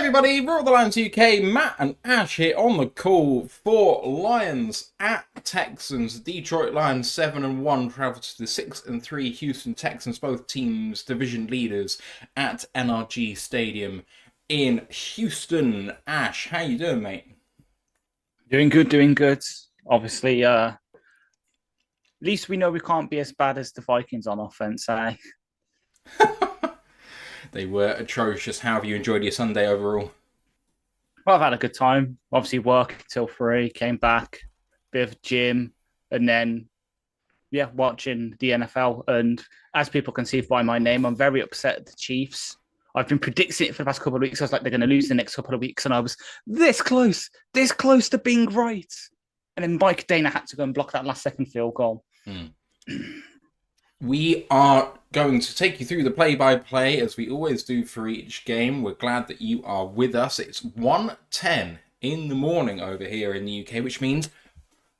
Everybody, ROTL Lions UK, Matt and Ash here on the call for Lions at Texans. Detroit Lions 7-1 travel to the 6-3 Houston Texans, both teams division leaders at NRG Stadium in Houston. Ash, how you doing, mate? Doing good, doing good. Obviously, at least we know we can't be as bad as the Vikings on offense, eh? They were atrocious. How have you enjoyed your Sunday overall? Well, I've had a good time. Obviously, work till 3, came back, bit of gym, and then, yeah, watching the NFL. And as people can see by my name, I'm very upset at the Chiefs. I've been predicting it for the past couple of weeks. I was like, they're going to lose the next couple of weeks. And I was this close to being right. And then Mike Dana had to go and block that last second field goal. Hmm. We are going to take you through the play-by-play as we always do for each game. We're glad that you are with us. It's 1:10 in the morning over here in the UK, which means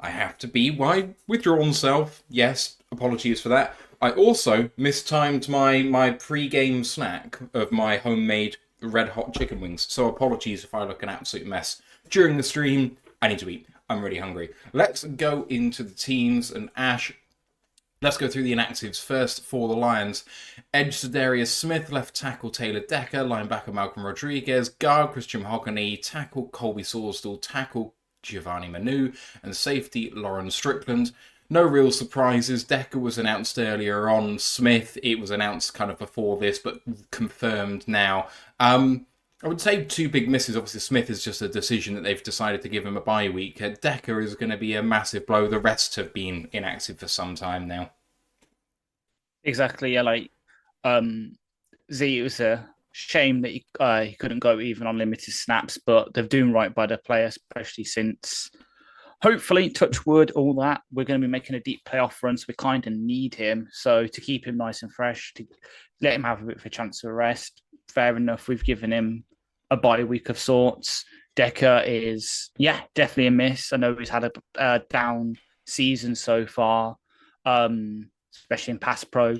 I have to be my withdrawn self. Yes, apologies for that. I also mistimed my pre-game snack of my homemade red hot chicken wings, so apologies if I look an absolute mess. During the stream, I need to eat. I'm really hungry. Let's go into the teams, and Ash, let's go through the inactives first for the Lions. Edge Za'Darius Smith, left tackle Taylor Decker, linebacker Malcolm Rodriguez, guard Christian Mahogany, tackle Colby Sawstall, tackle Giovanni Manu, and safety Lauren Strickland. No real surprises. Decker was announced earlier on. Smith, it was announced kind of before this, but confirmed now. I would say two big misses. Obviously, Smith is just a decision that they've decided to give him a bye week. Decker is going to be a massive blow. The rest have been inactive for some time now. Exactly. Yeah, Z, it was a shame that he couldn't go even on limited snaps, but they're doing right by the player, especially since hopefully, touch wood, all that, we're going to be making a deep playoff run, so we kind of need him. So to keep him nice and fresh, to let him have a bit of a chance of rest, fair enough. We've given him a bye week of sorts. Decker is, yeah, definitely a miss. I know he's had a down season so far, especially in pass pro,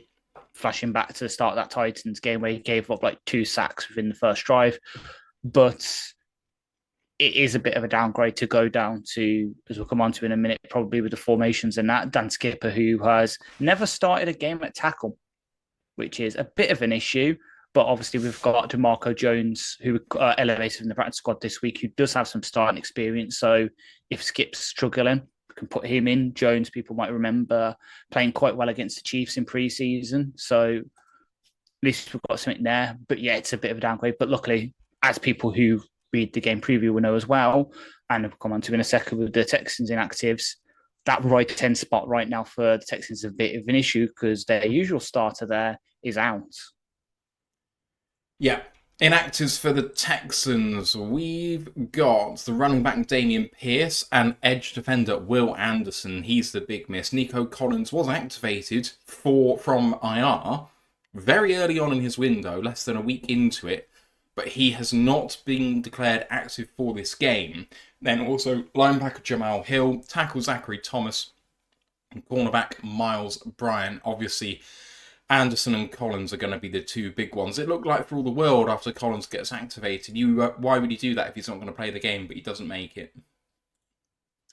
flashing back to the start of that Titans game where he gave up like 2 sacks within the first drive. But it is a bit of a downgrade to go down to, as we'll come on to in a minute, probably with the formations and that. Dan Skipper, who has never started a game at tackle, which is a bit of an issue. But obviously, we've got DeMarco Jones, who elevated in the practice squad this week, who does have some starting experience. So if Skip's struggling, we can put him in. Jones, people might remember playing quite well against the Chiefs in pre-season. So at least we've got something there. But yeah, it's a bit of a downgrade. But luckily, as people who read the game preview will know as well, and we'll come on to in a second with the Texans inactives, that right 10 spot right now for the Texans is a bit of an issue because their usual starter there is out. Yeah. Inactives for the Texans. We've got the running back Damian Pierce and edge defender Will Anderson. He's the big miss. Nico Collins was activated from IR very early on in his window, less than a week into it, but he has not been declared active for this game. Then also linebacker Jamal Hill, tackle Zachary Thomas, and cornerback Miles Bryant. Obviously, Anderson and Collins are going to be the two big ones. It looked like for all the world after Collins gets activated, why would he do that if he's not going to play the game, but he doesn't make it?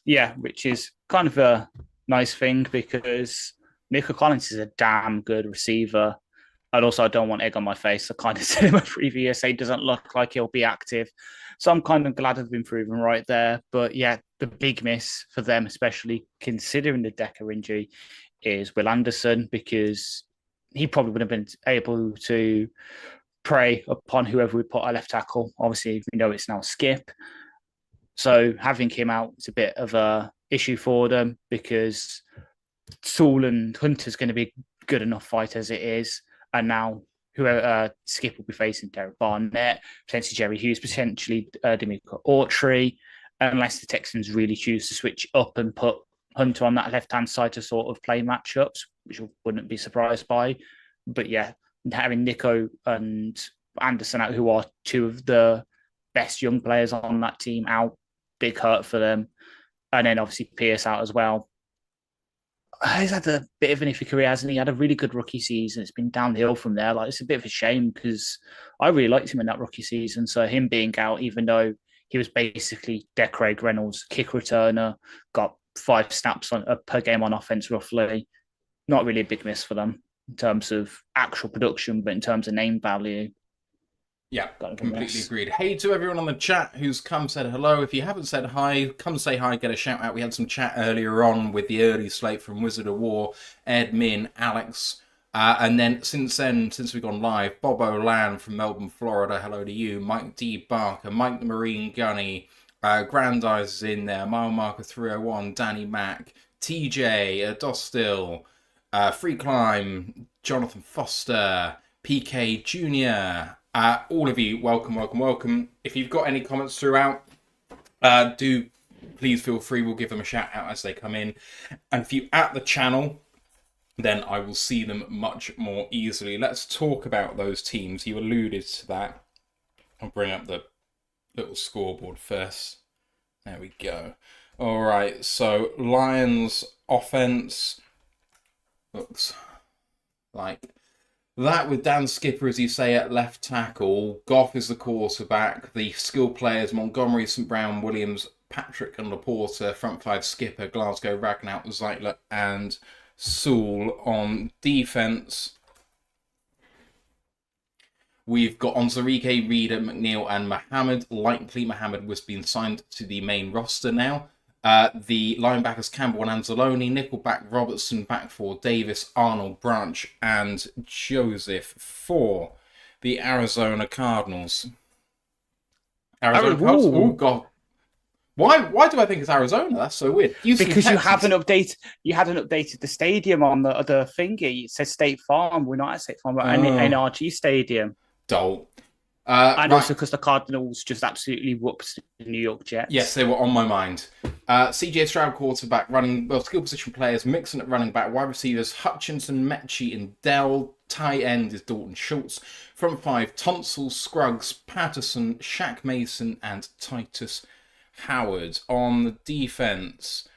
Yeah, which is kind of a nice thing because Nico Collins is a damn good receiver. And also, I don't want egg on my face. I kind of said in my previous, it doesn't look like he'll be active. So I'm kind of glad I've been proven right there. But yeah, the big miss for them, especially considering the Decker injury, is Will Anderson, because he probably would have been able to prey upon whoever we put our left tackle. Obviously, we know it's now Skip. So having him out is a bit of a issue for them because Saul and Hunter's going to be good enough fight as it is. And now whoever Skip will be facing Derek Barnett, potentially Jerry Hughes, potentially D'Amico Autry, unless the Texans really choose to switch up and put Hunter on that left-hand side to sort of play matchups, which I wouldn't be surprised by. But yeah, having Nico and Anderson out, who are two of the best young players on that team, out, big hurt for them. And then obviously Pierce out as well. He's had a bit of an iffy career, hasn't he? He had a really good rookie season. It's been downhill from there. Like, it's a bit of a shame because I really liked him in that rookie season. So him being out, even though he was basically Craig Reynolds, kick returner, got 5 snaps per game on offense, roughly. Not really a big miss for them in terms of actual production, but in terms of name value. Yeah, completely agreed. Hey to everyone on the chat who's come said hello. If you haven't said hi, come say hi, get a shout out. We had some chat earlier on with the early slate from Wizard of War, Ed, Min, Alex. And then since we've gone live, Bob O'Lan from Melbourne, Florida, hello to you. Mike D. Barker, Mike the Marine Gunny, Grandize is in there, Mile Marker 301, Danny Mack, TJ, Dostil, Free Climb, Jonathan Foster, PK Jr., all of you, welcome. If you've got any comments throughout, do please feel free. We'll give them a shout out as they come in. And if you're at the channel, then I will see them much more easily. Let's talk about those teams. You alluded to that. I'll bring up the little scoreboard first. There we go. All right, so Lions offense looks like that with Dan Skipper, as you say, at left tackle. Goff is the quarterback. The skill players, Montgomery, St. Brown, Williams, Patrick and Laporta. Front 5, Skipper, Glasgow, Ragnow, Zeitler and Sewell. On defense, we've got Onzarike, Reader, McNeil and Mohammed. Likely Mohammed was being signed to the main roster now. The linebackers Campbell and Anzalone, Nickelback, Robertson, back 4, Davis, Arnold, Branch, and Joseph for the Arizona Cardinals. Arizona Cardinals? Oh God! Why do I think it's Arizona? That's so weird. Because you haven't updated. You hadn't updated the stadium on the thingy. It says State Farm. We're not at State Farm. We're at NRG Stadium. Dolt. And also because the Cardinals just absolutely whooped the New York Jets. Yes, they were on my mind. CJ Stroud, quarterback, skill position players, Mixon at running back, wide receivers, Hutchinson, Mechie, and Dell. Tight end is Dalton Schultz. Front 5, Tunsil, Scruggs, Patterson, Shaq Mason, and Titus Howard. On the defense,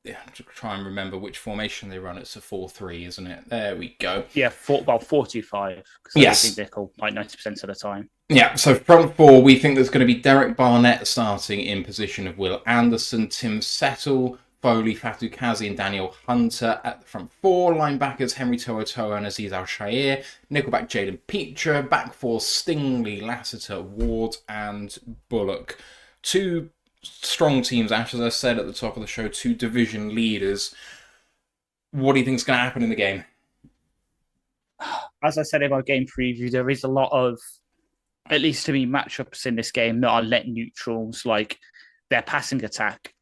to try and remember which formation they run. It's a 4-3, isn't it? There we go. Yeah, 4-2-5. Yes. Nickel, like 90% of the time. Yeah, so front 4, we think there's going to be Derek Barnett starting in position of Will Anderson, Tim Settle, Foley, Fatou Kazi, and Daniel Hunter at the front 4. Linebackers, Henry To'oTo'o and Aziz Al-Shair. Nickelback, Jaden Petra. Back 4, Stingley, Lassiter, Ward, and Bullock. 2 strong teams, Ash, as I said at the top of the show, 2 division leaders. What do you think is going to happen in the game? As I said in my game preview, there is a lot of, at least to me, matchups in this game that are let neutrals, like their passing attack.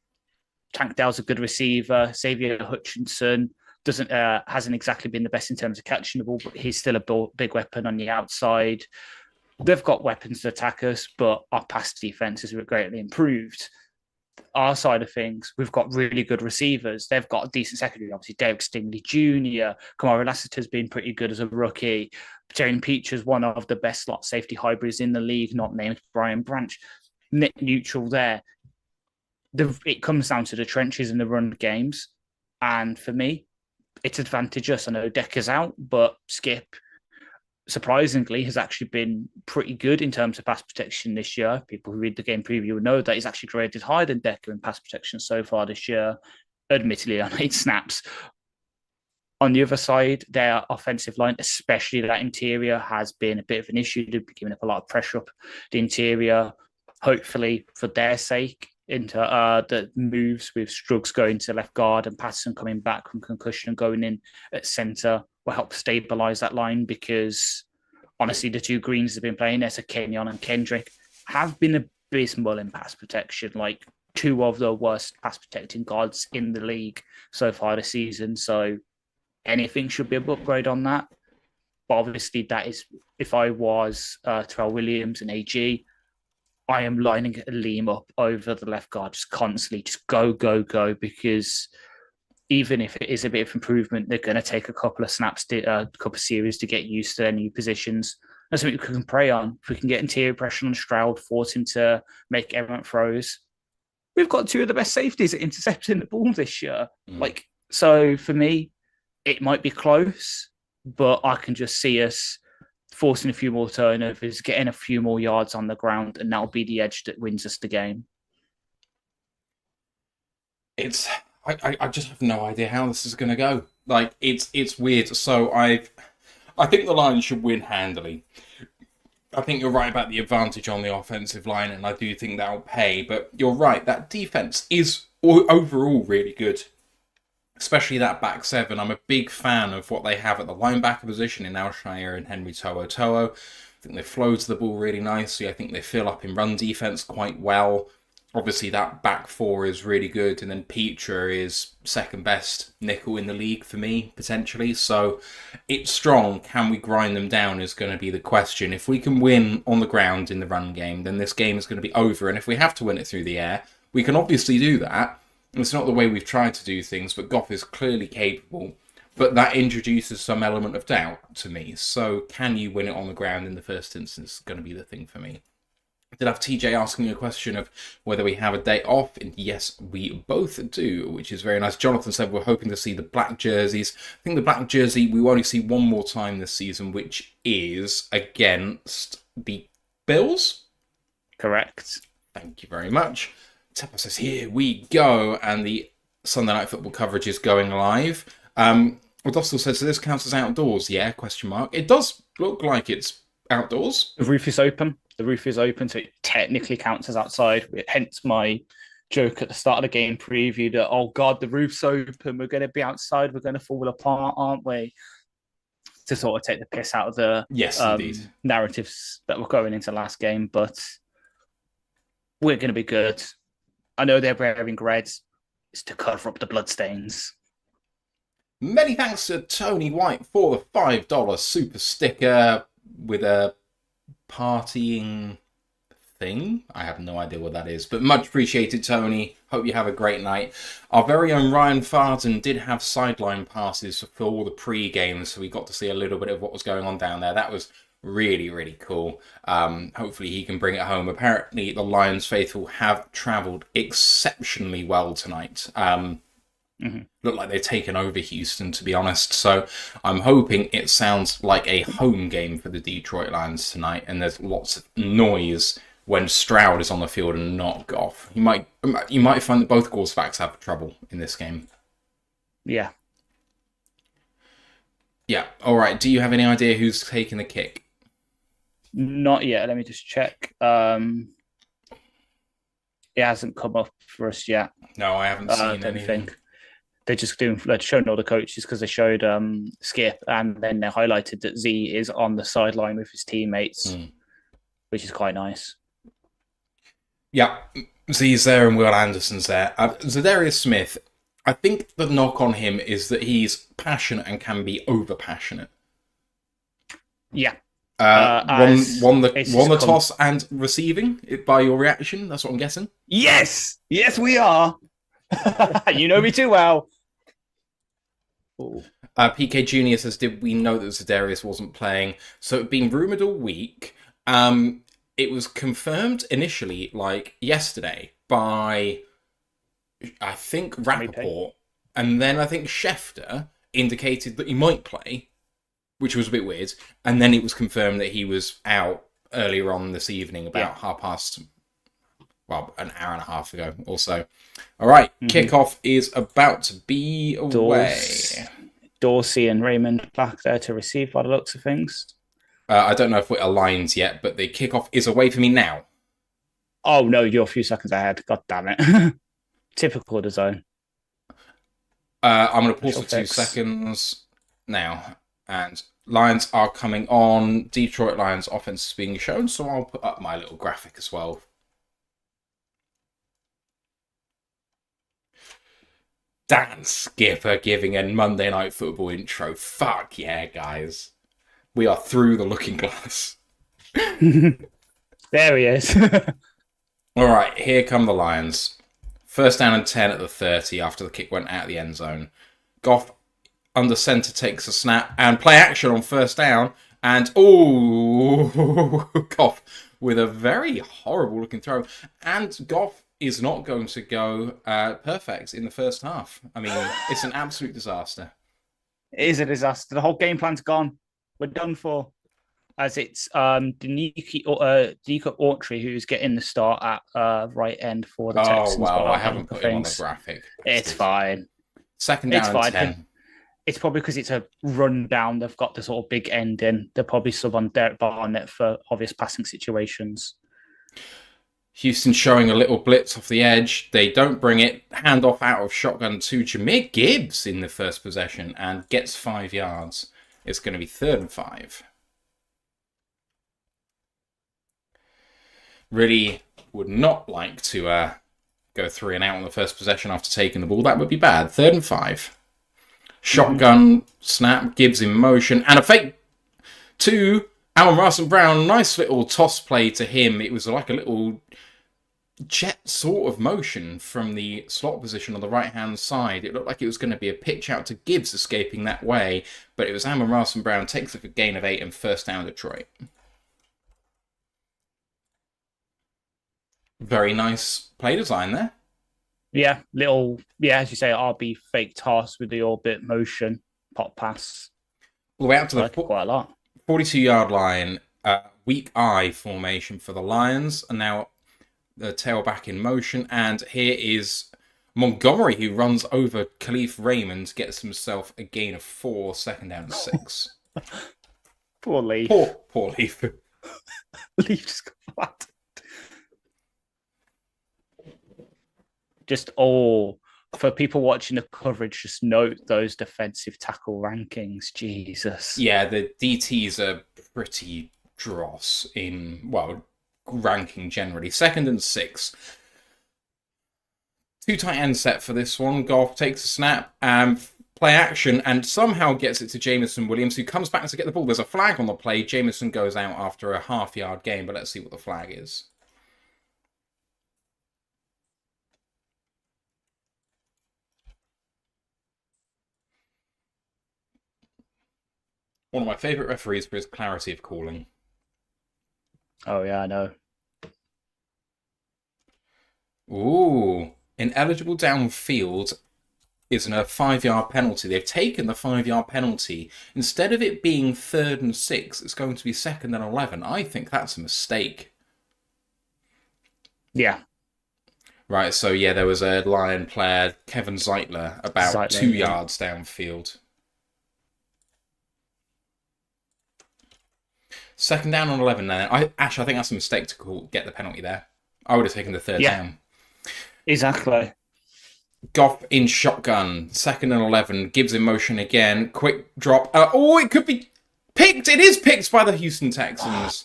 Tank Dell's a good receiver. Xavier Hutchinson hasn't exactly been the best in terms of catching the ball, but he's still a big weapon on the outside. They've got weapons to attack us, but our pass defense has greatly improved. Our side of things, we've got really good receivers. They've got a decent secondary. Obviously, Derek Stingley Jr., Kamara Lassiter's been pretty good as a rookie. Jane Peacher's one of the best slot safety hybrids in the league, not named Brian Branch. Net neutral there. It comes down to the trenches and the run games. And for me, it's advantageous. I know Decker's out, but Skip, surprisingly, has actually been pretty good in terms of pass protection this year. People who read the game preview will know that he's actually graded higher than Decker in pass protection so far this year, admittedly on 8 snaps. On the other side, their offensive line, especially that interior, has been a bit of an issue. They've been giving up a lot of pressure up the interior. Hopefully, for their sake, into the moves with Struggs going to left guard and Patterson coming back from concussion and going in at centre will help stabilise that line, because honestly, the 2 greens have been playing there, so Kenyon and Kendrick, have been abysmal in pass protection, like 2 of the worst pass protecting guards in the league so far this season. So anything should be an upgrade on that. But obviously, that is, if I was Terrell Williams and AG, I am lining Liam up over the left guard, just constantly, just go, because even if it is a bit of improvement, they're going to take a couple of snaps, a couple of series to get used to their new positions. That's something we can prey on. If we can get interior pressure on Stroud, force him to make errant throws. We've got 2 of the best safeties at intercepting the ball this year. Like, So for me, it might be close, but I can just see us forcing a few more turnovers, getting a few more yards on the ground, and that'll be the edge that wins us the game. I just have no idea how this is going to go. Like, it's weird. So I think the Lions should win handily. I think you're right about the advantage on the offensive line, and I do think that'll pay. But you're right, that defense is overall really good, especially that back seven. I'm a big fan of what they have at the linebacker position in Alshire and Henry To'o. I think they flow to the ball really nicely. I think they fill up in run defense quite well. Obviously, that back four is really good, and then Petra is second best nickel in the league for me, potentially. So it's strong. Can we grind them down is going to be the question. If we can win on the ground in the run game, then this game is going to be over. And if we have to win it through the air, we can obviously do that. It's not the way we've tried to do things, but Goff is clearly capable. But that introduces some element of doubt to me. So can you win it on the ground in the first instance is going to be the thing for me. Did have TJ asking me a question of whether we have a day off, and yes, we both do, which is very nice. Jonathan said we're hoping to see the black jerseys. I think the black jersey we will only see one more time this season, which is against the Bills. Correct. Thank you very much. Tepper says, here we go, and the Sunday Night Football coverage is going live. Dostal says, so this counts as outdoors? Yeah, question mark. It does look like it's outdoors. The roof is open. The roof is open, so it technically counts as outside. Hence my joke at the start of the game preview that, oh God, the roof's open. We're going to be outside. We're going to fall apart, aren't we? To sort of take the piss out of the indeed, narratives that were going into last game. But we're going to be good. I know they're wearing red. It's to cover up the bloodstains. Many thanks to Tony White for the $5 super sticker with a partying thing. I have no idea what that is, but much appreciated, Tony. Hope you have a great night. Our very own Ryan Farden did have sideline passes for all the pre-games, so we got to see a little bit of what was going on down there. That was really, really cool. Hopefully he can bring it home. Apparently the Lions faithful have travelled exceptionally well tonight. Look like they've taken over Houston, to be honest. So I'm hoping it sounds like a home game for the Detroit Lions tonight, and there's lots of noise when Stroud is on the field and not Goff. You might find that both quarterbacks have trouble in this game. Yeah. Yeah. All right. Do you have any idea who's taking the kick? Not yet. Let me just check. It hasn't come up for us yet. No, I haven't seen anything. They're showing all the coaches because they showed Skip, and then they highlighted that Z is on the sideline with his teammates, which is quite nice. Yeah, Z's there and Will Anderson's there. Zadarius Smith, I think the knock on him is that he's passionate and can be over passionate. Yeah. Won the toss and receiving by your reaction. That's what I'm guessing. Yes, we are. You know me too well. PK Junior says, "Did we know that Zadarius wasn't playing?" So it'd been rumored all week. It was confirmed initially, like yesterday, by I think Rappaport, and then I think Schefter indicated that he might play, which was a bit weird. And then it was confirmed that he was out earlier on this evening, about an hour and a half ago or so. All right, kickoff is about to be away. Dorsey and Raymond back there to receive by the looks of things. I don't know if we're aligned yet, but the kickoff is away for me now. Oh, no, you're a few seconds ahead. God damn it. Typical of the zone. I'm going to pause for 2 seconds now. And Lions are coming on. Detroit Lions offense is being shown, so I'll put up my little graphic as well. Dan Skipper giving a Monday Night Football intro. Fuck yeah, guys. We are through the looking glass. There he is. All right, here come the Lions. First down and 10 at the 30 after the kick went out of the end zone. Goff under center takes a snap and play action on first down. And, Goff with a very horrible looking throw. And Goff is not going to go perfect in the first half. I mean, it's an absolute disaster. It is a disaster. The whole game plan's gone. We're done for. As it's Danica Autry who's getting the start at right end for the Texans. Oh, well, I haven't put him on the graphic. It's fine. Second down and 10. It's probably because it's a rundown. They've got the sort of big end in. They'll probably sub on Derek Barnett for obvious passing situations. Houston showing a little blitz off the edge. They don't bring it. Handoff out of shotgun to Jahmyr Gibbs in the first possession and gets 5 yards. It's going to be 3rd and 5. Really would not like to go 3 and out on the first possession after taking the ball. That would be bad. 3rd and 5. Shotgun snap, Gibbs in motion, and a fake to Alan Russell Brown. Nice little toss play to him. It was like a little jet sort of motion from the slot position on the right-hand side. It looked like it was going to be a pitch out to Gibbs escaping that way, but it was Amon Russell Brown takes it for a gain of 8 and first down Detroit. Very nice play design there. Yeah, as you say, RB fake toss with the orbit motion, pop pass. All the way out to the quite a lot. 42-yard line, weak eye formation for the Lions, and now the tailback in motion. And here is Montgomery, who runs over Khalif Raymond, gets himself a gain of 4, second down and 6. Poor Leaf. Poor Leaf. Leaf just got flat. Just, for people watching the coverage, just note those defensive tackle rankings. Jesus. Yeah, the DTs are pretty dross in, ranking generally. 2nd and 6. 2 tight end set for this one. Goff takes a snap and play action and somehow gets it to Jameson Williams, who comes back to get the ball. There's a flag on the play. Jameson goes out after a half-yard gain, but let's see what the flag is. One of my favourite referees for his clarity of calling. Oh, yeah, I know. Ooh. Ineligible downfield is a 5-yard penalty. They've taken the 5-yard penalty. Instead of it being 3rd and 6, it's going to be 2nd and 11. I think that's a mistake. Yeah. Right, so yeah, there was a Lion player, Kevin Zeitler, about 2 yards downfield. 2nd down on 11 now. I think that's a mistake to get the penalty there. I would have taken the 3rd down. Exactly. Goff in shotgun. 2nd and 11. Gibbs in motion again. Quick drop. It could be picked. It is picked by the Houston Texans.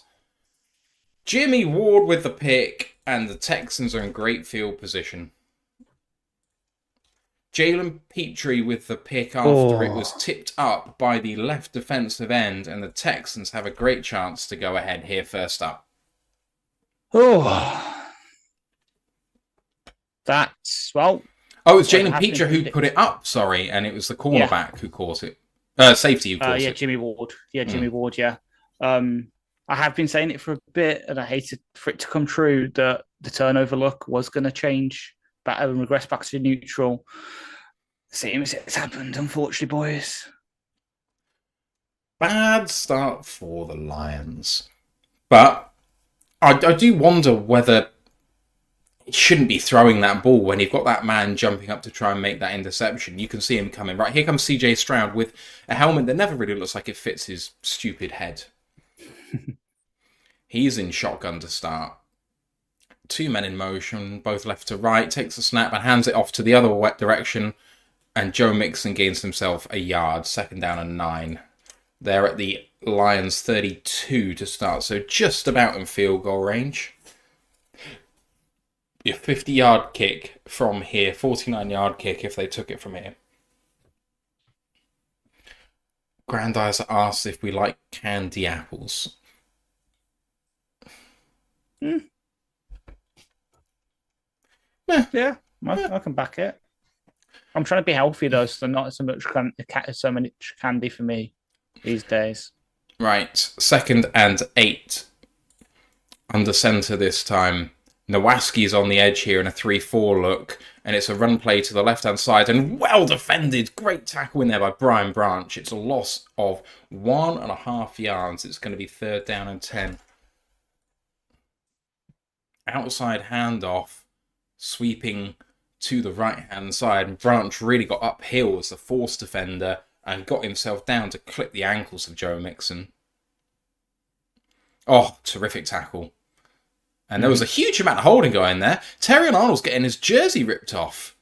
Jimmy Ward with the pick, and the Texans are in great field position. Jalen Petrie with the pick after it was tipped up by the left defensive end, and the Texans have a great chance to go ahead here first up. That's, it was Jalen Petrie who put it up, sorry, and it was the cornerback who caught it. Safety who caught it. Jimmy Ward. Jimmy Ward, yeah. I have been saying it for a bit, and I hated for it to come true that the turnover look was going to change back and regress back to neutral. Seems it's happened, unfortunately, boys. Bad start for the Lions. But I do wonder whether he shouldn't be throwing that ball when you've got that man jumping up to try and make that interception. You can see him coming. Right, here comes CJ Stroud with a helmet that never really looks like it fits his stupid head. He's in shotgun to start. 2 men in motion, both left to right, takes a snap and hands it off to the other direction. And Joe Mixon gains himself a yard, 2nd down and 9. They're at the Lions 32 to start, so just about in field goal range. Your 50-yard kick from here, 49-yard kick if they took it from here. Grandizer asks if we like candy apples. Yeah, I can back it. I'm trying to be healthy though, so not so much candy for me these days. Right, 2nd and 8. Under centre this time. Nowaski's on the edge here in a 3-4 look, and it's a run play to the left-hand side, and well defended. Great tackle in there by Brian Branch. It's a loss of 1.5 yards. It's going to be 3rd down and 10. Outside handoff, sweeping to the right-hand side, and Branch really got uphill as the force defender and got himself down to clip the ankles of Joe Mixon. Oh, terrific tackle. And there was a huge amount of holding going there. Terrion Arnold's getting his jersey ripped off.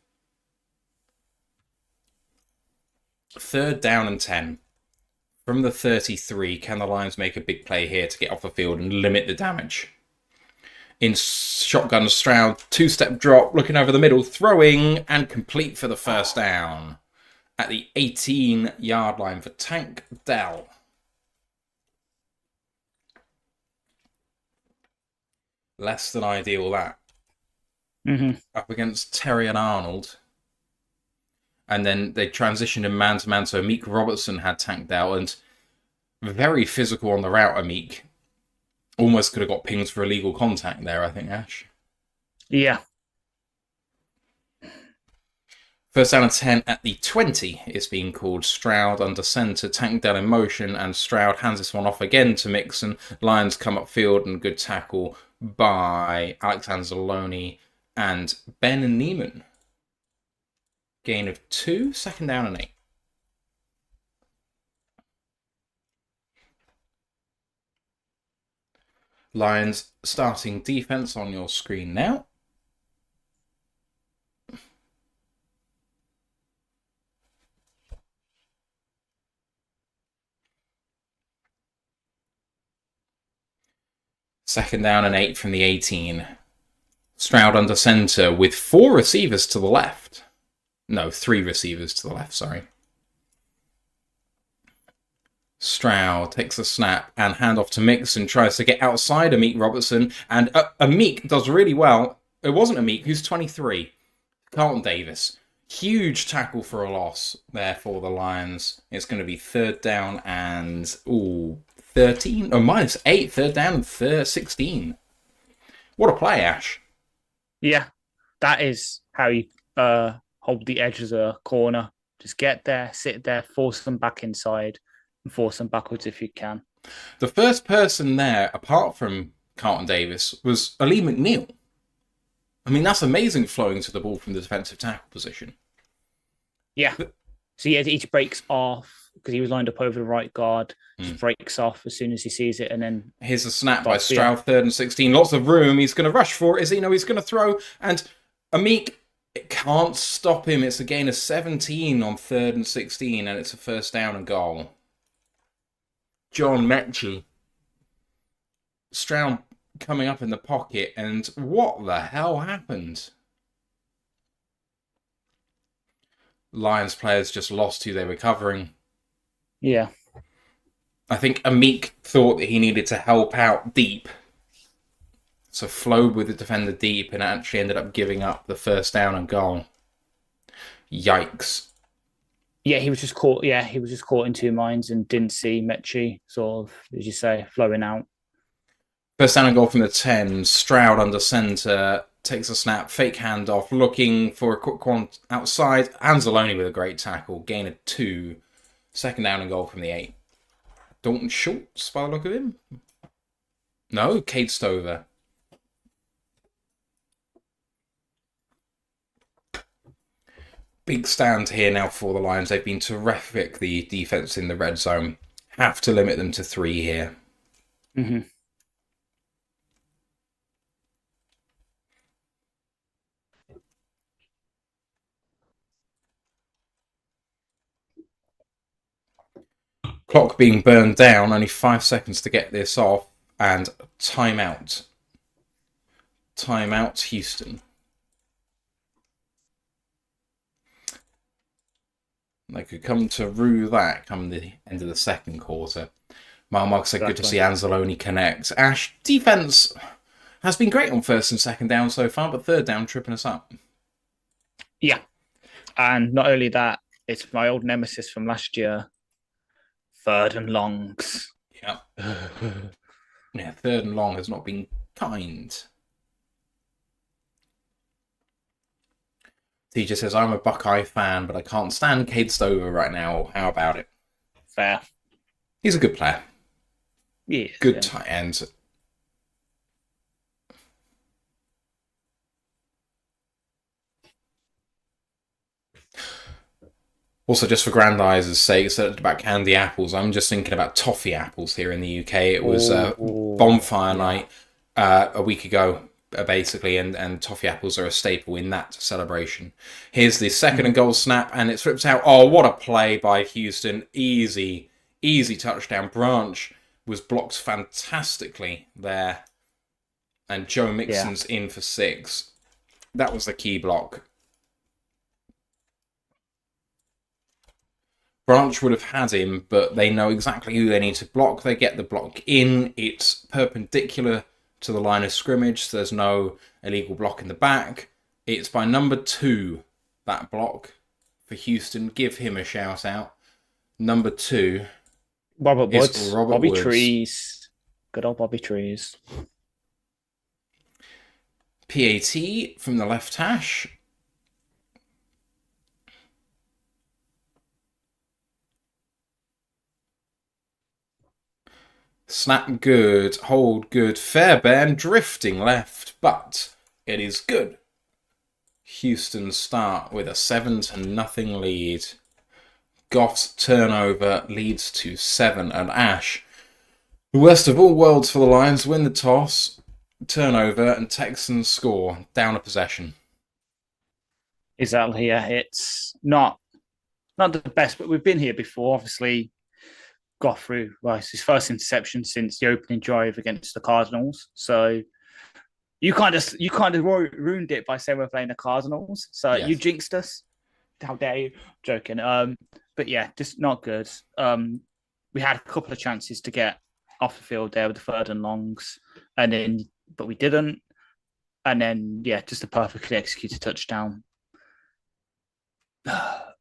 3rd down and 10. From the 33, can the Lions make a big play here to get off the field and limit the damage? In shotgun, Stroud, 2-step drop, looking over the middle, throwing, and complete for the 1st down. At the 18-yard line for Tank Dell. Less than ideal, that. Up against Terry and Arnold. And then they transitioned him man-to-man, so Meek Robertson had Tank Dell, and very physical on the route, Meek. Almost could have got pings for illegal contact there, I think, Ash. Yeah. 1st down and 10 at the 20 is being called. Stroud under centre, Tank Dell in motion, and Stroud hands this one off again to Mixon. Lions come upfield, and good tackle by Alex Anzalone and Ben Neiman. Gain of 2, 2nd down and 8. Lions starting defense on your screen now. Second down and 8 from the 18. Stroud under centre with 4 receivers to the left. No, 3 receivers to the left, sorry. Stroud takes a snap and handoff to Mixon, tries to get outside Amik Robertson, and Amik does really well. It wasn't Amik, who's 23. Carlton Davis. Huge tackle for a loss there for the Lions. It's going to be 3rd down and 13. Oh, minus 8. 3rd down and 16. What a play, Ash. Yeah, that is how you hold the edges of a corner. Just get there, sit there, force them back inside, and force them backwards if you can. The first person there, apart from Carlton Davis, was Ali McNeil. I mean, that's amazing, flowing to the ball from the defensive tackle position. Yeah. So he just breaks off because he was lined up over the right guard. Just breaks off as soon as he sees it, and then here's a snap by Stroud, 3rd and 16. Lots of room. He's going to rush for it. He's going to throw, and Amik, it can't stop him. It's a gain of 17 on 3rd and 16, and it's a 1st down and goal. John Mechie. Stroud coming up in the pocket, and what the hell happened? Lions players just lost who they were covering. Yeah. I think Amik thought that he needed to help out deep. So flowed with the defender deep and actually ended up giving up the 1st down and goal. Yikes. Yeah, he was just caught. Yeah, he was just caught in 2 minds and didn't see Mechie sort of, as you say, flowing out. 1st down and goal from the 10. Stroud under centre. Takes a snap. Fake handoff. Looking for a quick one outside. Anzalone with a great tackle. Gain of 2. 2nd down and goal from the 8. Dalton Schultz, by the look of him. No, Cade Stover. Big stand here now for the Lions. They've been terrific, the defense in the red zone. Have to limit them to 3 here. Clock being burned down, only 5 seconds to get this off, and timeout. Timeout, Houston. They could come to rue that come the end of the 2nd quarter. Mark said, good to see Anzalone connect. Ash, defense has been great on 1st and 2nd down so far, but 3rd down tripping us up. Yeah. And not only that, it's my old nemesis from last year. 3rd and longs. Yeah. Yeah, 3rd and long has not been kind. Teacher says, I'm a Buckeye fan, but I can't stand Cade Stover right now. How about it? Fair. He's a good player. Yeah. Good tight end. Also, just for Grandizer's sake, said about candy apples, I'm just thinking about toffee apples here in the UK. It was bonfire night a week ago, basically, and toffee apples are a staple in that celebration. Here's the second and goal snap, and it flips out. Oh, what a play by Houston. Easy touchdown. Branch was blocked fantastically there, and Joe Mixon's in for 6. That was the key block. Branch would have had him, but they know exactly who they need to block. They get the block in. It's perpendicular to the line of scrimmage, so there's no illegal block in the back. It's by number 2, that block for Houston. Give him a shout out. Number 2. Robert Woods. Bobby Woods. Trees. Good old Bobby Trees. PAT from the left hash. Snap good, hold good, Fairbairn drifting left, but it is good. Houston start with a 7-0 lead. Goff's turnover leads to 7, and Ash, the worst of all worlds for the Lions, win the toss, turnover, and Texans score down a possession. Exactly, yeah. It's not the best, but we've been here before, obviously. Got through. Well, it's his first interception since the opening drive against the Cardinals. So you kind of ruined it by saying we're playing the Cardinals. So yes. You jinxed us. How dare you? Joking. But yeah, just not good. We had a couple of chances to get off the field there with the 3rd and longs, but we didn't. And then just a perfectly executed touchdown.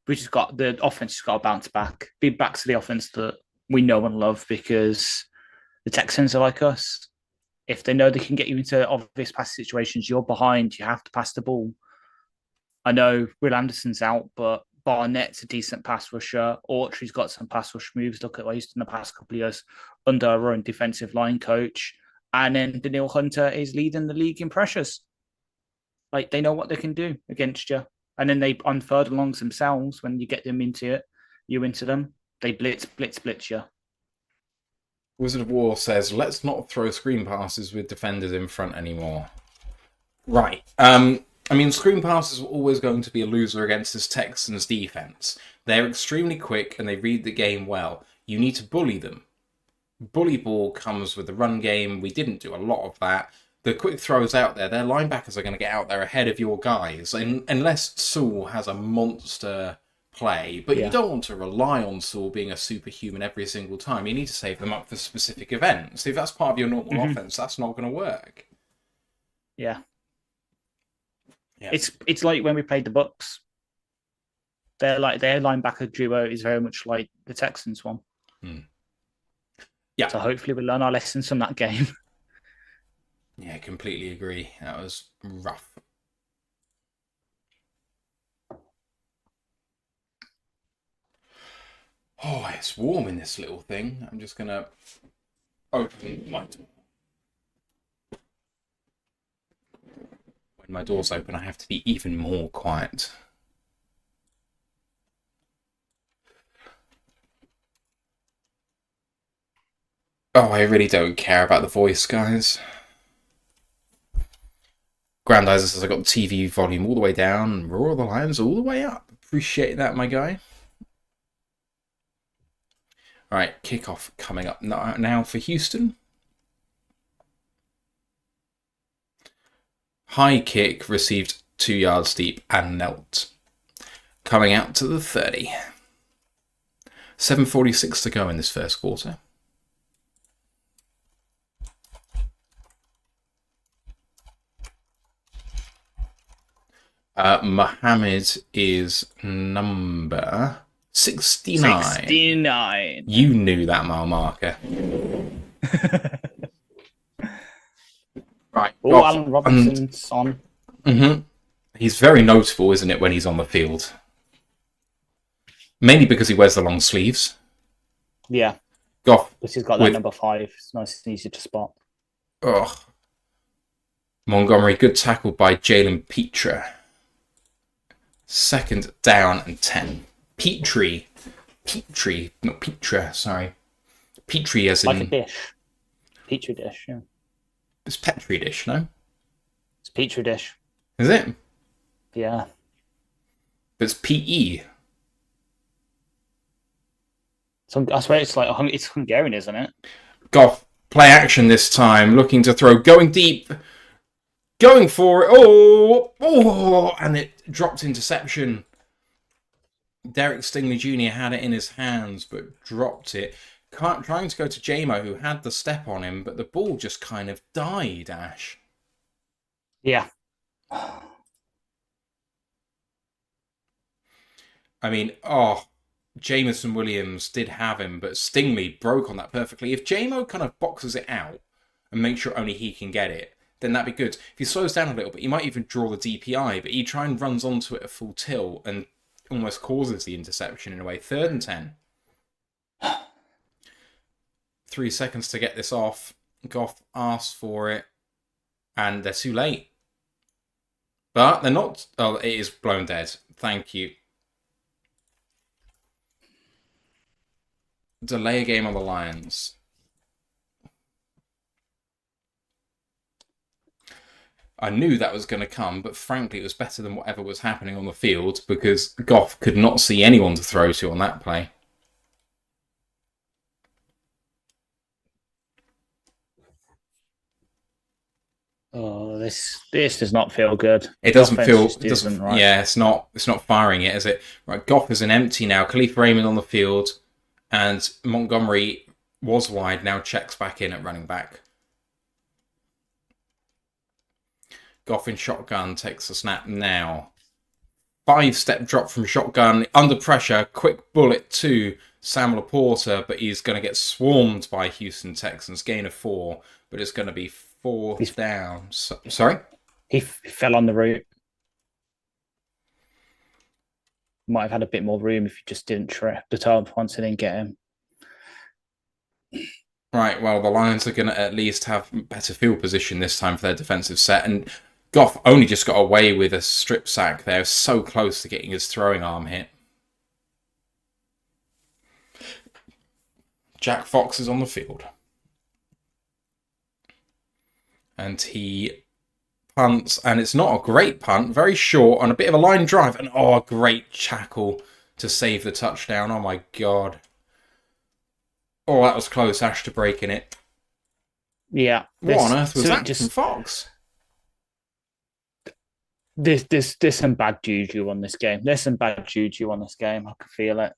We just got the offense just got to bounce back. Be back to the offense that we know and love, because the Texans are like us. If they know they can get you into obvious pass situations, you're behind, you have to pass the ball. I know Will Anderson's out, but Barnett's a decent pass rusher. Autry's got some pass rush moves. Look at what he's done the past couple of years under our own defensive line coach. And then Daniil Hunter is leading the league in pressures. Like, they know what they can do against you. And then they, on 3rd and longs themselves, when you get them into it, you into them, they blitz you. Wizard of War says, let's not throw screen passes with defenders in front anymore. Right. I mean, screen passes are always going to be a loser against this Texans defense. They're extremely quick and they read the game well. You need to bully them. Bully ball comes with the run game. We didn't do a lot of that. The quick throws out there, their linebackers are going to get out there ahead of your guys. Unless Sewell has a monster play, but you don't want to rely on Sewell being a superhuman every single time. You need to save them up for specific events. If that's part of your normal offense, that's not going to work. Yeah. It's like when we played the Bucks. Their linebacker duo is very much like the Texans one. Yeah. So hopefully we learn our lessons from that game. Yeah, completely agree. That was rough. Oh, it's warm in this little thing. I'm just going to open my door. When my door's open, I have to be even more quiet. Oh, I really don't care about the voice, guys. Grandizer says I got the TV volume all the way down and Roar of the Lions all the way up. Appreciate that, my guy. All right, kickoff coming up now for Houston. High kick received 2 yards deep and knelt. Coming out to the 30. 7:46 to go in this first quarter. Mohammed is number 69. 69. You knew that mile marker. Right. Oh, Alan Robinson's on. He's very notable, isn't it, when he's on the field? Mainly because he wears the long sleeves. Yeah. Goff. But he's got that number 5. It's nice and easy to spot. Oh. Montgomery, good tackle by Jalen Petra. 2nd down and 10. Petrie, not Petra, sorry. Petrie as in... Like a dish. Petri dish, yeah. It's Petri dish, no? It's Petri dish. Is it? Yeah. But it's PE. So I swear it's it's Hungarian, isn't it? Goff, play action this time, looking to throw, going deep, going for it. Oh, and it dropped interception. Derek Stingley Jr. had it in his hands, but dropped it. Trying to go to Jamo, who had the step on him, but the ball just kind of died, Ash. Yeah. I mean, Jameson Williams did have him, but Stingley broke on that perfectly. If Jamo kind of boxes it out and makes sure only he can get it, then that'd be good. If he slows down a little bit, he might even draw the DPI, but he try and runs onto it at full tilt and almost causes the interception in a way. 3rd and 10. 3 seconds to get this off. Goff asked for it, and they're too late. But they're not... Oh, it is blown dead. Thank you. Delay a game on the Lions. I knew that was going to come, but frankly, it was better than whatever was happening on the field because Goff could not see anyone to throw to on that play. Oh, this does not feel good. It doesn't feel. It doesn't right. Yeah, it's not firing it, is it? Right, Goff is an empty now. Khalif Raymond on the field. And Montgomery was wide, now checks back in at running back. Goff in shotgun, takes the snap now. 5-step drop from shotgun, under pressure, quick bullet to Sam Laporta, but he's going to get swarmed by Houston Texans. Gain of 4, but it's going to be 4th down. Sorry? He fell on the route. Might have had a bit more room if you just didn't trip the top once and then get him. Right, well, the Lions are going to at least have better field position this time for their defensive set. And Goff only just got away with a strip sack there. So close to getting his throwing arm hit. Jack Fox is on the field. And he punts, and it's not a great punt, very short on a bit of a line drive, and a great tackle to save the touchdown. Oh my god. Oh, that was close, Ash, to breaking it. Yeah. What on earth was that from Fox? There's some bad juju on this game. There's some bad juju on this game. I can feel it.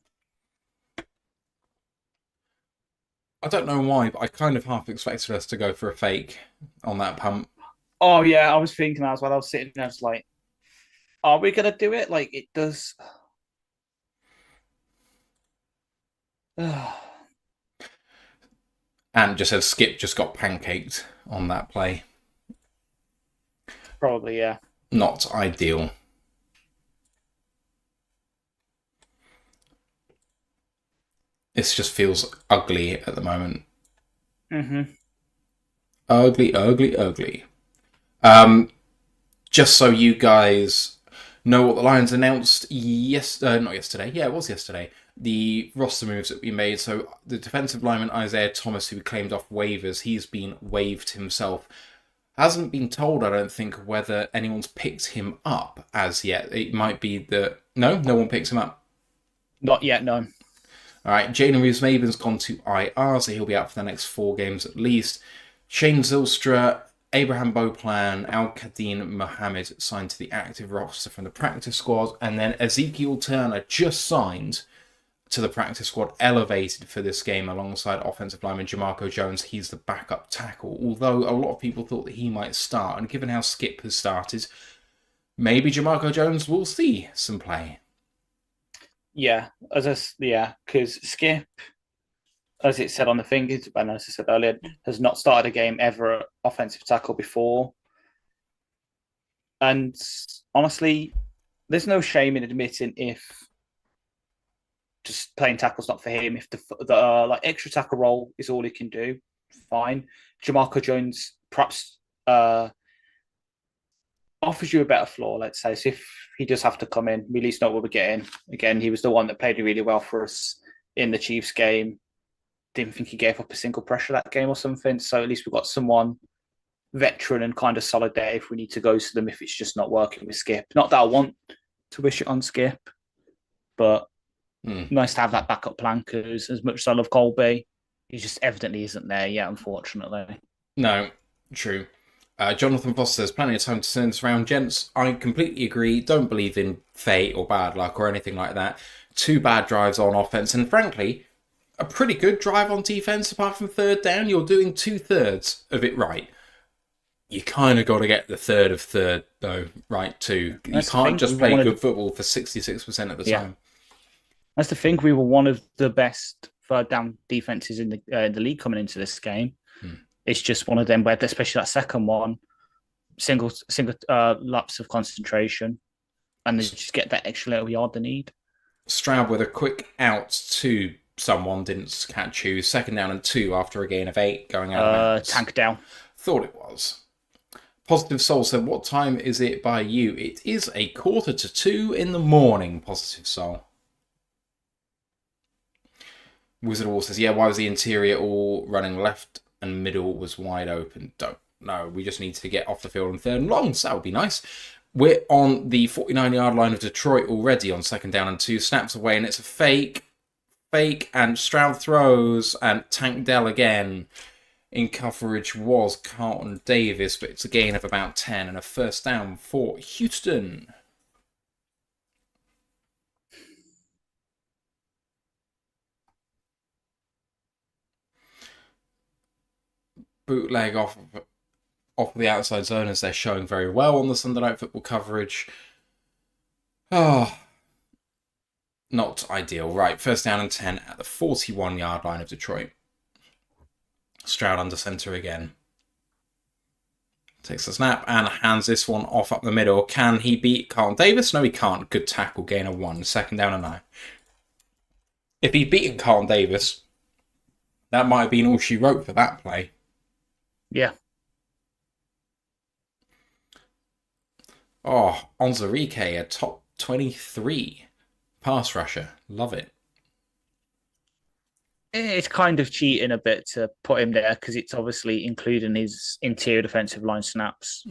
I don't know why, but I kind of half expected us to go for a fake on that punt. Oh, yeah, I was thinking that as well. I was sitting there, I was like, are we going to do it? Like, it does... And just said Skip just got pancaked on that play. Probably, yeah. Not ideal. This just feels ugly at the moment. Mm-hmm. Ugly, ugly, ugly. Just so you guys know what the Lions announced not yesterday. Yeah, it was yesterday. The roster moves that we made. So the defensive lineman Isaiah Thomas, who we claimed off waivers, he's been waived himself. Hasn't been told, I don't think, whether anyone's picked him up as yet. It might be that... No one picks him up. Not yet, no. All right, Jalen Reeves-Maven's gone to IR, so he'll be out for the next 4 games at least. Shane Zylstra, Abraham Beauplan, Al-Kadeen Mohammed signed to the active roster from the practice squad, and then Ezekiel Turner just signed to the practice squad, elevated for this game alongside offensive lineman Jamarco Jones. He's the backup tackle, although a lot of people thought that he might start, and given how Skip has started, maybe Jamarco Jones will see some play. Yeah, because Skip, as it said on the thing, and as I said earlier, has not started a game ever at offensive tackle before. And honestly, there's no shame in admitting if just playing tackle's not for him. If the like extra tackle role is all he can do, fine. Jamarco Jones perhaps offers you a better floor, let's say. So if he does have to come in, we at least know what we're getting. Again, he was the one that played really well for us in the Chiefs game. Didn't think he gave up a single pressure that game or something. So at least we've got someone veteran and kind of solid there if we need to go to them if it's just not working with Skip. Not that I want to wish it on Skip, but nice to have that backup plan because as much as I love Colby, he just evidently isn't there yet, unfortunately. No, true. Jonathan Foster says, plenty of time to turn this around. Gents, I completely agree. Don't believe in fate or bad luck or anything like that. 2 bad drives on offense, and frankly, a pretty good drive on defense apart from third down. You're doing 2/3 of it right. You kind of got to get the third of third, though, right, too. You can't just play good football for 66% of the time. That's the thing. We were one of the best third down defenses in the league coming into this game. It's just one of them where, especially that second one, single lapse of concentration, and they just get that extra little yard they need. Stroud with a quick out to someone didn't catch you. 2nd down and 2 after a gain of 8 going out of bounds. Tank down. Thought it was. Positive Soul said, what time is it by you? It is 1:45 in the morning, Positive Soul. Wizard Wall says, yeah, why was the interior all running left and middle was wide open? Don't know. We just need to get off the field on 3rd and long, so that would be nice. We're on the 49-yard line of Detroit already on 2nd down and 2. Snaps away, and it's a fake, and Stroud throws, and Tank Dell again. In coverage was Carlton Davis, but it's a gain of about 10 and a 1st down for Houston. Bootleg off of the outside zone as they're showing very well on the Sunday Night Football coverage. Oh, not ideal. Right, 1st down and 10 at the 41-yard line of Detroit. Stroud under center again. Takes the snap and hands this one off up the middle. Can he beat Carlton Davis? No, he can't. Good tackle, gain of 1. 2nd down and 9. If he'd beaten Carlton Davis, that might have been all she wrote for that play. Yeah. Oh, Onzarike, a top 23 pass rusher. Love it. It's kind of cheating a bit to put him there because it's obviously including his interior defensive line snaps.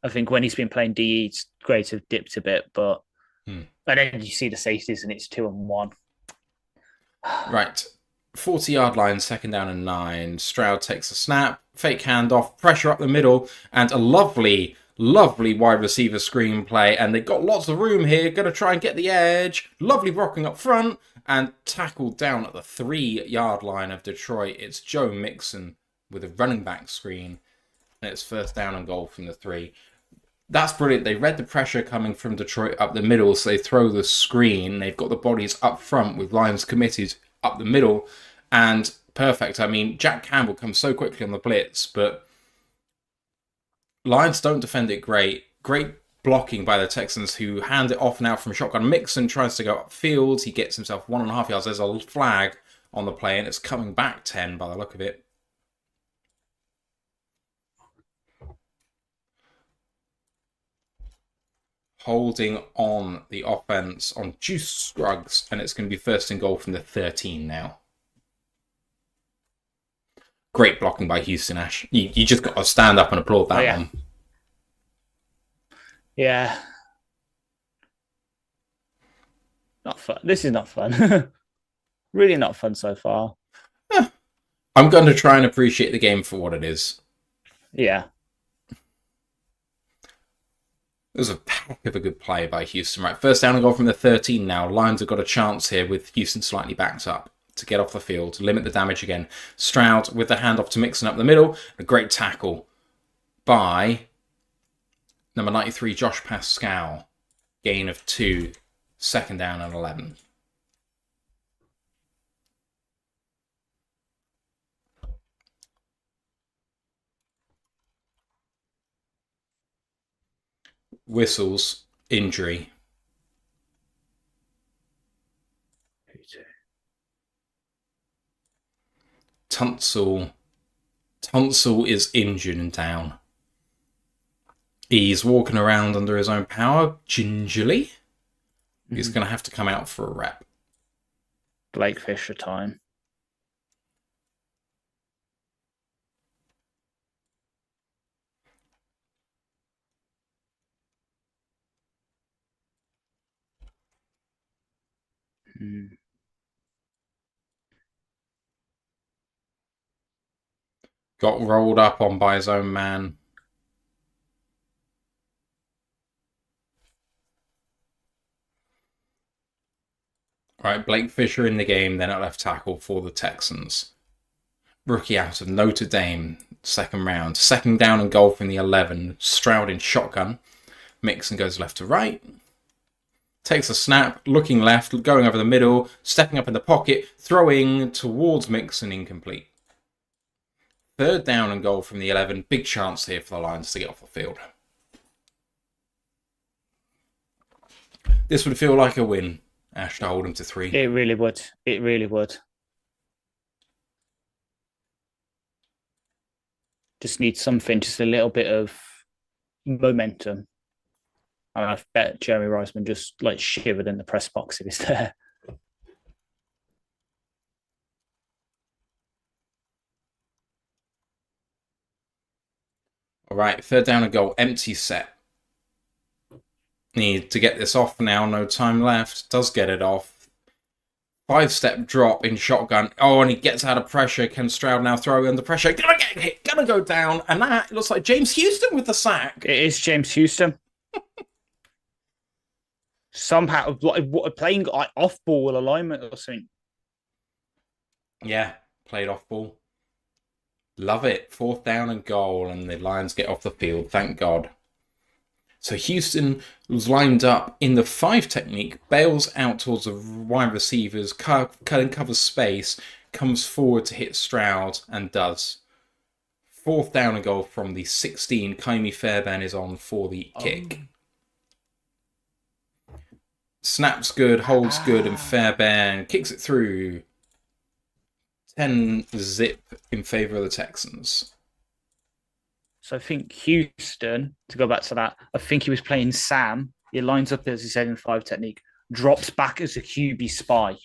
I think when he's been playing DE, it's great to have dipped a bit, but and then you see the safeties and it's 2 and 1. Right. 40-yard line, 2nd down and 9. Stroud takes a snap, fake handoff, pressure up the middle, and a lovely wide receiver screen play. And they've got lots of room here. Going to try and get the edge. Lovely blocking up front. And tackled down at the 3-yard line of Detroit. It's Joe Mixon with a running back screen. And it's 1st down and goal from the 3. That's brilliant. They read the pressure coming from Detroit up the middle. So they throw the screen. They've got the bodies up front with lines committed up the middle. And perfect. I mean, Jack Campbell comes so quickly on the blitz. But Lions don't defend it great. Great blocking by the Texans, who hand it off now from shotgun. Mixon tries to go upfield. He gets himself 1.5 yards. There's a flag on the play, and it's coming back 10 by the look of it. Holding on the offense on Juice Scruggs, and it's going to be 1st and goal from the 13 now. Great blocking by Houston, Ash. You just got to stand up and applaud that one. Yeah. Not fun. This is not fun. Really not fun so far. I'm going to try and appreciate the game for what it is. Yeah. It was a heck of a good play by Houston. Right, 1st down and goal from the 13 now. Lions have got a chance here with Houston slightly backed up to get off the field, limit the damage again. Stroud with the handoff to Mixon up the middle. A great tackle by number 93, Josh Pascal. Gain of 2. 2nd down and 11. whistles, injury. Tunsil is injured and down. He's walking around under his own power, gingerly. He's going to have to come out for a rep. Blake Fisher time. Got rolled up on by his own man. Right, Blake Fisher in the game, then at left tackle for the Texans. Rookie out of Notre Dame, second round. Second down and goal from the 11. Stroud in shotgun. Mixon goes left to right. Takes a snap, looking left, going over the middle, stepping up in the pocket, throwing towards Mixon, incomplete. Third down and goal from the 11. Big chance here for the Lions to get off the field. This would feel like a win, Ash, to hold him to 3. It really would. It really would. Just need something, just a little bit of momentum. And I bet Jeremy Reisman just like shivered in the press box if he's there. All right, third down and goal, empty set. Need to get this off now, no time left. Does get it off. 5-step drop in shotgun. Oh, and he gets out of pressure. Can Stroud now throw under pressure? Gonna get hit, gonna go down. And that looks like James Houston with the sack. It is James Houston. Somehow playing off ball alignment or something. Yeah, played off ball. Love it. Fourth down and goal, and the Lions get off the field. Thank God. So Houston was lined up in the 5 technique, bails out towards the wide receivers, covers space, comes forward to hit Stroud, and does. Fourth down and goal from the 16. Kaimi Fairbairn is on for the kick. Snaps good, holds good, and Fairbairn kicks it through. 10-zip in favour of the Texans. So I think Houston, to go back to that, I think he was playing Sam. He lines up, as he said, in 5 technique, drops back as a QB spy.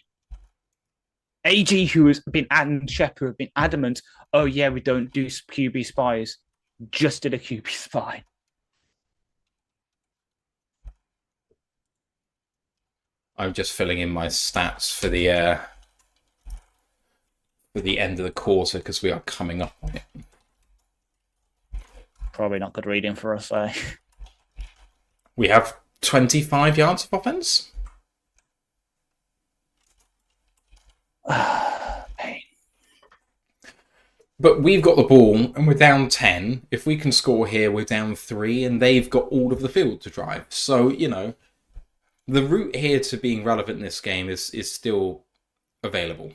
AG, who has been, and Shepard have been adamant, oh yeah, we don't do QB spies, just did a QB spy. I'm just filling in my stats for the end of the quarter because we are coming up on it. Probably not good reading for us, eh? We have 25 yards of offense. Pain. But we've got the ball and we're down 10. If we can score here, we're down 3, and they've got all of the field to drive. So, you know, the route here to being relevant in this game is still available.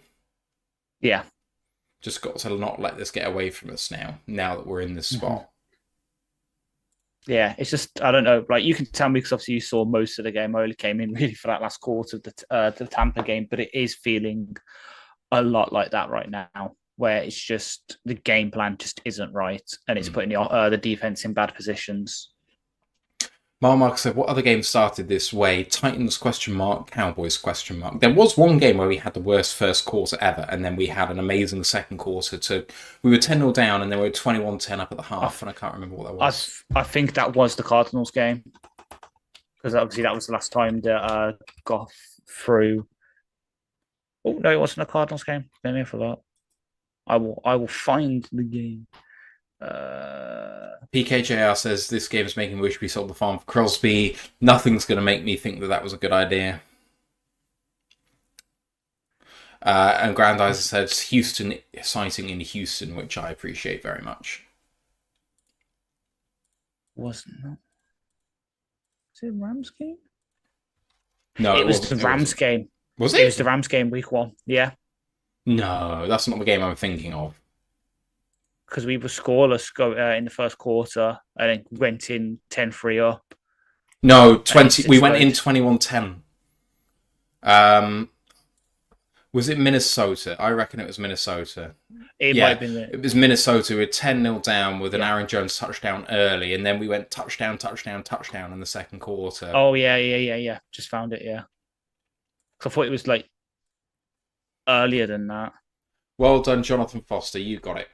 Yeah. Just got to not let this get away from us now that we're in this spot. Yeah, it's just, I don't know, like you can tell me because obviously you saw most of the game. I only came in really for that last quarter of the Tampa game, but it is feeling a lot like that right now, where it's just the game plan just isn't right, and it's putting the defense in bad positions. Mark said, what other game started this way? Titans ? Cowboys ? There was one game where we had the worst first quarter ever, and then we had an amazing second quarter. We were 10-0 down, and then we were 21-10 up at the half, and I can't remember what that was. I think that was the Cardinals game, because obviously that was the last time that got through. Oh, no, it wasn't a Cardinals game. Maybe I forgot. I will find the game. PKJR says this game is making me wish we sold the farm for Crosby. Nothing's going to make me think that was a good idea. And Grandizer says Houston sighting in Houston, which I appreciate very much. Wasn't that? Was it Rams game? No, it was the Rams game. Was it? It was the Rams game week 1. Yeah. No, that's not the game I'm thinking of. Because we were scoreless in the first quarter and then went in 10-3 up. No, 20. We went in 21-10. Was it Minnesota? I reckon it was Minnesota. It might have been it. It was Minnesota. We were 10-0 down with an Aaron Jones touchdown early, and then we went touchdown in the second quarter. Oh, yeah. Just found it, yeah. I thought it was like earlier than that. Well done, Jonathan Foster. You got it.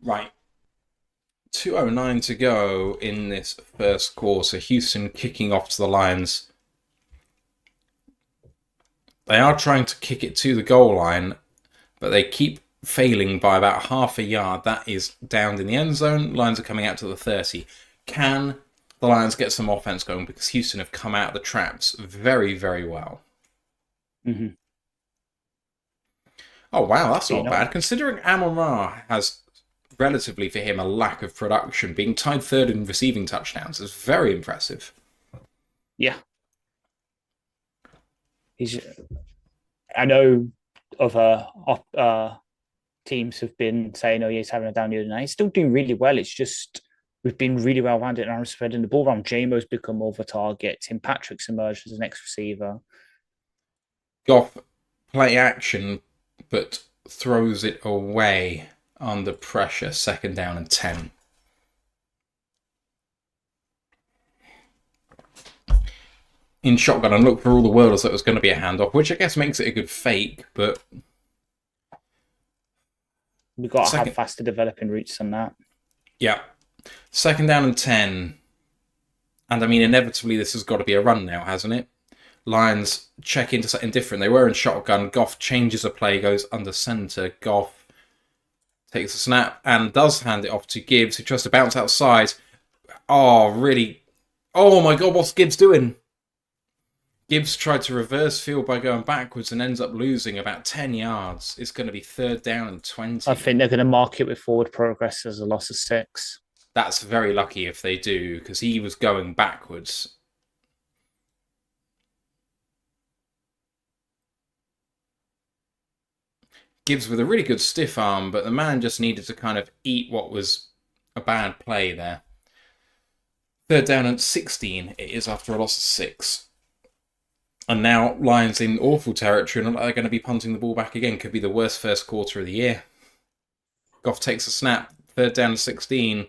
Right. 2:09 to go in this first quarter. Houston kicking off to the Lions. They are trying to kick it to the goal line, but they keep failing by about half a yard. That is down in the end zone. Lions are coming out to the 30. Can the Lions get some offense going? Because Houston have come out of the traps very, very well. Mm-hmm. Oh, wow, that's not bad. Considering Amon-Ra has, relatively for him, a lack of production, being tied third in receiving touchdowns is very impressive. Yeah. I know other teams have been saying, oh, yeah, he's having a down year tonight. He's still doing really well. It's just we've been really well rounded and spreading the ball around. Jamo's become more of a target. Tim Patrick's emerged as the next receiver. Goff play action, but throws it away under pressure. 2nd down and 10. In shotgun and look for all the world as though it was going to be a handoff, which I guess makes it a good fake, but we've got to have faster developing routes than that. Yeah. 2nd down and 10. And I mean, inevitably, this has got to be a run now, hasn't it? Lions check into something different. They were in shotgun. Goff changes a play, goes under center. Goff takes a snap and does hand it off to Gibbs, who tries to bounce outside. Oh, really? Oh my God, what's Gibbs doing? Gibbs tried to reverse field by going backwards and ends up losing about 10 yards. It's going to be 3rd down and 20. I think they're going to mark it with forward progress as a loss of 6. That's very lucky if they do, because he was going backwards. Gibbs with a really good stiff arm, but the man just needed to kind of eat what was a bad play there. 3rd down and 16 it is after a loss of 6. And now Lions in awful territory, and they're going to be punting the ball back again. Could be the worst first quarter of the year. Goff takes a snap. 3rd down and 16.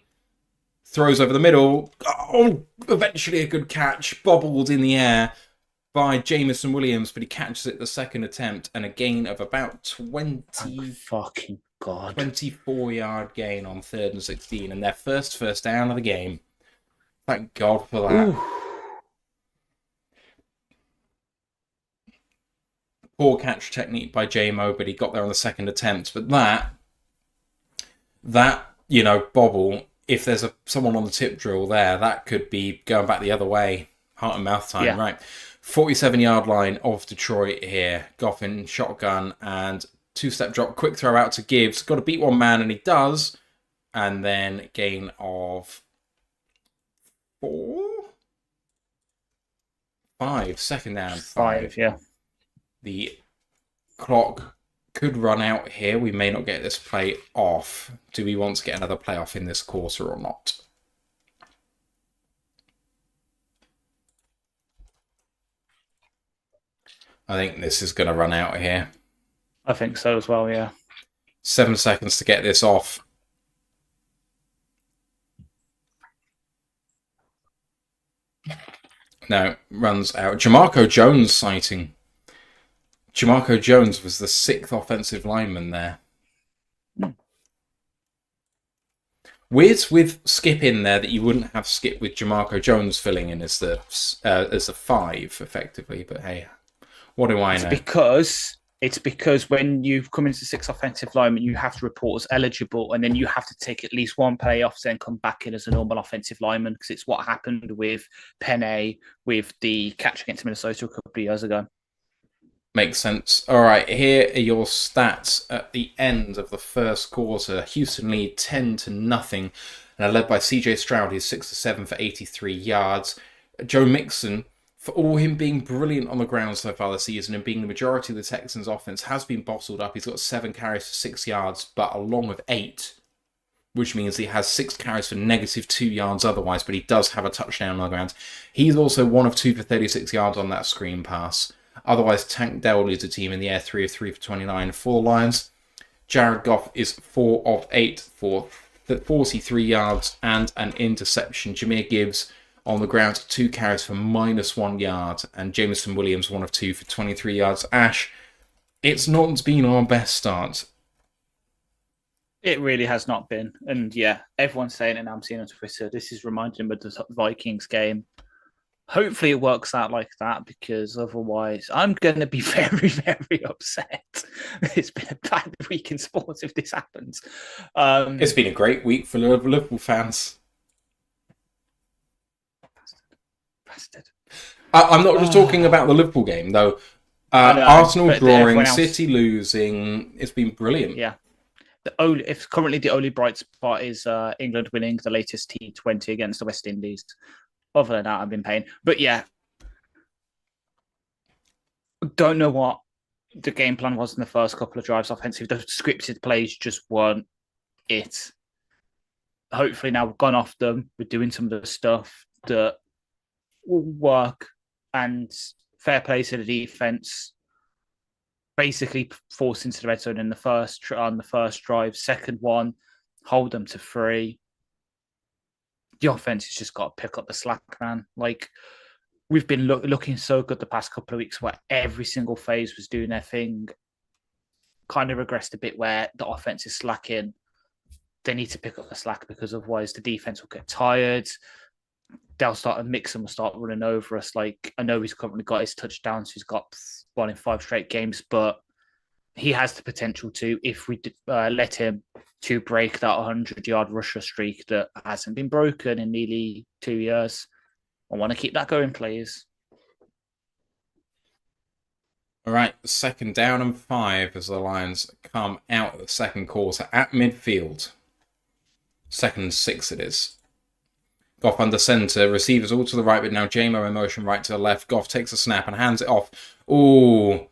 Throws over the middle. Oh, eventually a good catch. Bobbled in the air by Jamison Williams, but he catches it the second attempt and a gain of about 24-yard gain on 3rd and 16, and their first down of the game. Thank God for that. Ooh. Poor catch technique by Jamo, but he got there on the second attempt. But that bobble, if there's someone on the tip drill there, that could be going back the other way. Heart and mouth time, right? 47-yard line of Detroit here. Goff in shotgun and 2-step drop. Quick throw out to Gibbs. Got to beat one man, and he does. And then gain of 5. 2nd down. 5, yeah. The clock could run out here. We may not get this play off. Do we want to get another play off in this quarter or not? I think this is going to run out here. I think so as well, yeah. 7 seconds to get this off. No, runs out. Jamarco Jones sighting. Jamarco Jones was the 6th offensive lineman there. Weird with Skip in there that you wouldn't have Skip with Jamarco Jones filling in as the 5 effectively, but hey, what do I know? It's because when you come into 6 offensive linemen, you have to report as eligible, and then you have to take at least one play off, then come back in as a normal offensive lineman, because it's what happened with Penne with the catch against Minnesota a couple of years ago. Makes sense. All right, here are your stats at the end of the first quarter. Houston lead 10-0, and are led by CJ Stroud, who's 6-7 for 83 yards. Joe Mixon, for all him being brilliant on the ground so far this season and being the majority of the Texans' offense, has been bottled up. He's got 7 carries for 6 yards, but along with 8 which means he has 6 carries for -2 yards otherwise, but he does have a touchdown on the ground. He's also 1 of 2 for 36 yards on that screen pass. Otherwise, Tank Dell leads the team in the air, 3 of 3 for 29 for the Lions. Jared Goff is 4 of 8 for 43 yards and an interception. Jahmyr Gibbs on the ground, 2 carries for -1 yard. And Jameson Williams, 1 of 2 for 23 yards. Ash, it's not been our best start. It really has not been. And yeah, everyone's saying it now. I'm seeing on Twitter. This is reminding me of the Vikings game. Hopefully it works out like that, because otherwise I'm going to be very, very upset. It's been a bad week in sports if this happens. It's been a great week for Liverpool fans. Bastard. I'm not just talking about the Liverpool game, though. Arsenal drawing, City losing. It's been brilliant. Yeah. Currently the only bright spot is England winning the latest T20 against the West Indies. Other than that, I've been paying. But yeah, don't know what the game plan was in the first couple of drives offensive. The scripted plays just weren't it. Hopefully now we've gone off them. We're doing some of the stuff that will work, and fair play to the defense. Basically forced into the red zone on the first drive. Second one, hold them to 3. The offense has just got to pick up the slack, man. Like, we've been looking so good the past couple of weeks where every single phase was doing their thing. Kind of regressed a bit where the offense is slacking. They need to pick up the slack, because otherwise the defense will get tired. They'll start to mix and will start running over us. Like, I know he's currently got his touchdowns. He's got 1 in 5 straight games, but he has the potential to, if we let him, to break that 100-yard rusher streak that hasn't been broken in nearly 2 years. I want to keep that going, please. All right, 2nd down and 5 as the Lions come out of the second quarter at midfield. 2nd and 6 it is. Goff under centre, receivers all to the right, but now J-Mo in motion right to the left. Goff takes a snap and hands it off. Ooh.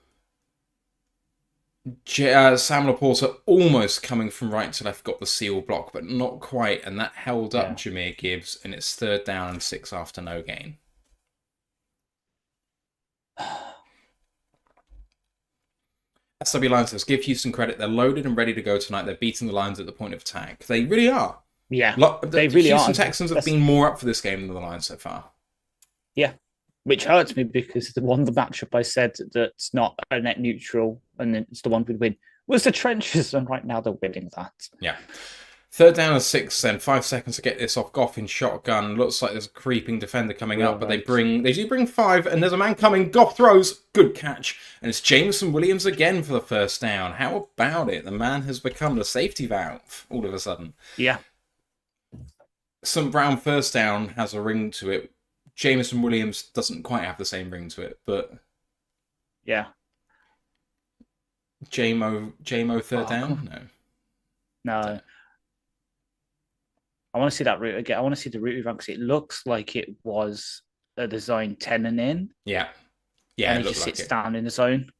Sam Laporta almost coming from right to left, got the seal block, but not quite, and that held up Jahmyr Gibbs, and it's 3rd down and 6 after no gain. SW Lions says, give Houston credit. They're loaded and ready to go tonight. They're beating the Lions at the point of attack. They really are. Yeah, they really are. Houston Texans have been more up for this game than the Lions so far. Yeah, which hurts me, because the matchup I said that's not a net neutral and it's the one we'd win was the trenches, and right now they're winning that. Yeah. 3rd down and 6, then 5 seconds to get this off. Goff in shotgun. Looks like there's a creeping defender coming up, but they do bring 5, and there's a man coming. Goff throws. Good catch. And it's Jameson Williams again for the 1st down. How about it? The man has become the safety valve all of a sudden. Yeah. Some Brown 1st down has a ring to it. Jameson Williams doesn't quite have the same ring to it, but yeah. J-Mo 3rd down? No. I want to see that route again. I want to see the route run, because it looks like it was a design 10 and in. Yeah. And he just sits down in the zone.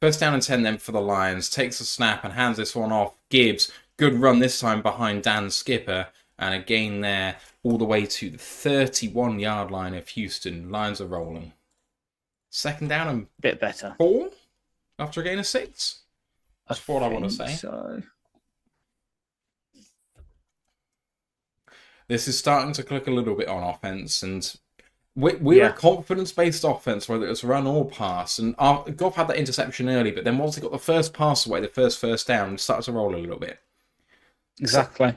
1st down and 10 then for the Lions. Takes a snap and hands this one off. Gibbs, good run this time behind Dan Skipper. And a gain there all the way to the 31-yard line of Houston. Lions are rolling. 2nd down and bit better. 4 after a gain of 6. That's what I want to say. So. This is starting to click a little bit on offense, and we're a confidence-based offense, whether it's run or pass. And Goff had that interception early, but then once he got the first pass away, the first down, it started to roll a little bit. Exactly.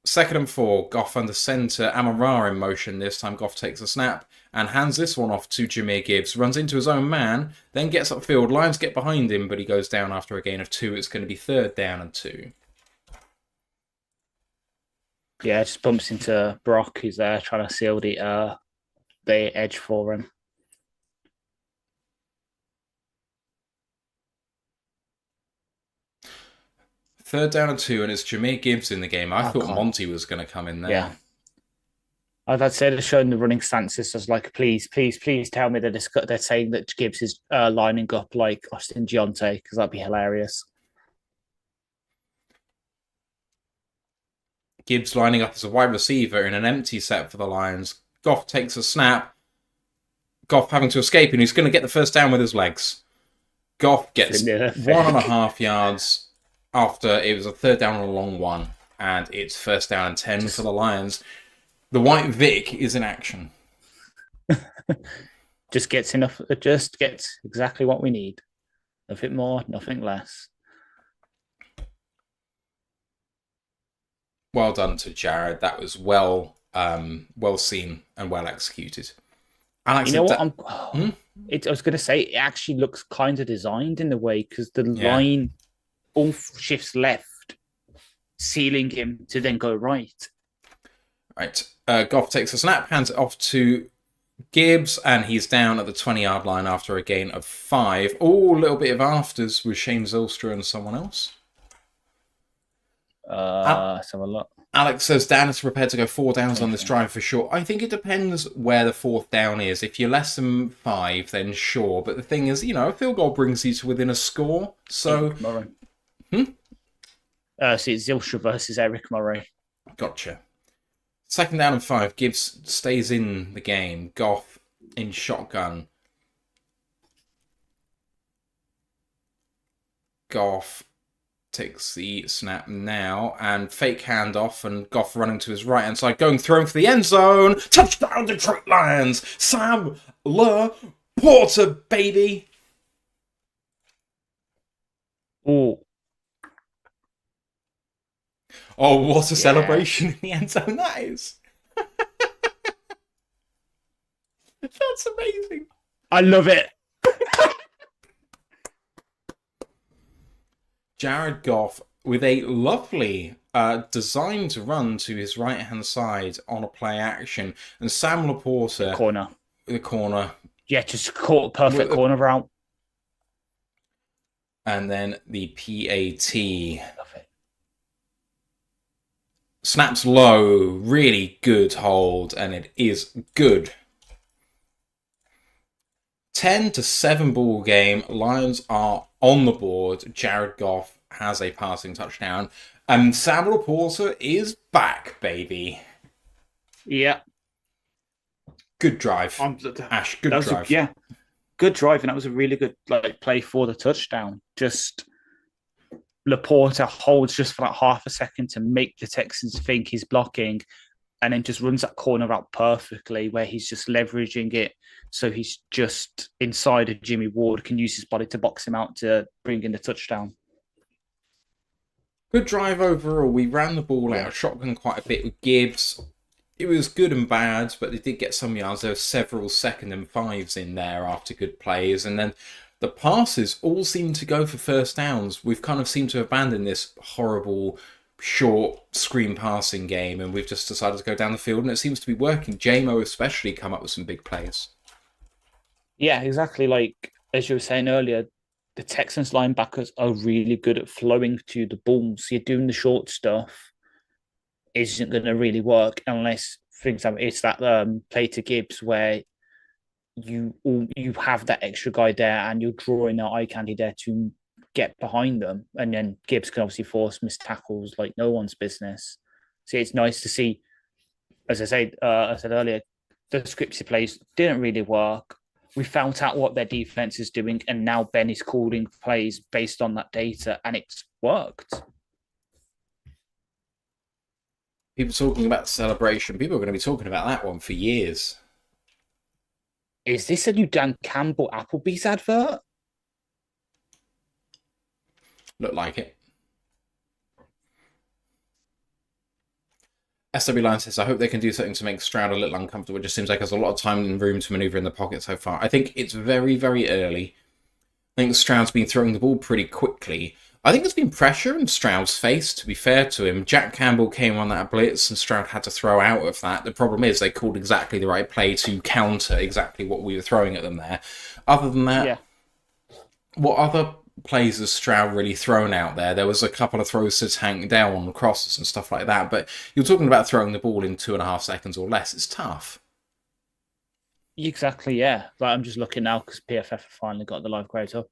2nd and 4, Goff under centre, Amara in motion. This time Goff takes a snap and hands this one off to Jahmyr Gibbs. Runs into his own man, then gets upfield. Lions get behind him, but he goes down after a gain of 2. It's going to be 3rd down and 2. Yeah, just bumps into Brock, who's there trying to seal the edge for him. Third down and 2, and it's Jahmyr Gibbs in the game. I thought Monty was going to come in there. Yeah. I'd say they're showing the running stances as like, please tell me that they're saying that Gibbs is lining up like Austin Giante, because that'd be hilarious. Gibbs lining up as a wide receiver in an empty set for the Lions. Goff takes a snap. Goff having to escape, and he's going to get the first down with his legs. Goff gets 1.5 yards after it was a third down on a long one, and it's first down and 10 for the Lions. The White Vic is in action. Just gets exactly what we need. Nothing more, nothing less. Well done to Jared. That was well seen and well executed. Alex, you know what? I was going to say, it actually looks kind of designed in the way, because the line all shifts left, sealing him to then go right. Right. Goff takes a snap, hands it off to Gibbs, and he's down at the 20-yard line after a gain of 5. Oh, a little bit of afters with Shane Zylstra and someone else. Let's have a look. Alex says Dan is prepared to go 4 downs on this drive for sure. I think it depends where the 4th down is. If you're less than 5, then sure. But the thing is, a field goal brings you to within a score. So, so it's Zylstra versus Eric Murray. Gotcha. 2nd down and 5. Gibbs stays in the game. Goff in shotgun. Goff takes the snap now, and fake handoff, and Goff running to his right-hand side, throwing for the end zone. Touchdown, Detroit Lions! Sam Porter, baby! Oh, what a celebration in the end zone that is! That's amazing. I love it. Jared Goff with a lovely designed run to his right-hand side on a play action. And Sam Laporta... The corner. Yeah, just caught a perfect corner route. And then the PAT. Love it. Snaps low. Really good hold. And it is good. 10-7 ball game. Lions are on the board. Jared Goff has a passing touchdown. And Sam Laporta is back, baby. Yeah. Good drive. Ash, good drive. Good drive. And that was a really good play for the touchdown. Just Laporta holds just for half a second to make the Texans think he's blocking, and then just runs that corner out perfectly, where he's just leveraging it. So he's just inside of Jimmy Ward, can use his body to box him out to bring in the touchdown. Good drive overall. We ran the ball out, shotgun quite a bit with Gibbs. It was good and bad, but they did get some yards. There were several 2nd and 5s in there after good plays. And then the passes all seemed to go for first downs. We've kind of seemed to abandon this horrible short screen passing game, and we've just decided to go down the field, and it seems to be working. JMO especially come up with some big plays. Yeah, exactly. As you were saying earlier, the Texans linebackers are really good at flowing to the ball. So you're doing the short stuff isn't going to really work unless, for example, it's that play to Gibbs where you have that extra guy there and you're drawing out eye candy there to get behind them, and then Gibbs can obviously force missed tackles like no one's business. So it's nice to see, as I said earlier, the scripted plays didn't really work. We found out what their defense is doing, and now Ben is calling plays based on that data, and it's worked. People talking about celebration. People are going to be talking about that one for years. Is this a new Dan Campbell Applebee's advert? Look like it. SW Line says, I hope they can do something to make Stroud a little uncomfortable. It just seems like there's a lot of time and room to manoeuvre in the pocket so far. I think it's very, very early. I think Stroud's been throwing the ball pretty quickly. I think there's been pressure in Stroud's face, to be fair to him. Jack Campbell came on that blitz and Stroud had to throw out of that. The problem is they called exactly the right play to counter exactly what we were throwing at them there. Other than that, what other plays has Stroud really thrown out there? There was a couple of throws to Tank down on crosses and stuff like that, but you're talking about throwing the ball in 2.5 seconds or less. It's tough. Exactly, yeah. Like, I'm just looking now because PFF have finally got the live grades up.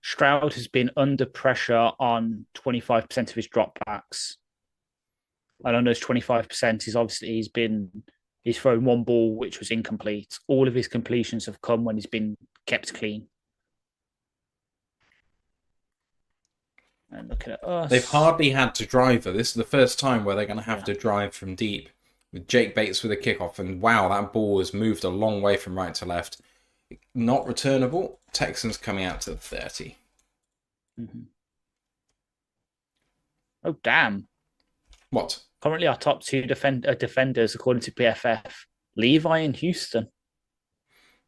Stroud has been under pressure on 25% of his dropbacks. And on those 25%, he's thrown one ball which was incomplete. All of his completions have come when he's been kept clean. And looking at us, They've hardly had to drive her. This is the first time where they're going to have to drive from deep. With Jake Bates with a kickoff, and wow, that ball has moved a long way from right to left. Not returnable. Texans coming out to the 30. Mm-hmm. Oh, damn. What? Currently, our top two defenders, according to PFF, Levi and Houston.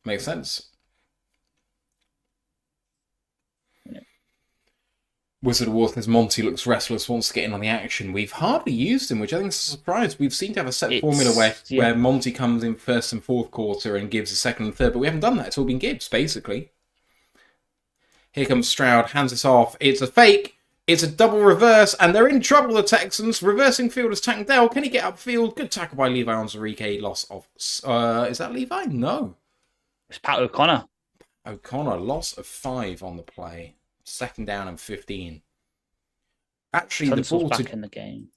Makes sense. Yeah. Wizard of War's Monty looks restless, wants to get in on the action. We've hardly used him, which I think is a surprise. We've seemed to have a set formula where Monty comes in first and fourth quarter and gives a second and third, but we haven't done that. It's all been Gibbs, basically. Here comes Stroud, hands this off. It's a fake. It's a double reverse, and they're in trouble, the Texans. Reversing field is Tankdale. Can he get upfield? Good tackle by Levi Onzarike. Loss of... is that Levi? No. It's Pat O'Connor. O'Connor, loss of 5 on the play. 2nd down and 15. Actually, Tunsil's back in the game.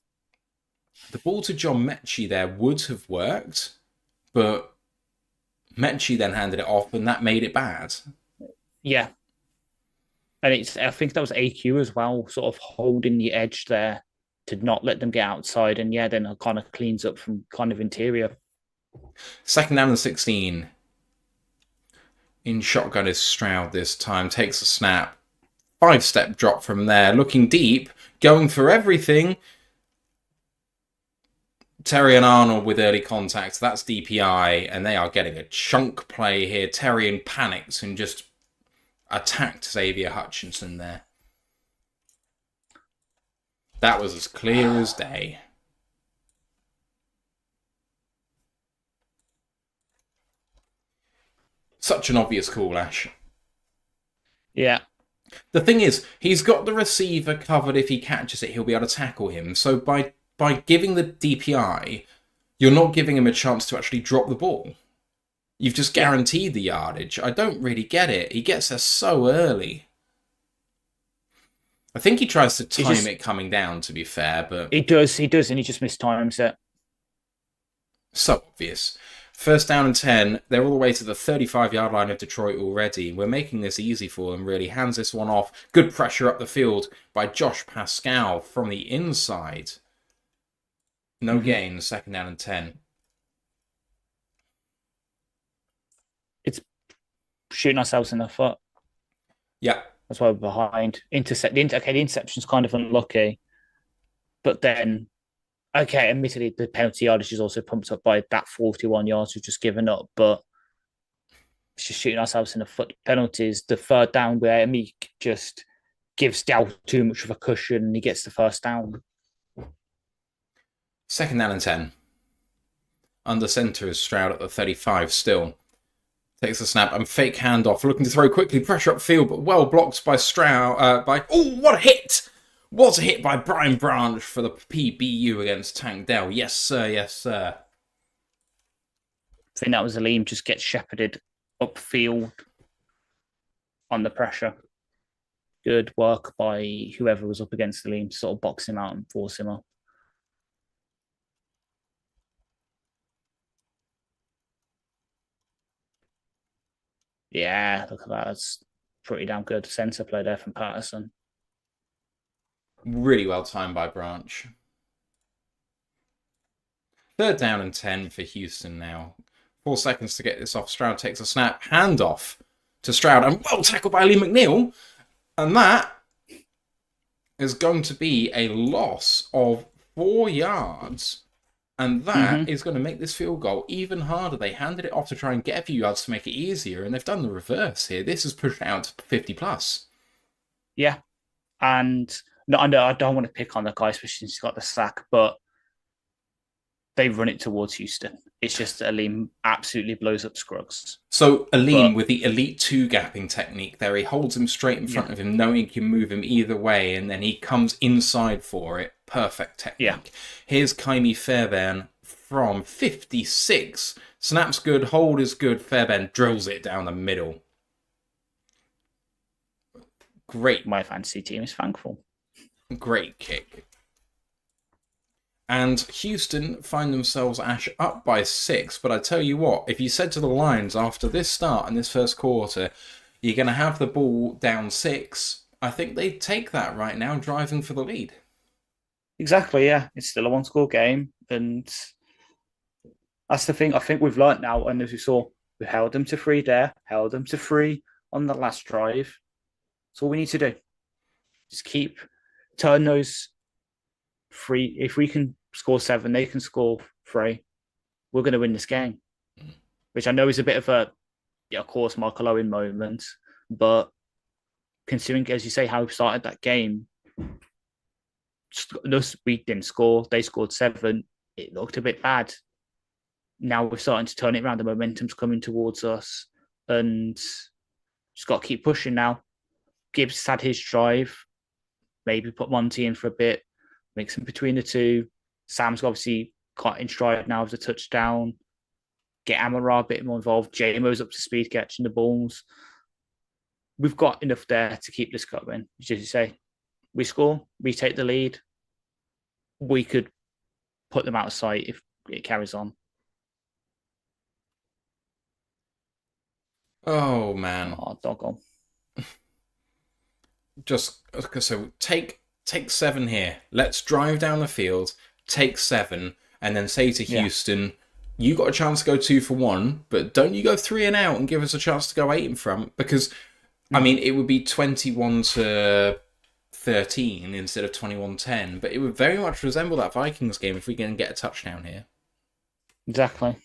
The ball to John Mechie there would have worked, but Mechie then handed it off, and that made it bad. Yeah. And I think that was AQ as well, sort of holding the edge there to not let them get outside. And yeah, then O'Connor cleans up from kind of interior. 2nd down and 16. In shotgun is Stroud this time. Takes a snap. 5-step drop from there. Looking deep. Going for everything. Terry and Arnold with early contact. That's DPI. And they are getting a chunk play here. Terry panics and just attacked Xavier Hutchinson there. That was as clear as day. Such an obvious call, Ash. Yeah. The thing is, he's got the receiver covered. If he catches it, he'll be able to tackle him. So by giving the DPI, you're not giving him a chance to actually drop the ball. You've just guaranteed the yardage. I don't really get it. He gets there so early. I think he tries to time it coming down, to be fair, but... He does, and he just mistimes it. So obvious. 1st down and 10. They're all the way to the 35-yard line of Detroit already. We're making this easy for them, really. Hands this one off. Good pressure up the field by Josh Pascal from the inside. No gain, 2nd down and 10. It's shooting ourselves in the foot. Yeah. That's why we're behind. The interception's kind of unlucky. But then, admittedly, the penalty yardage is also pumped up by that 41 yards we've just given up, but it's just shooting ourselves in the foot. Penalties, the 3rd down where Meek just gives Dow too much of a cushion and he gets the 1st down. 2nd down and 10. Under center is Stroud at the 35 still. Takes the snap and fake handoff. Looking to throw quickly. Pressure upfield, but well blocked by Stroud. Oh, what a hit! What a hit by Brian Branch for the PBU against Tank Dell. Yes, sir. Yes, sir. I think that was Aleem just gets shepherded upfield on the pressure. Good work by whoever was up against Aleem to sort of box him out and force him up. Yeah, look at that. That's pretty damn good centre play there from Patterson. Really well timed by Branch. 3rd down and 10 for Houston now. 4 seconds to get this off. Stroud takes a snap. Handoff to Stroud. And well tackled by Lee McNeil. And that is going to be a loss of 4 yards. And that is going to make this field goal even harder. They handed it off to try and get a few yards to make it easier, and they've done the reverse here. This is pushed out to 50 plus. Yeah. And no, I don't want to pick on the guy, especially since he's got the sack, but they run it towards Houston. It's just Aleem absolutely blows up Scruggs. So Aleem with the elite 2-gapping technique there, he holds him straight in front of him, knowing he can move him either way, and then he comes inside for it. Perfect technique. Yeah. Here's Kaimi Fairbairn from 56. Snap's good, hold is good. Fairbairn drills it down the middle. Great. My fantasy team is thankful. Great kick. And Houston find themselves, Ash, up by 6. But I tell you what, if you said to the Lions after this start in this first quarter, you're going to have the ball down 6, I think they'd take that right now, driving for the lead. Exactly, yeah. It's still a one-score game, and that's the thing. I think we've learnt now, and as we saw, we held them to 3 there, held them to 3 on the last drive. That's all we need to do. Just turn those 3. If we can score 7, they can score 3. We're going to win this game, which I know is a bit of a, of course, Michael Owen moment, but considering, as you say, how we started that game, we didn't score. They scored 7. It looked a bit bad. Now we're starting to turn it around. The momentum's coming towards us, and just got to keep pushing now. Gibbs had his drive. Maybe put Monty in for a bit, mix him between the two. Sam's obviously caught in stride now as a touchdown. Get Amara a bit more involved. JMO's up to speed catching the balls. We've got enough there to keep this going. As you say, we score, we take the lead. We could put them out of sight if it carries on. Oh, man. Oh, doggone. Just, so take 7 here. Let's drive down the field, take 7, and then say to Houston, you got a chance to go 2 for 1, but don't you go 3 and out and give us a chance to go 8 in front? Because, I mean, it would be 21-13 instead of 21-10, but it would very much resemble that Vikings game if we can get a touchdown here. Exactly.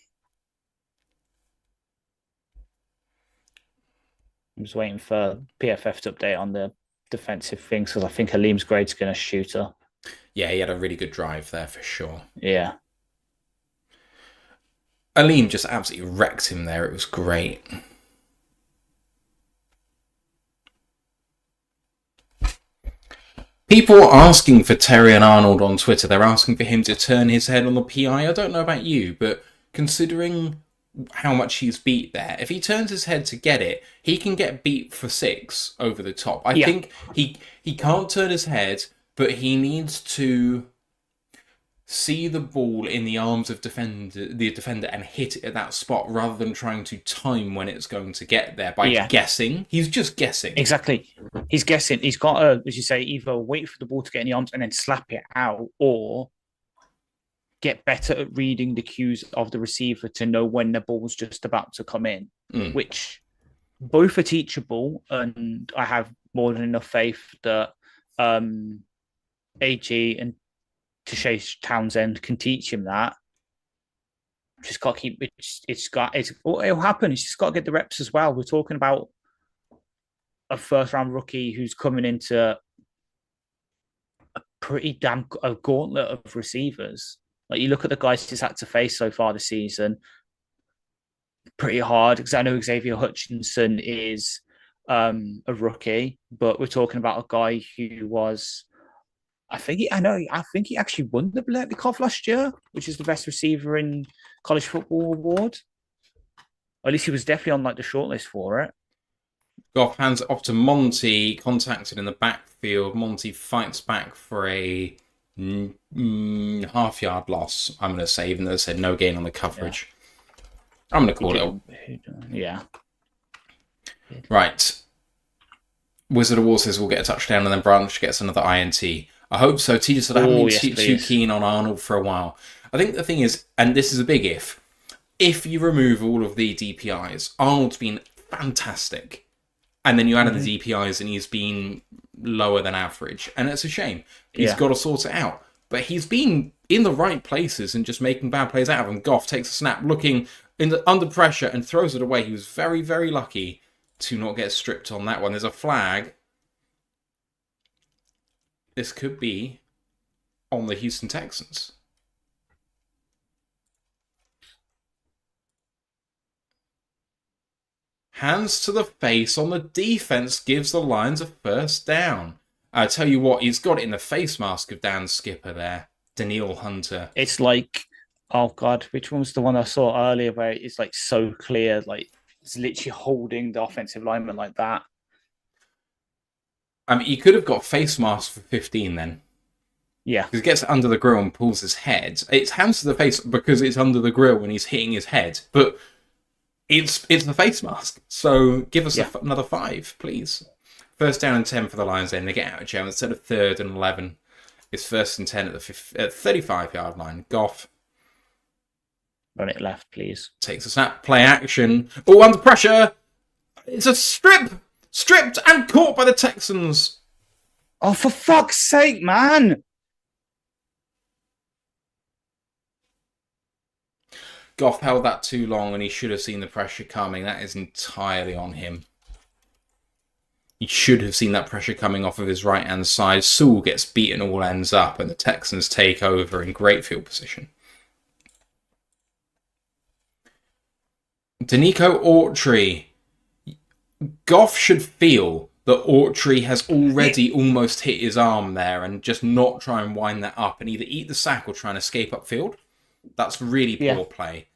I'm just waiting for PFF to update on the defensive things because I think Halim's grade's going to shoot her. Yeah, he had a really good drive there for sure. Yeah. Aleem just absolutely wrecked him there. It was great. People are asking for Terry and Arnold on Twitter. They're asking for him to turn his head on the PI. I don't know about you, but considering how much he's beat there, if he turns his head to get it, he can get beat for 6 over the top. I think he can't turn his head, but he needs to see the ball in the arms of the defender and hit it at that spot rather than trying to time when it's going to get there by guessing. He's just guessing. Exactly. He's guessing. He's got to, as you say, either wait for the ball to get in the arms and then slap it out, or get better at reading the cues of the receiver to know when the ball's just about to come in, which both are teachable. And I have more than enough faith that AG and Tashay Townsend can teach him that. Just got to keep it'll happen. He's just got to get the reps as well. We're talking about a first round rookie who's coming into a pretty a gauntlet of receivers. Like, you look at the guys he's had to face so far this season, pretty hard, because I know Xavier Hutchinson is a rookie, but we're talking about a guy who was, I think he actually won the Biletnikoff last year, which is the best receiver in college football award. Or at least he was definitely on the shortlist for it. Goff hands it off to Monty, contacted in the backfield. Monty fights back for a half-yard loss, I'm going to say, even though they said no gain on the coverage. Yeah. I'm going to call it. Yeah. Right. Wizard of War says we'll get a touchdown, and then Branch gets another INT. I hope so. TJ said I haven't been too keen on Arnold for a while. I think the thing is, and this is a big if you remove all of the DPIs, Arnold's been fantastic. And then you add in the DPIs and he's been lower than average. And it's a shame. He's got to sort it out. But he's been in the right places and just making bad plays out of him. Goff takes a snap, looking under pressure and throws it away. He was very, very lucky to not get stripped on that one. There's a flag. This could be on the Houston Texans. Hands to the face on the defense gives the Lions a first down. I tell you what, he's got it in the face mask of Dan Skipper there, Daniil Hunter. It's like, oh God, which one was the one I saw earlier where it's so clear, it's literally holding the offensive lineman like that. I mean, he could have got face mask for 15 then. Yeah. Because he gets under the grill and pulls his head. It's hands to the face because it's under the grill and he's hitting his head. But it's the face mask. So give us another 5, please. First down and 10 for the Lions then. They get out of jail. Instead of 3rd and 11, it's 1st and 10 at the 35-yard line. Goff. Run it left, please. Takes a snap. Play action. Oh, under pressure. It's a strip. Stripped and caught by the Texans. Oh, for fuck's sake, man. Goff held that too long and he should have seen the pressure coming. That is entirely on him. He should have seen that pressure coming off of his right-hand side. Sewell gets beaten all ends up and the Texans take over in great field position. Danico Autry. Goff should feel that Autry has already almost hit his arm there and just not try and wind that up and either eat the sack or try and escape upfield. That's really poor play.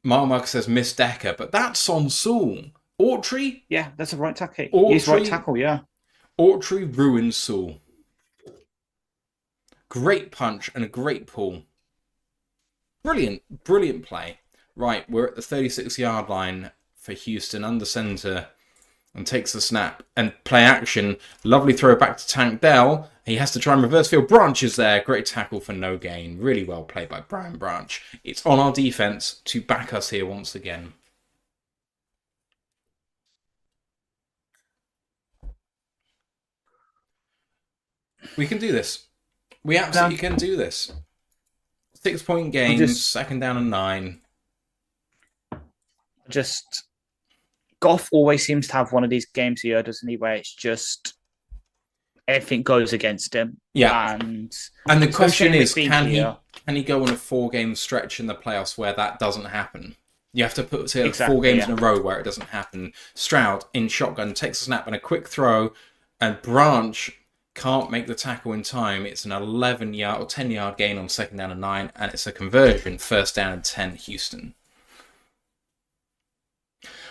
Mark says miss Decker, but that's on Sewell. Autry? Yeah, that's a right tackle. He's right tackle, yeah. Autry ruins Sewell. Great punch and a great pull. Brilliant play. Right, we're at the 36-yard line for Houston under center and takes the snap and play action. Lovely throw back to Tank Dell. He has to try and reverse field. Branch is there. Great tackle for no gain. Really well played by Brian Branch. It's on our defense to back us here once again. We can do this. We absolutely can do this. 6-point games, 2nd down and 9. Goff always seems to have one of these games here, doesn't he, where it's just everything goes against him. Yeah. And the question is, can he go on a 4-game stretch in the playoffs where that doesn't happen? You have to put 4 games in a row where it doesn't happen. Stroud in shotgun takes a snap and a quick throw, and Branch can't make the tackle in time. It's an 11-yard or 10-yard gain on 2nd down and 9, and it's a conversion, 1st down and 10, Houston.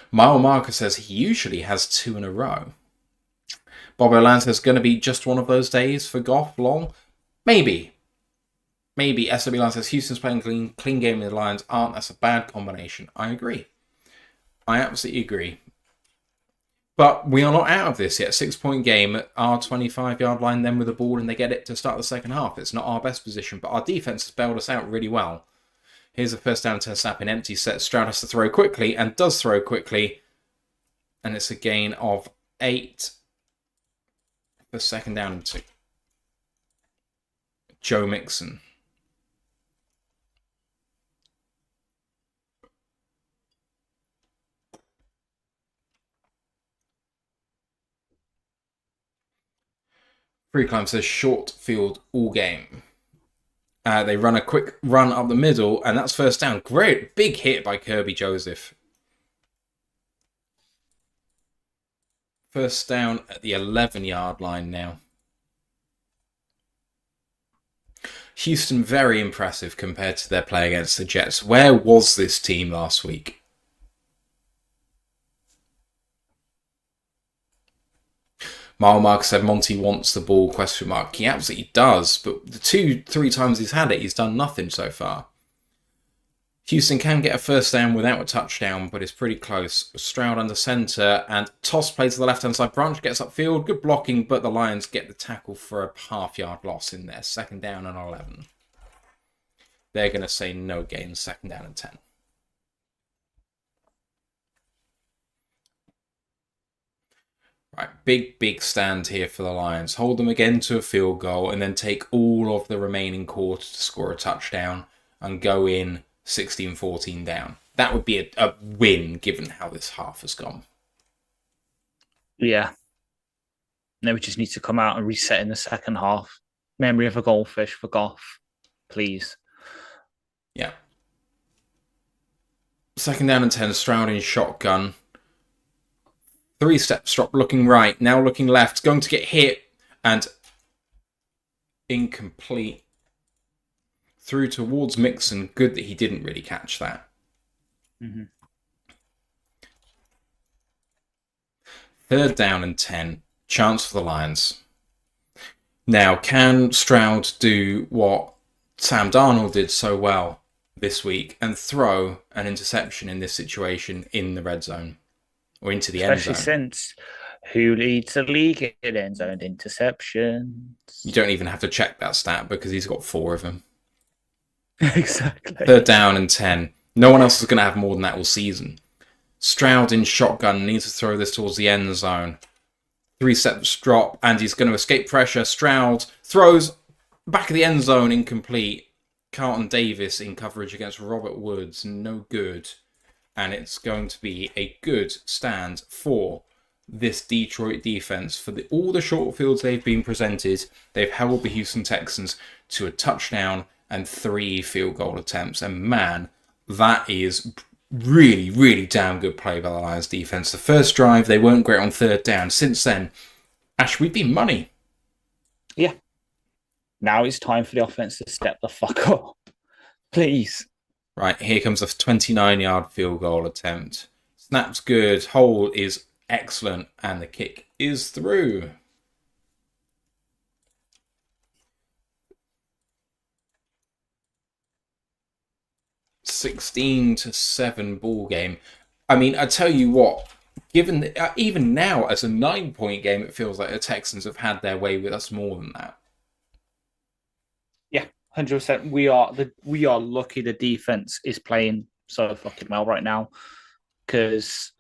Mile Marker says he usually has 2 in a row. Bob O'Land says going to be just one of those days for Goff long. Maybe. SOB Line says Houston's playing clean game and the Lions aren't. That's a bad combination. I agree. I absolutely agree. But we are not out of this yet. 6-point game at our 25-yard line, then with the ball, and they get it to start the second half. It's not our best position, but our defense has bailed us out really well. Here's a 1st down and 10 snap in empty set. Stroud has to throw quickly and does throw quickly. And it's a gain of 8 for 2nd down and 2. Joe Mixon. Free Climb says short field all game. They run a quick run up the middle, and that's 1st down. Great, big hit by Kirby Joseph. 1st down at the 11-yard line now. Houston, very impressive compared to their play against the Jets. Where was this team last week? Mile Mark said Monty wants the ball, ? He absolutely does, but the 2-3 times he's had it, he's done nothing so far. Houston can get a 1st down without a touchdown, but it's pretty close. Stroud under center and toss play to the left-hand side. Branch gets upfield, good blocking, but the Lions get the tackle for a half-yard loss in there. 2nd down and 11. They're going to say no gain, 2nd down and 10. Right, big stand here for the Lions. Hold them again to a field goal and then take all of the remaining quarter to score a touchdown and go in 16-14 down. That would be a win given how this half has gone. Yeah. Then we just need to come out and reset in the second half. Memory of a goldfish for Goff, please. Yeah. 2nd down and 10, Stroud in shotgun. 3-step stop, looking right, now looking left, going to get hit, and incomplete. Through towards Mixon. Good that he didn't really catch that. Mm-hmm. 3rd down and 10. Chance for the Lions. Now, can Stroud do what Sam Darnold did so well this week and throw an interception in this situation in the red zone or into the end Especially zone? since who leads the league in end zone interceptions? You don't even have to check that stat because he's got 4 of them. Exactly. 3rd down and 10. No one else is going to have more than that all season. Stroud in shotgun needs to throw this towards the end zone. 3 steps drop, and he's going to escape pressure. Stroud throws back of the end zone, incomplete. Carlton Davis in coverage against Robert Woods, no good. And it's going to be a good stand for this Detroit defense. For all the short fields they've been presented, they've held the Houston Texans to a touchdown and 3 field goal attempts. And man, that is really, really damn good play by the Lions defense. The first drive, they weren't great on 3rd down. Since then, Ash, we've been money. Yeah. Now it's time for the offense to step the fuck up. Please. Right, here comes a 29-yard field goal attempt. Snap's good, hole is excellent, and the kick is through. (16-7) ball game. I mean, I tell you what, given even now as a 9-point game, it feels like the Texans have had their way with us more than that. Yeah, 100%. We are lucky the defense is playing so fucking well right now, because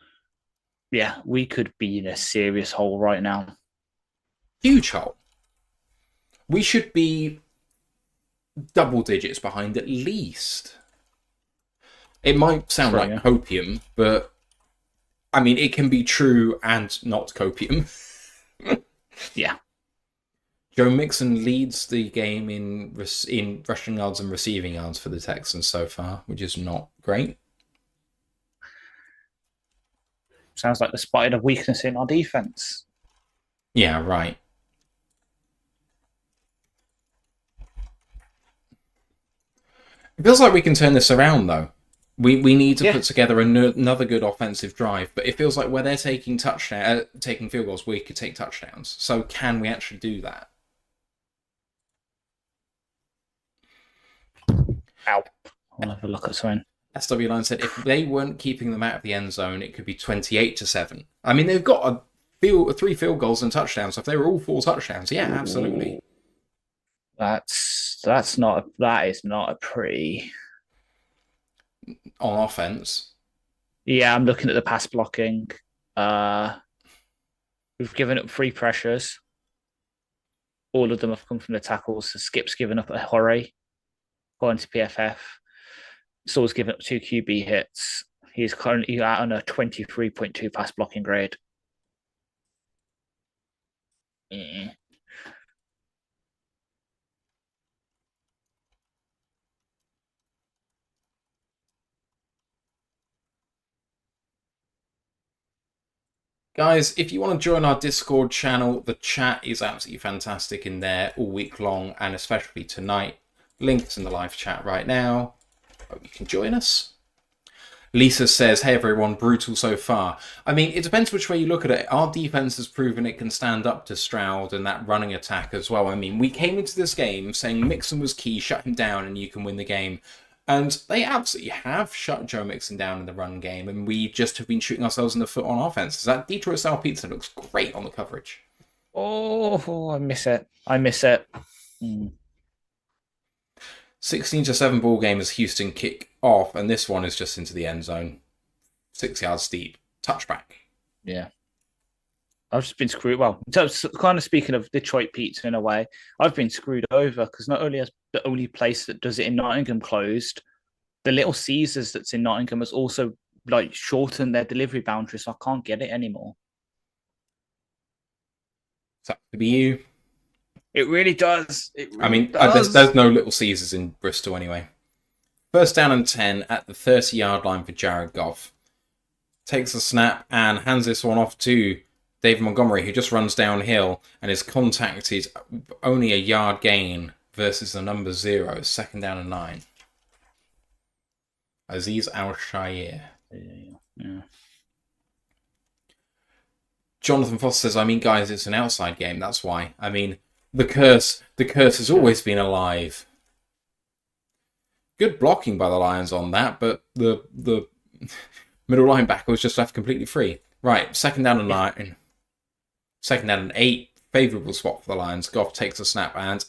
yeah, we could be in a serious hole right now. Huge hole. We should be double digits behind at least. It might sound like copium, but I mean, it can be true and not copium. Yeah. Joe Mixon leads the game in rushing yards and receiving yards for the Texans so far, which is not great. Sounds like they spotted a weakness in our defense. Yeah, right. It feels like we can turn this around, though. We need to put together another good offensive drive, but it feels like where they're taking field goals, we could take touchdowns. So can we actually do that? Ow. I'll have a look at something. SW Line said if they weren't keeping them out of the end zone, it could be 28-7. I mean, they've got 3 field goals and touchdowns. So if they were all 4 touchdowns, yeah, absolutely. That is not a pretty on offense. Yeah, I'm looking at the pass blocking. We've given up 3 pressures. All of them have come from the tackles. So Skip's given up a hurry, going to PFF. Saul's given up 2 QB hits. He's currently out on a 23.2 pass blocking grade. Yeah. Guys, if you want to join our Discord channel, the chat is absolutely fantastic in there all week long, and especially tonight. Link's in the live chat right now. Hope you can join us. Lisa says, hey everyone, brutal so far. I mean, it depends which way you look at it. Our defense has proven it can stand up to Stroud and that running attack as well. I mean, we came into this game saying Mixon was key, shut him down, and you can win the game. And they absolutely have shut Joe Mixon down in the run game, and we just have been shooting ourselves in the foot on offense. That Detroit style pizza looks great on the coverage. Oh, I miss it. I miss it. 16-7 ball game as Houston kick off, and this one is just into the end zone. 6 yards deep. Touchback. Yeah. I've just been screwed. Well, so kind of speaking of Detroit pizza in a way, I've been screwed over because not only has the only place that does it in Nottingham closed, the Little Caesars that's in Nottingham has also like shortened their delivery boundary, so I can't get it anymore. It's up to be you. It really does. There's no Little Caesars in Bristol anyway. 1st down and 10 at the 30-yard line for Jared Goff. Takes the snap and hands this one off to David Montgomery, who just runs downhill and is contacted only a yard gain versus the number 0. 2nd down and 9. Aziz Al-Shayir. Yeah. Jonathan Foster says, I mean, guys, it's an outside game. That's why. I mean, The curse has always been alive. Good blocking by the Lions on that, but the middle linebacker was just left completely free. Right, 2nd down and 9. 2nd down and 8. Favourable spot for the Lions. Goff takes a snap and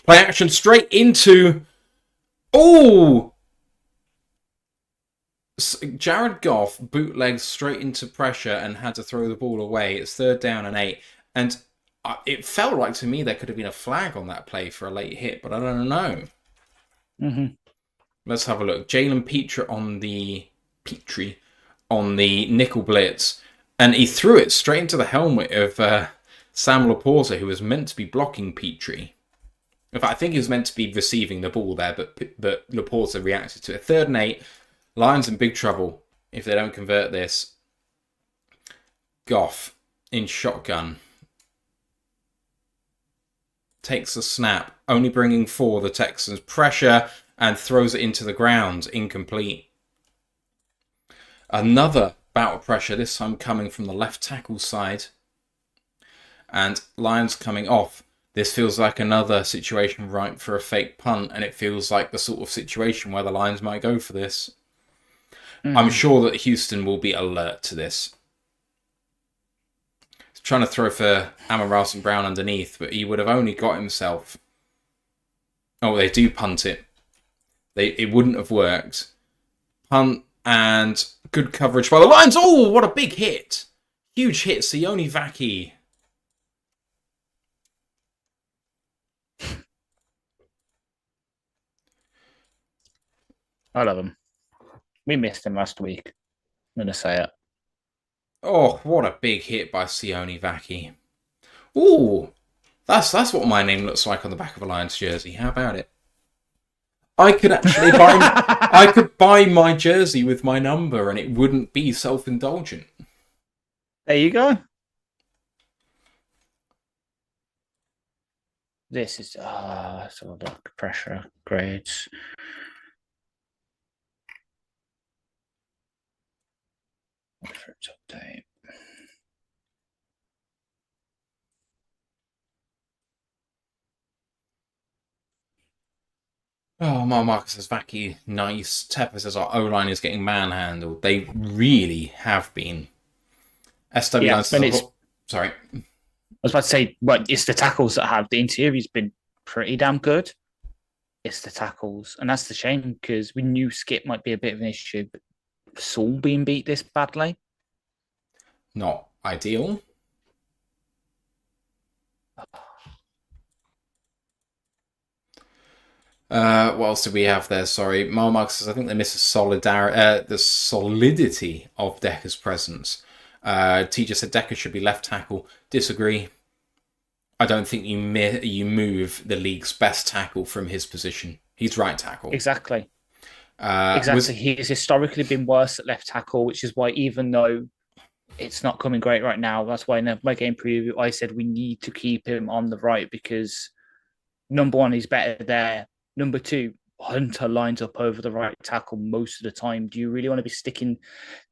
play action straight into... Oh! Jared Goff bootlegged straight into pressure and had to throw the ball away. It's 3rd down and 8. And it felt like to me there could have been a flag on that play for a late hit, but I don't know. Mm-hmm. Let's have a look. Jalen Petrie on the nickel blitz, and he threw it straight into the helmet of Sam Laporta, who was meant to be blocking Petrie. In fact, I think he was meant to be receiving the ball there, but Laporta reacted to it. 3rd and 8. Lions in big trouble if they don't convert this. Goff in shotgun. Takes the snap, only bringing 4. The Texans pressure and throws it into the ground. Incomplete. Another bout of pressure, this time coming from the left tackle side. And Lions coming off. This feels like another situation ripe for a fake punt, and it feels like the sort of situation where the Lions might go for this. I'm sure that Houston will be alert to this. He's trying to throw for Amon-Ra St. Brown underneath, but he would have only got himself... Oh, they do punt it. It wouldn't have worked. Punt and good coverage by the Lions. Oh, what a big hit. Huge hit, Sione Vaki. I love him. We missed him last week. I'm going to say it. Oh, what a big hit by Sione Vaki. Ooh, that's what my name looks like on the back of a Lions jersey. How about it? I could actually buy my jersey with my number and it wouldn't be self-indulgent. There you go. This is let's have a look. Pressure grades. Update. Oh, Marcus says, Vaki, nice. Tepper says, our O-line is getting manhandled. They really have been. SW Yeah, says, sorry. I was about to say, well, it's the tackles that have. The interior's been pretty damn good. It's the tackles. And that's the shame, because we knew Skip might be a bit of an issue, but Saul being beat this badly? Not ideal. What else did we have there? Sorry. Mark says, I think they miss the solidity of Decker's presence. Teacher said Decker should be left tackle. Disagree. I don't think you move the league's best tackle from his position. He's right tackle. Exactly. He's historically been worse at left tackle, which is why even though it's not coming great right now, that's why in my game preview I said we need to keep him on the right, because number one, he's better there. Number two, Hunter lines up over the right tackle most of the time. Do you really want to be sticking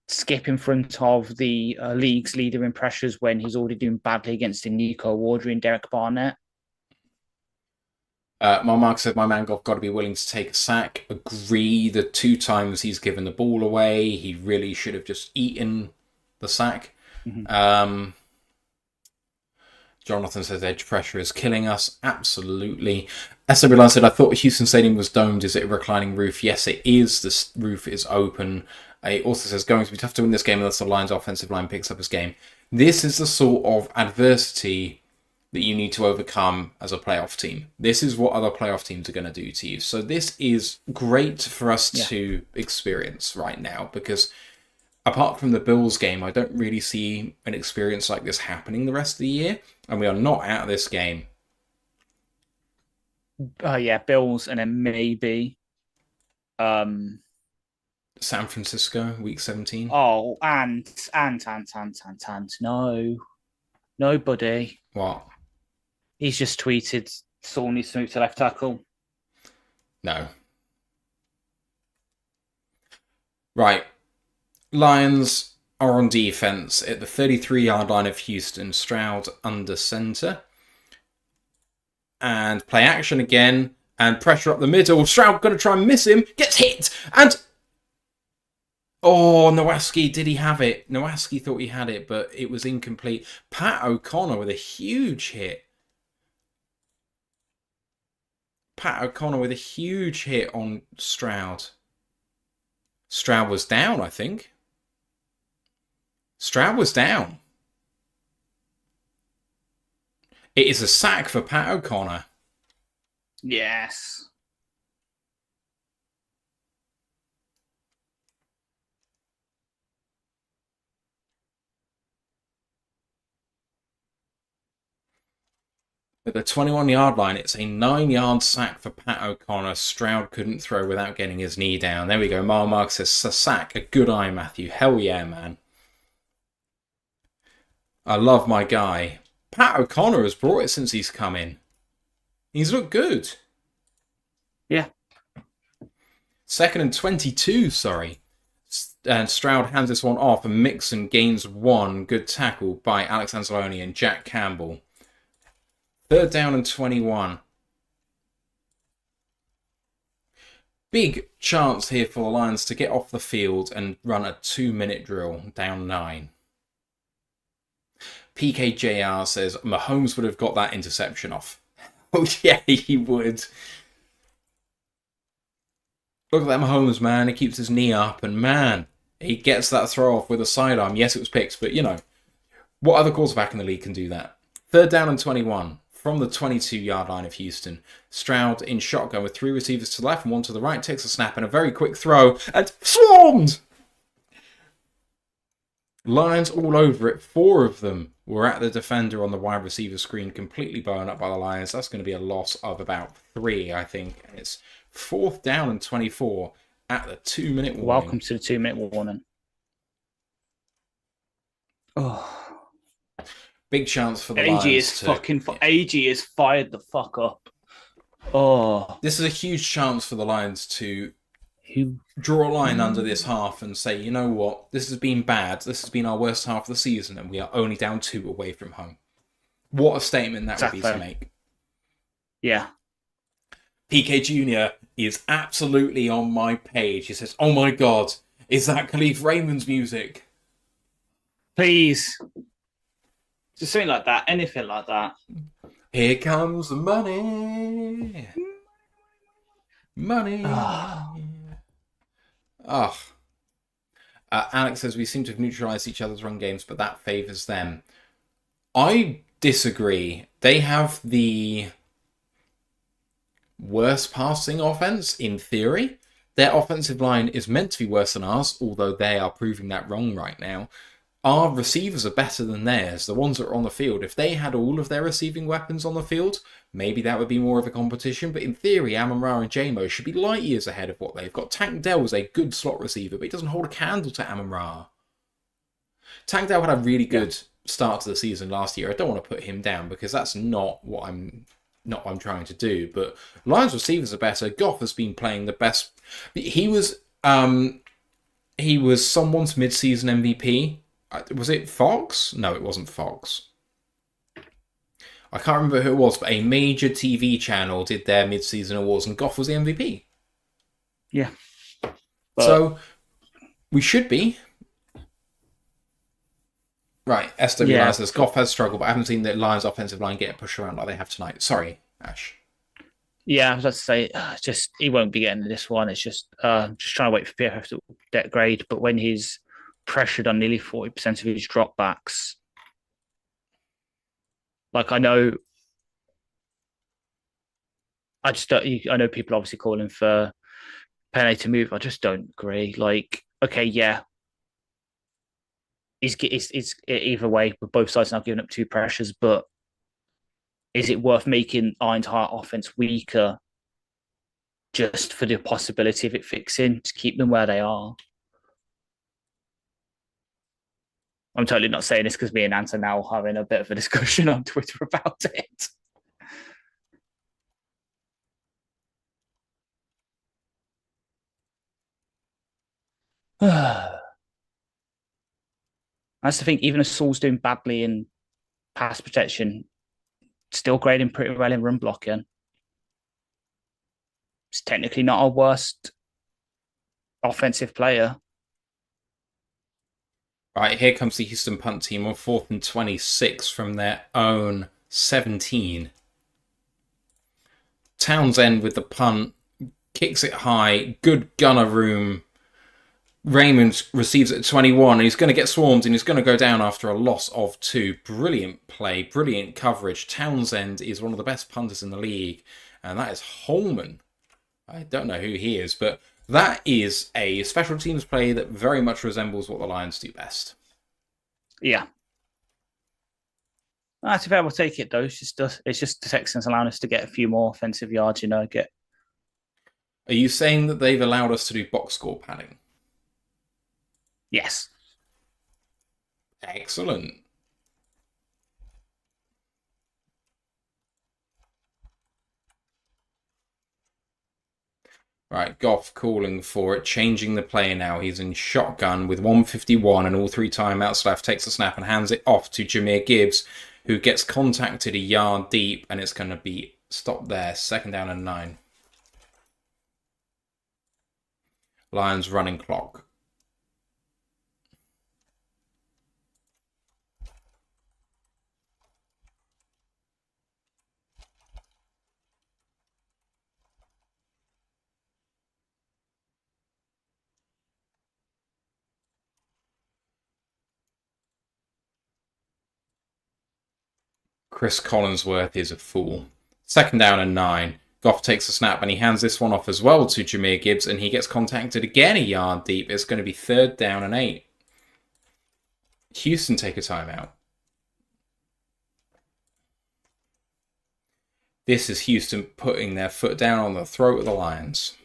Skip in front of the league's leader in pressures when he's already doing badly against Nico Wardry and Derek Barnett? Mark said, my man got to be willing to take a sack. Agree. The 2 times he's given the ball away, he really should have just eaten the sack. Mm-hmm. Jonathan says edge pressure is killing us. Absolutely. SW said, I thought Houston Stadium was domed. Is it a reclining roof? Yes, it is. The roof is open. It also says, going to be tough to win this game unless the Lions' offensive line picks up his game. This is the sort of adversity that you need to overcome as a playoff team. This is what other playoff teams are going to do to you. So this is great for us to experience right now, because apart from the Bills game, I don't really see an experience like this happening the rest of the year, and we are not out of this game. Bills, and then maybe San Francisco, week 17. Oh, and no, buddy. What? He's just tweeted Saul needs to move to left tackle. No. Right. Lions are on defense at the 33-yard line of Houston. Stroud under center. And play action again. And pressure up the middle. Stroud going to try and miss him. Gets hit. And... oh, Nowaski, did he have it? Nowaski thought he had it, but it was incomplete. Pat O'Connor with a huge hit. Pat O'Connor with a huge hit on Stroud. Stroud was down, I think. Stroud was down. It is a sack for Pat O'Connor. Yes. At the 21-yard line, it's a 9-yard sack for Pat O'Connor. Stroud couldn't throw without getting his knee down. There we go. Mark says, a sack. A good eye, Matthew. Hell yeah, man. I love my guy. Pat O'Connor has brought it since he's come in. He's looked good. Yeah. 2nd and 22, sorry. And Stroud hands this one off, and Mixon gains 1. Good tackle by Alex Anzalone and Jack Campbell. 3rd down and 21. Big chance here for the Lions to get off the field and run a 2-minute drill, down 9. PKJR says, Mahomes would have got that interception off. Oh yeah, he would. Look at that Mahomes, man. He keeps his knee up, and man, he gets that throw off with a sidearm. Yes, it was picked, but you know, what other quarterback in the league can do that? 3rd down and 21. From the 22-yard line of Houston. Stroud in shotgun with 3 receivers to the left and 1 to the right. Takes a snap and a very quick throw. And swarmed! Lions all over it. 4 of them were at the defender on the wide receiver screen, completely blown up by the Lions. That's going to be a loss of about 3, I think. And it's 4th down and 24 at the 2-minute warning. Welcome to the 2-minute warning. Oh. Big chance for the AG Lions. AG is fired the fuck up. Oh. This is a huge chance for the Lions to draw a line under this half and say, you know what, this has been bad. This has been our worst half of the season, and we are only down 2 away from home. What a statement that would be to make. Yeah. PK Jr. is absolutely on my page. He says, oh my God, is that Khalif Raymond's music? Please. Just something like that. Anything like that. Here comes the money. Money. Alex says, we seem to have neutralized each other's run games, but that favors them. I disagree. They have the worst passing offense, in theory. Their offensive line is meant to be worse than ours, although they are proving that wrong right now. Our receivers are better than theirs, the ones that are on the field. If they had all of their receiving weapons on the field, maybe that would be more of a competition. But in theory, Amon-Ra and J-Mo should be light years ahead of what they've got. Tank Dell is a good slot receiver, but he doesn't hold a candle to Amon-Ra. Tank Dell had a really good start to the season last year. I don't want to put him down because that's not what I'm trying to do. But Lions receivers are better. Goff has been playing the best. He was someone's mid-season MVP. Was it Fox? No, it wasn't Fox. I can't remember who it was, but a major TV channel did their mid-season awards, and Goff was the MVP. Yeah. So, we should be. Right, SWI says, Goff has struggled, but I haven't seen the Lions' offensive line get pushed around like they have tonight. Sorry, Ash. Yeah, I was about to say, just he won't be getting this one. It's just trying to wait for PFF to debt grade, but when he's pressured on nearly 40% of his dropbacks. Like, I know people obviously calling for Penne to move. I just don't agree. Like, okay, yeah, he's either way, but both sides now giving up 2 pressures. But is it worth making our entire offense weaker just for the possibility of it fixing to keep them where they are? I'm totally not saying this because me and Ant are now having a bit of a discussion on Twitter about it. That's the thing. Even if Saul's doing badly in pass protection, still grading pretty well in run blocking. It's technically not our worst offensive player. Right, here comes the Houston punt team on 4th and 26 from their own 17. Townsend with the punt, kicks it high, good gunner room. Raymond receives it at 21, and he's going to get swarmed, and he's going to go down after a loss of 2. Brilliant play, brilliant coverage. Townsend is one of the best punters in the league, and that is Holman. I don't know who he is, but that is a special teams play that very much resembles what the Lions do best. Yeah. To be able to take it, though, it's just the Texans allowing us to get a few more offensive yards, Are you saying that they've allowed us to do box score padding? Yes. Excellent. Right, Goff calling for it, changing the play now. He's in shotgun with 1:51 and all 3 timeouts left. Takes the snap and hands it off to Jahmyr Gibbs, who gets contacted a yard deep, and it's going to be stopped there. 2nd down and 9. Lions running clock. Chris Collinsworth is a fool. 2nd down and 9. Goff takes a snap and he hands this one off as well to Jahmyr Gibbs, and he gets contacted again a yard deep. It's going to be 3rd down and 8. Houston take a timeout. This is Houston putting their foot down on the throat of the Lions.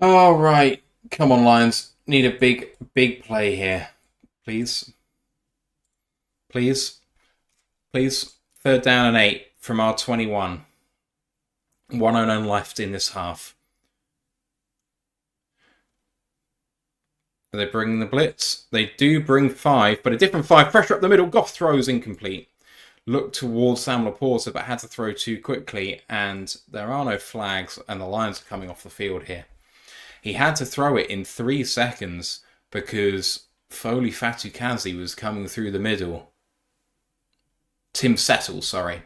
All right. Come on, Lions. Need a big play here. Please. Please. 3rd down and 8 from our 21. 1:09 left in this half. Are they bringing the blitz? They do bring 5, but a different 5. Pressure up the middle. Goff throws incomplete. Looked towards Sam Laporta, but had to throw too quickly, and there are no flags, and the Lions are coming off the field here. He had to throw it in 3 seconds because Foley Fatukazi was coming through the middle. Tim Settle, sorry.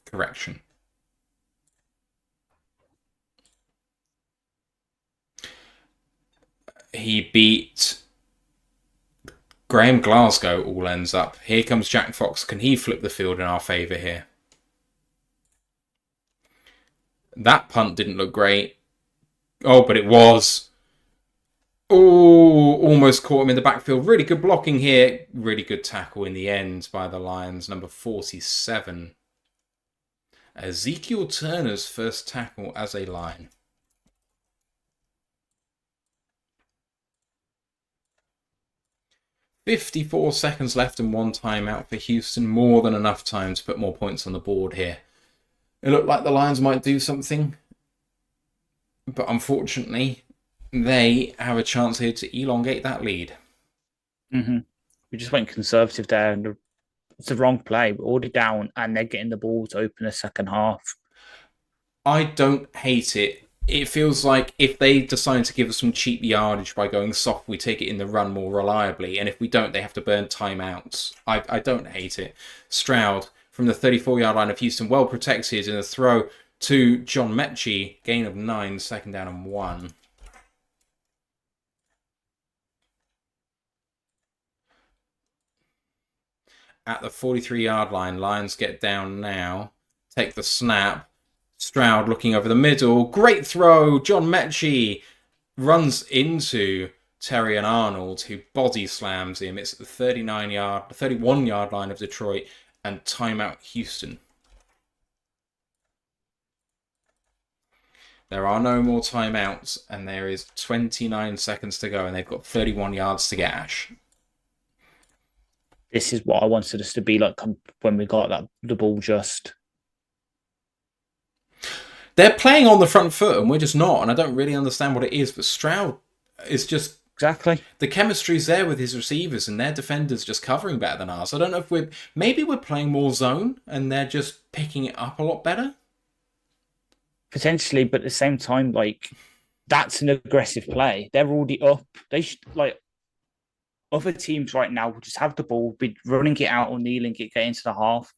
Correction. He beat Graham Glasgow, all ends up. Here comes Jack Fox. Can he flip the field in our favour here? That punt didn't look great. Oh, but it was. Oh, almost caught him in the backfield. Really good blocking here. Really good tackle in the end by the Lions. Number 47. Ezekiel Turner's first tackle as a Lion. .54 seconds left and 1 timeout for Houston. More than enough time to put more points on the board here. It looked like the Lions might do something, but unfortunately, they have a chance here to elongate that lead. We just went conservative there, and it's the wrong play. We're already down, and they're getting the ball to open the second half. I don't hate it. It feels like if they decide to give us some cheap yardage by going soft, we take it in the run more reliably. And if we don't, they have to burn timeouts. I don't hate it. Stroud from the 34-yard line of Houston, well protected in a throw to John Mechie. Gain of 9, 2nd down and 1. At the 43-yard line, Lions get down now. Take the snap. Stroud looking over the middle. Great throw. John Mechie runs into Terry and Arnold, who body slams him. It's at the 31-yard line of Detroit, and timeout Houston. There are no more timeouts, and there is 29 seconds to go, and they've got 31 yards to get, Ash. This is what I wanted us to be like when we got the ball just. They're playing on the front foot, and we're just not, and I don't really understand what it is, but Stroud is just... Exactly. The chemistry's there with his receivers, and their defenders just covering better than ours. I don't know if maybe we're playing more zone, and they're just picking it up a lot better. Potentially, but at the same time, like, that's an aggressive play. They're already up. They should, like, other teams right now will just have the ball, be running it out or kneeling it, get into the half.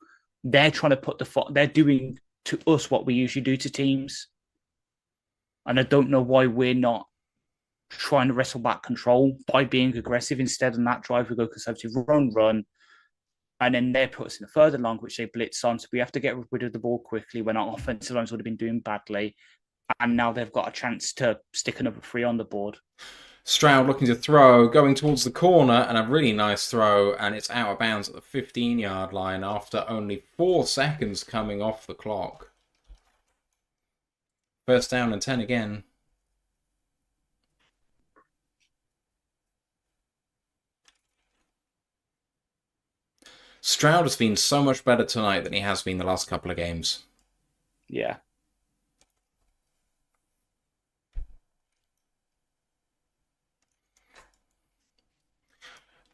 They're trying to put they're doing to us what we usually do to teams. And I don't know why we're not trying to wrestle back control by being aggressive. Instead of that drive, we go conservative, run. And then they put us in a further long, which they blitz on. So we have to get rid of the ball quickly when our offensive lines would have been doing badly. And now they've got a chance to stick another 3 on the board. Stroud looking to throw, going towards the corner, and a really nice throw, and it's out of bounds at the 15-yard line after only 4 seconds coming off the clock. First down and 10 again. Stroud has been so much better tonight than he has been the last couple of games. Yeah.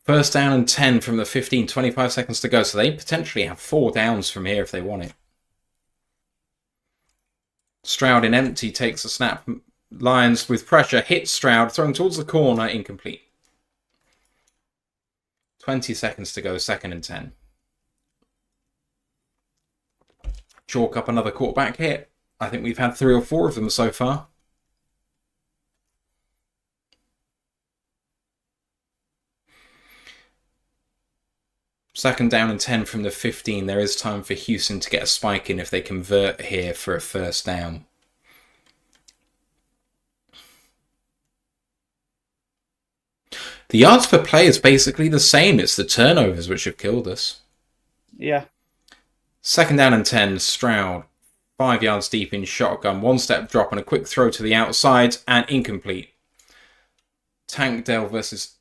First down and 10 from the 15, 25 seconds to go. So they potentially have 4 downs from here if they want it. Stroud in empty takes a snap. Lions with pressure. Hits Stroud. Thrown towards the corner. Incomplete. 20 seconds to go. Second and 10. Chalk up another quarterback hit. I think we've had 3 or 4 of them so far. Second down and 10 from the 15. There is time for Houston to get a spike in if they convert here for a first down. The yards per play is basically the same. It's the turnovers which have killed us. Yeah. Second down and 10. Stroud. 5 yards deep in shotgun. 1-step drop and a quick throw to the outside and incomplete. Tank Dell versus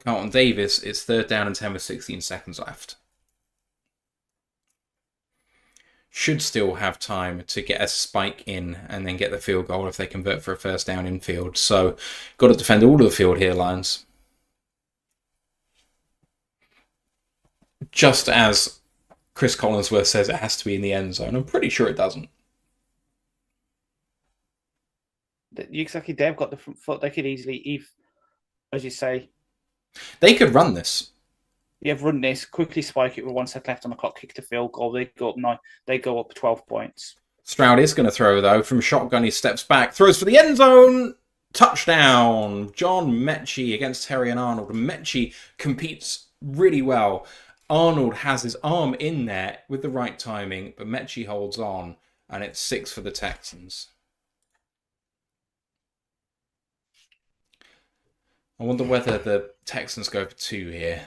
Carlton Davis, it's third down and 10 with 16 seconds left. Should still have time to get a spike in and then get the field goal if they convert for a first down in field. So, got to defend all of the field here, Lions. Just as Chris Collinsworth says it has to be in the end zone. I'm pretty sure it doesn't. Exactly, they've got the front foot. They could easily, as you say, they could run this. Yeah, run this, quickly spike it with 1 second left on the clock, kick the field goal. They go up 9. They go up 12 points. Stroud is going to throw, though. From shotgun, he steps back, throws for the end zone. Touchdown. John Mechie against Terry and Arnold. Mechie competes really well. Arnold has his arm in there with the right timing, but Mechie holds on, and it's 6 for the Texans. I wonder whether the Texans go for 2 here.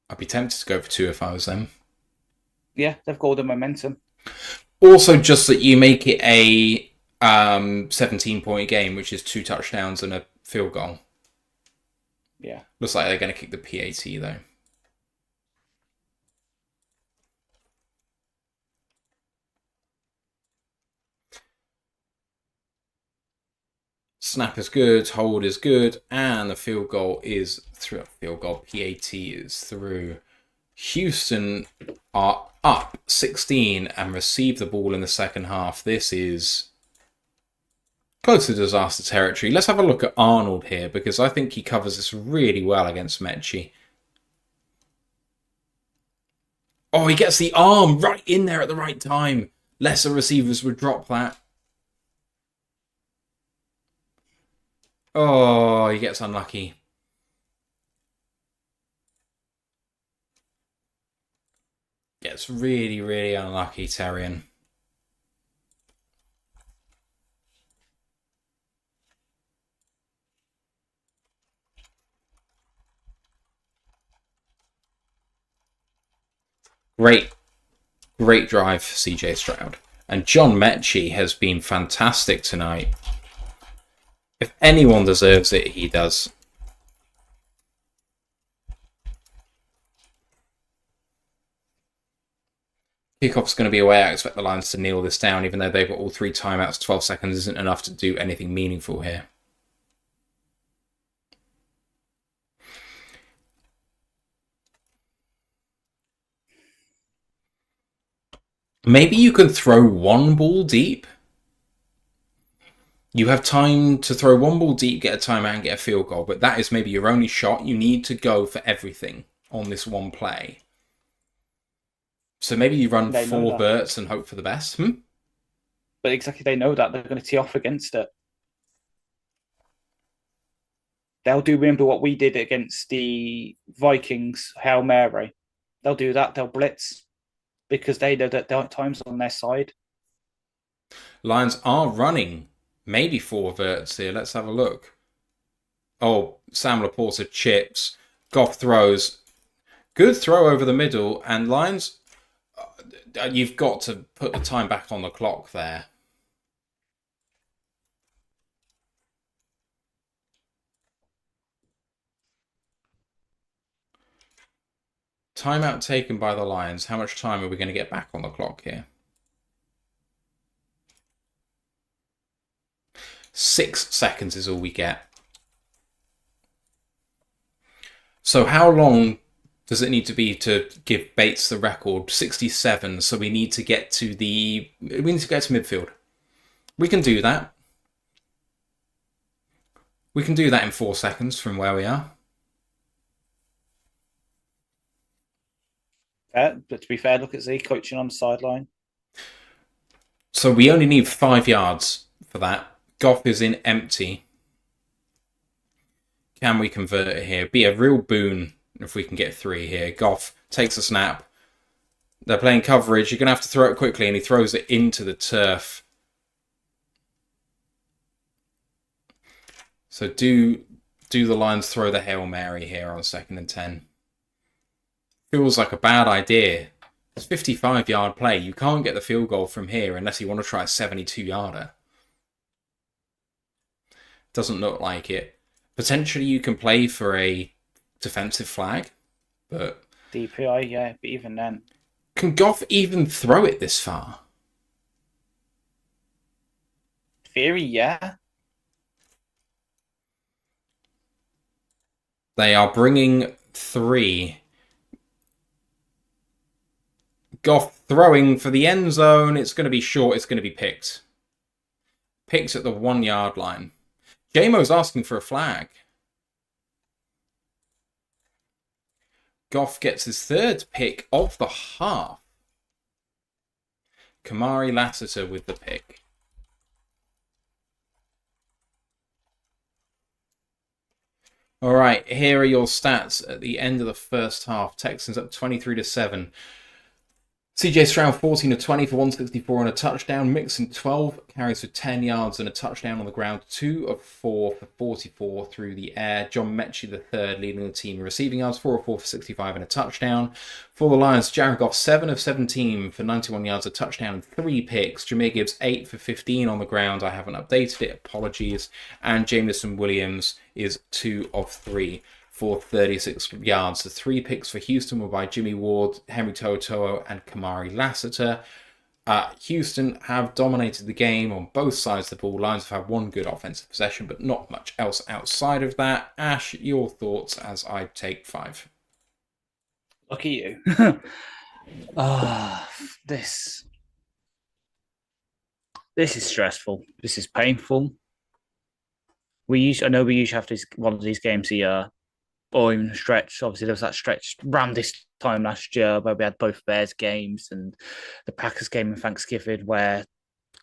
I'd be tempted to go for 2 if I was them. Yeah, they've got all the momentum. Also, just that you make it a 17-point game, which is 2 touchdowns and a field goal. Yeah. Looks like they're going to kick the PAT, though. Snap is good, hold is good, and the field goal is through. PAT is through. Houston are up 16 and receive the ball in the second half. This is close to disaster territory. Let's have a look at Arnold here, because I think he covers this really well against Mechie. Oh, he gets the arm right in there at the right time. Lesser receivers would drop that. Oh, he gets unlucky. Gets really, really unlucky, Terrian. Great drive for CJ Stroud. And John Mechie has been fantastic tonight. If anyone deserves it, he does. Kickoff's going to be away. I expect the Lions to kneel this down, even though they've got all 3 timeouts. 12 seconds isn't enough to do anything meaningful here. Maybe you can throw one ball deep. You have time to throw one ball deep, get a timeout, and get a field goal, but that is maybe your only shot. You need to go for everything on this one play. So maybe you run 4 verts and hope for the best. But exactly, they know that. They're going to tee off against it. They'll do, remember what we did against the Vikings, Hail Mary. They'll do that. They'll blitz because they know that time's on their side. Lions are running maybe 4 verts here. Let's have a look. Oh, Sam Laporta chips. Goff throws. Good throw over the middle. And Lions, you've got to put the time back on the clock there. Timeout taken by the Lions. How much time are we going to get back on the clock here? 6 seconds is all we get. So how long does it need to be to give Bates the record? 67. So we need to get to midfield. We can do that. We can do that in 4 seconds from where we are. But to be fair, look at Z coaching on the sideline. So we only need 5 yards for that. Goff is in empty. Can we convert it here? Be a real boon if we can get 3 here. Goff takes a snap. They're playing coverage. You're going to have to throw it quickly, and he throws it into the turf. So do the Lions throw the Hail Mary here on 2nd and 10? Feels like a bad idea. It's a 55-yard play. You can't get the field goal from here unless you want to try a 72-yarder. Doesn't look like it. Potentially you can play for a defensive flag, but... DPI, yeah, but even then... Can Goff even throw it this far? Theory, yeah. They are bringing 3. Goff throwing for the end zone. It's going to be short. It's going to be picked. Picked at the 1-yard line. Jamo's asking for a flag. Goff gets his 3rd pick of the half. Kamari Lassiter with the pick. All right, here are your stats at the end of the first half. Texans up 23-7. CJ Stroud 14 of 20 for 164 and a touchdown. Mixon 12 carries for 10 yards and a touchdown on the ground. 2 of 4 for 44 through the air. John Mechie III leading the team in receiving yards. 4 of 4 for 65 and a touchdown. For the Lions, Jared Goff 7 of 17 for 91 yards, a touchdown and 3 picks. Jameer Gibbs 8 for 15 on the ground. I haven't updated it. Apologies. And Jameson Williams is 2 of 3. For 36 yards. The 3 picks for Houston were by Jimmy Ward, Henry To'oTo'o, and Kamari Lassiter. Houston have dominated the game on both sides of the ball. Lions have had 1 good offensive possession, but not much else outside of that. Ash, your thoughts as I take 5. Look at you. This is stressful. This is painful. I know we usually have one of these games a year. Or even a stretch. Obviously, there was that stretch around this time last year where we had both Bears games and the Packers game in Thanksgiving where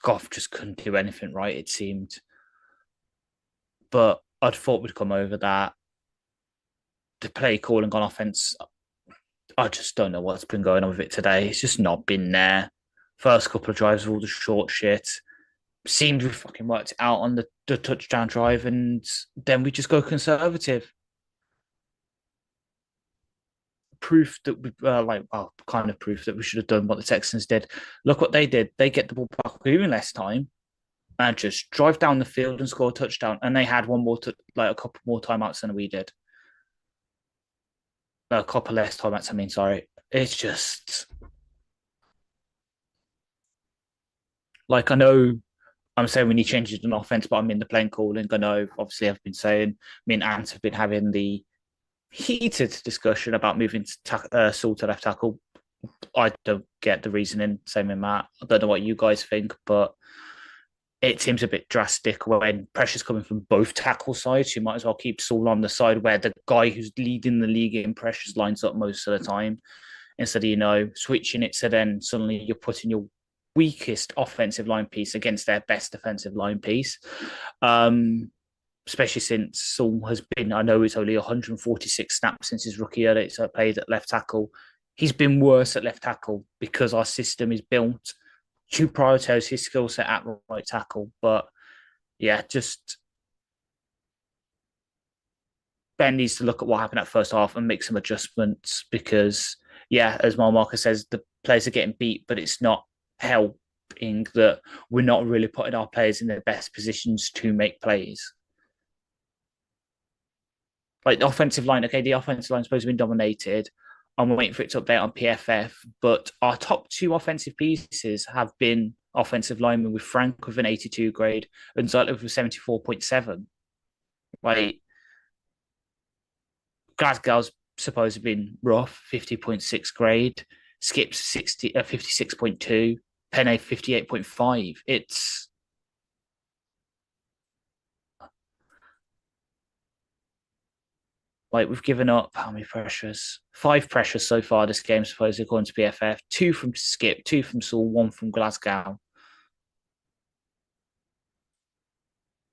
Goff just couldn't do anything right, it seemed. But I'd thought we'd come over that. The play calling on offense, I just don't know what's been going on with it today. It's just not been there. First couple of drives were all the short shit. Seemed we fucking worked it out on the touchdown drive, and then we just go conservative. proof that we kind of proof that we should have done what the Texans did. Look what they did. They get the ball back even less time and just drive down the field and score a touchdown. And they had a couple more timeouts than we did. A couple less timeouts. I mean, sorry. It's just like I know I'm saying we need changes in offense, but I'm in the playing calling. I know, obviously, I've been saying, me and Ant have been having the heated discussion about moving Saul to left tackle. I don't get the reasoning. Same with Matt. I don't know what you guys think, but it seems a bit drastic when pressure's coming from both tackle sides. You might as well keep Saul on the side where the guy who's leading the league in pressures lines up most of the time, instead of, switching it. So then suddenly you're putting your weakest offensive line piece against their best defensive line piece. Especially since Saul has been, I know it's only 146 snaps since his rookie year that he's played at left tackle. He's been worse at left tackle because our system is built to prioritize his skill set at right tackle. But yeah, just Ben needs to look at what happened at first half and make some adjustments because, yeah, as Marker says, the players are getting beat, but it's not helping that we're not really putting our players in their best positions to make plays. Like the offensive line, okay, the offensive line is supposed to be dominated. I'm waiting for it to update on PFF, but our top two offensive pieces have been offensive linemen, with Frank with an 82 grade and Zeitler with a 74.7. Like Glasgow's supposed to have been rough, 50.6 grade. Skip's 56.2. Penne 58.5. It's like we've given up how many pressures? 5 pressures so far this game, supposedly, according to PFF. 2 from Skip, 2 from Saul, 1 from Glasgow.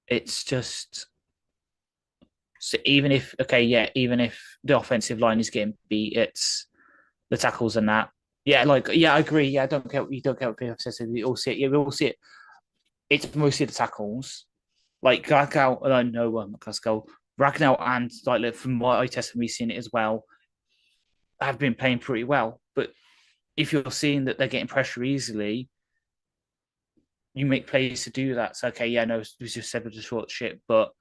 It's just so even if the offensive line is getting beat, it's the tackles and that. Yeah, I agree. Yeah, I don't get what PFF says. We all see it. Yeah, we all see it. It's mostly the tackles. Like Glasgow, I know Glasgow, Ragnar, and from my eye test, and we've seen it as well, have been playing pretty well. But if you're seeing that they're getting pressure easily, you make plays to do that. So okay, yeah, no, we just said with the short shit, but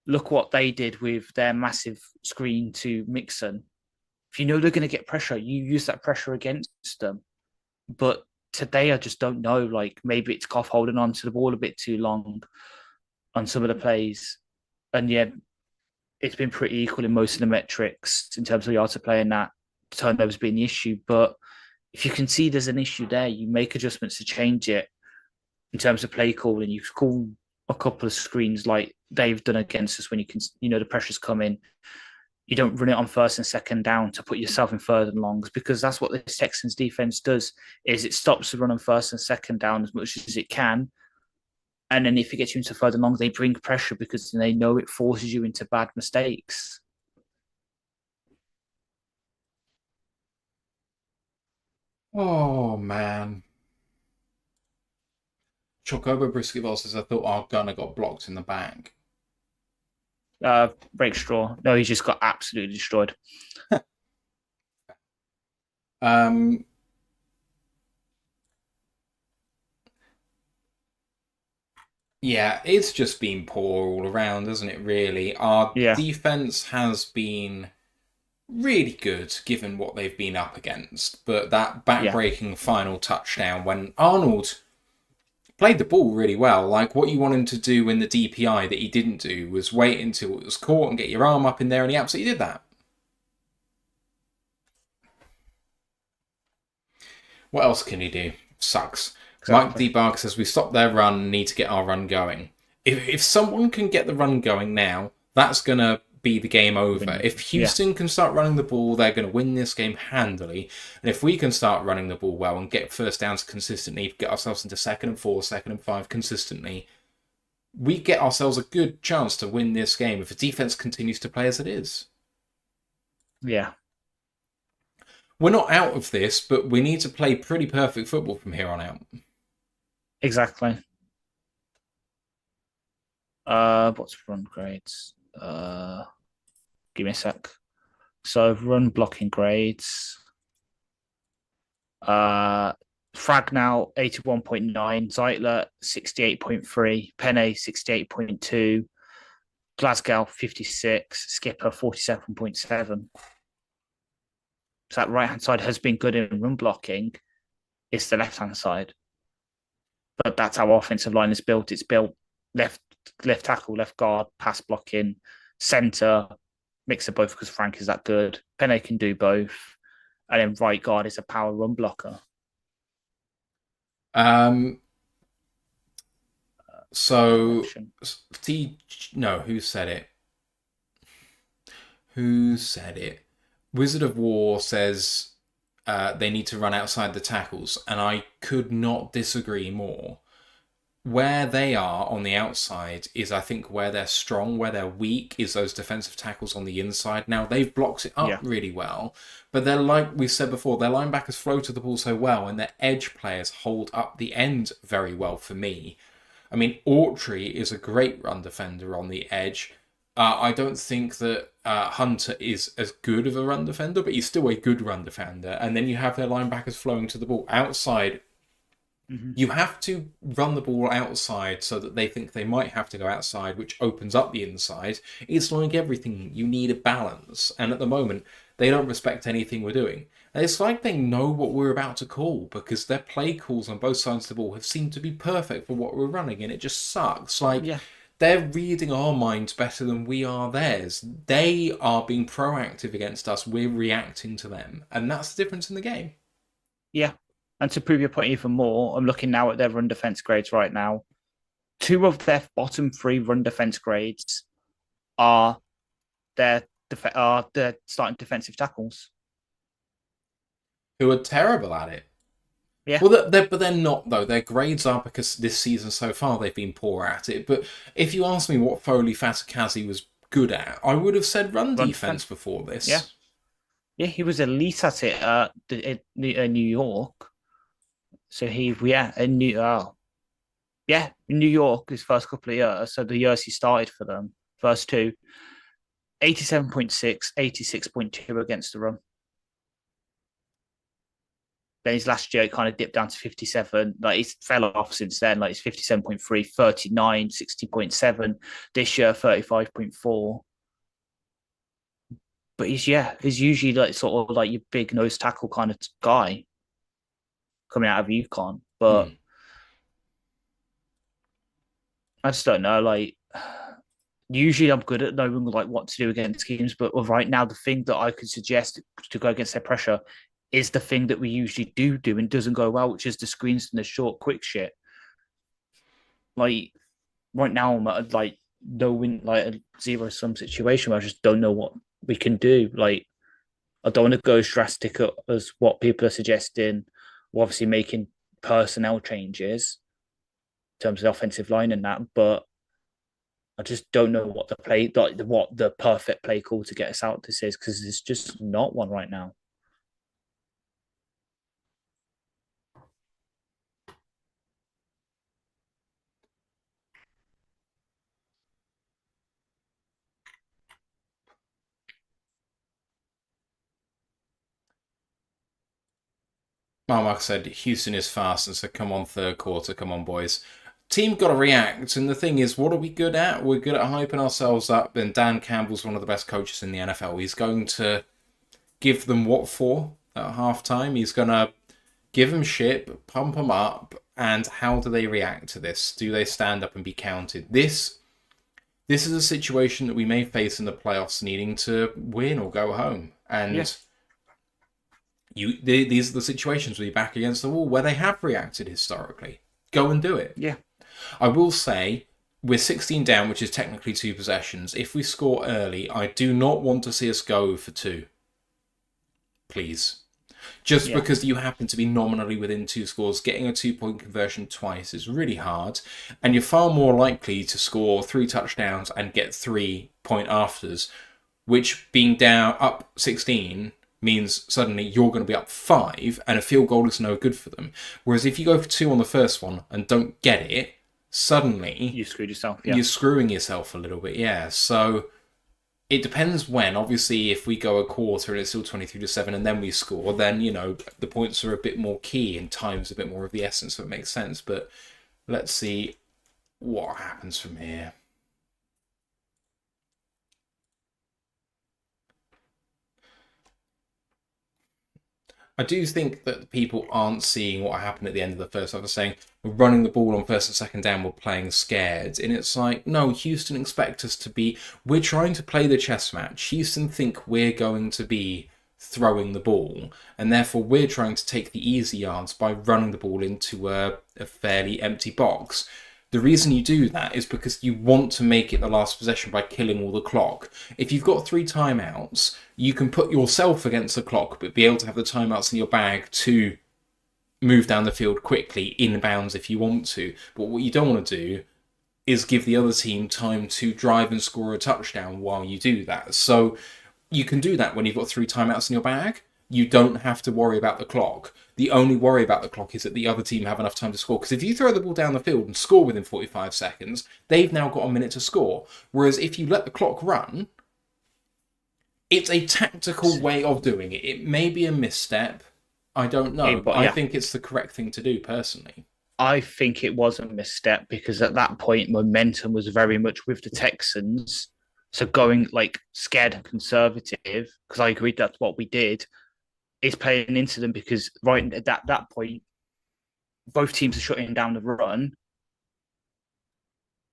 look what they did with their massive screen to Mixon. If you know they're going to get pressure, you use that pressure against them. But today, I just don't know. Like maybe it's Goff holding on to the ball a bit too long on some of the plays, and yeah, it's been pretty equal in most of the metrics in terms of yards to play and that turnovers being the issue. But if you can see there's an issue there, you make adjustments to change it in terms of play calling. You call a couple of screens like they've done against us when the pressure's coming. You don't run it on first and second down to put yourself in third and longs, because that's what the Texans defense does, is it stops the run on first and second down as much as it can. And then if it gets you into third and longs, they bring pressure because they know it forces you into bad mistakes. Oh, man. Chocobo Brisketball says, I thought our gunner got blocked in the back. Break straw. No, he just got absolutely destroyed. Yeah, it's just been poor all around, hasn't it, really? Our defense has been really good given what they've been up against. But that back-breaking final touchdown when Arnold played the ball really well. Like, what you want him to do in the DPI that he didn't do was wait until it was caught and get your arm up in there, and he absolutely did that. What else can he do? Sucks. Exactly. Mike D. Barker says, we stopped their run, need to get our run going. If someone can get the run going now, that's going to be the game over. If Houston can start running the ball, they're going to win this game handily. And if we can start running the ball well and get first downs consistently, get ourselves into 2nd and 4, 2nd and 5 consistently, we get ourselves a good chance to win this game if the defense continues to play as it is. Yeah. We're not out of this, but we need to play pretty perfect football from here on out. Exactly. What's run grades? Give me a sec. So run blocking grades. Fragnall 81.9, Zeitler 68.3, Penne 68.2, Glasgow 56, Skipper 47.7. So that right hand side has been good in run blocking. It's the left hand side, but that's how our offensive line is built. It's built left tackle, left guard, pass blocking, center, mix of both because Frank is that good. Penne can do both, and then right guard is a power run blocker. So, no, who said it? Who said it? Wizard of War says they need to run outside the tackles, and I could not disagree more. Where they are on the outside is, I think, where they're strong. Where they're weak is those defensive tackles on the inside. Now, they've blocked it up really well, but they're, like we said before, their linebackers flow to the ball so well, and their edge players hold up the end very well for me. I mean, Autry is a great run defender on the edge. I don't think that Hunter is as good of a run defender, but he's still a good run defender. And then you have their linebackers flowing to the ball outside. You have to run the ball outside so that they think they might have to go outside, which opens up the inside. It's like everything. You need a balance. And at the moment, they don't respect anything we're doing. And it's like they know what we're about to call, because their play calls on both sides of the ball have seemed to be perfect for what we're running, and it just sucks. They're reading our minds better than we are theirs. They are being proactive against us. We're reacting to them. And that's the difference in the game. Yeah. And to prove your point even more, I'm looking now at their run defense grades right now. 2 of their bottom 3 run defense grades are their starting defensive tackles, who are terrible at it. Yeah. Well, but they're not, though. Their grades are because this season so far they've been poor at it. But if you ask me what Foley Fatakazi was good at, I would have said run defense before this. Yeah. Yeah, he was elite at it in New York. So in New York, his first couple of years, so the years he started for them, first 2, 87.6, 86.2 against the run. Then his last year, it kind of dipped down to 57. Like, he's fell off since then. Like, it's 57.3, 39, 60.7. This year, 35.4. But he's usually like sort of like your big nose tackle kind of guy coming out of UConn. But I just don't know. Like, usually I'm good at knowing like what to do against teams, but right now the thing that I could suggest to go against their pressure is the thing that we usually do and doesn't go well, which is the screens and the short, quick shit. Like, right now I'm at like a 0-sum situation where I just don't know what we can do. Like, I don't want to go as drastic as what people are suggesting. We're obviously making personnel changes in terms of the offensive line and that, but I just don't know what the perfect play call to get us out this is, because there's just not one right now. Like I said, Houston is fast, and so come on third quarter, come on boys. Team got to react, and the thing is, what are we good at? We're good at hyping ourselves up, and Dan Campbell's one of the best coaches in the NFL. He's going to give them what for at halftime. He's going to give them shit, pump them up, and how do they react to this? Do they stand up and be counted? This is a situation that we may face in the playoffs, needing to win or go home. And these are the situations where you're back against the wall where they have reacted historically. Go and do it. Yeah. I will say, we're 16 down, which is technically 2 possessions. If we score early, I do not want to see us go for 2. Please. Just because you happen to be nominally within 2 scores, getting a 2-point conversion twice is really hard. And you're far more likely to score 3 touchdowns and get 3-point afters, which, being down up 16... means suddenly you're going to be up 5 and a field goal is no good for them. Whereas if you go for 2 on the first one and don't get it, suddenly you screwed yourself. You're screwing yourself a little bit, So It depends when. Obviously, if we go a quarter and it's still 23-7 and then we score, then, the points are a bit more key and time's a bit more of the essence, so it makes sense. But let's see what happens from here. I do think that people aren't seeing what happened at the end of the first half. They're saying we're running the ball on first and second down, we're playing scared. And it's like, no, Houston expect us to be... We're trying to play the chess match. Houston think we're going to be throwing the ball, and therefore we're trying to take the easy yards by running the ball into a fairly empty box. The reason you do that is because you want to make it the last possession by killing all the clock. If you've got 3 timeouts, you can put yourself against the clock, but be able to have the timeouts in your bag to move down the field quickly, inbounds if you want to. But what you don't want to do is give the other team time to drive and score a touchdown while you do that. So you can do that when you've got 3 timeouts in your bag. You don't have to worry about the clock. The only worry about the clock is that the other team have enough time to score. Because if you throw the ball down the field and score within 45 seconds, they've now got a minute to score. Whereas if you let the clock run, it's a tactical way of doing it. It may be a misstep. I don't know. But I think it's the correct thing to do, personally. I think it was a misstep because at that point, momentum was very much with the Texans. So going scared and conservative, because I agree that's what we did, is playing into them because right at that point, both teams are shutting down the run.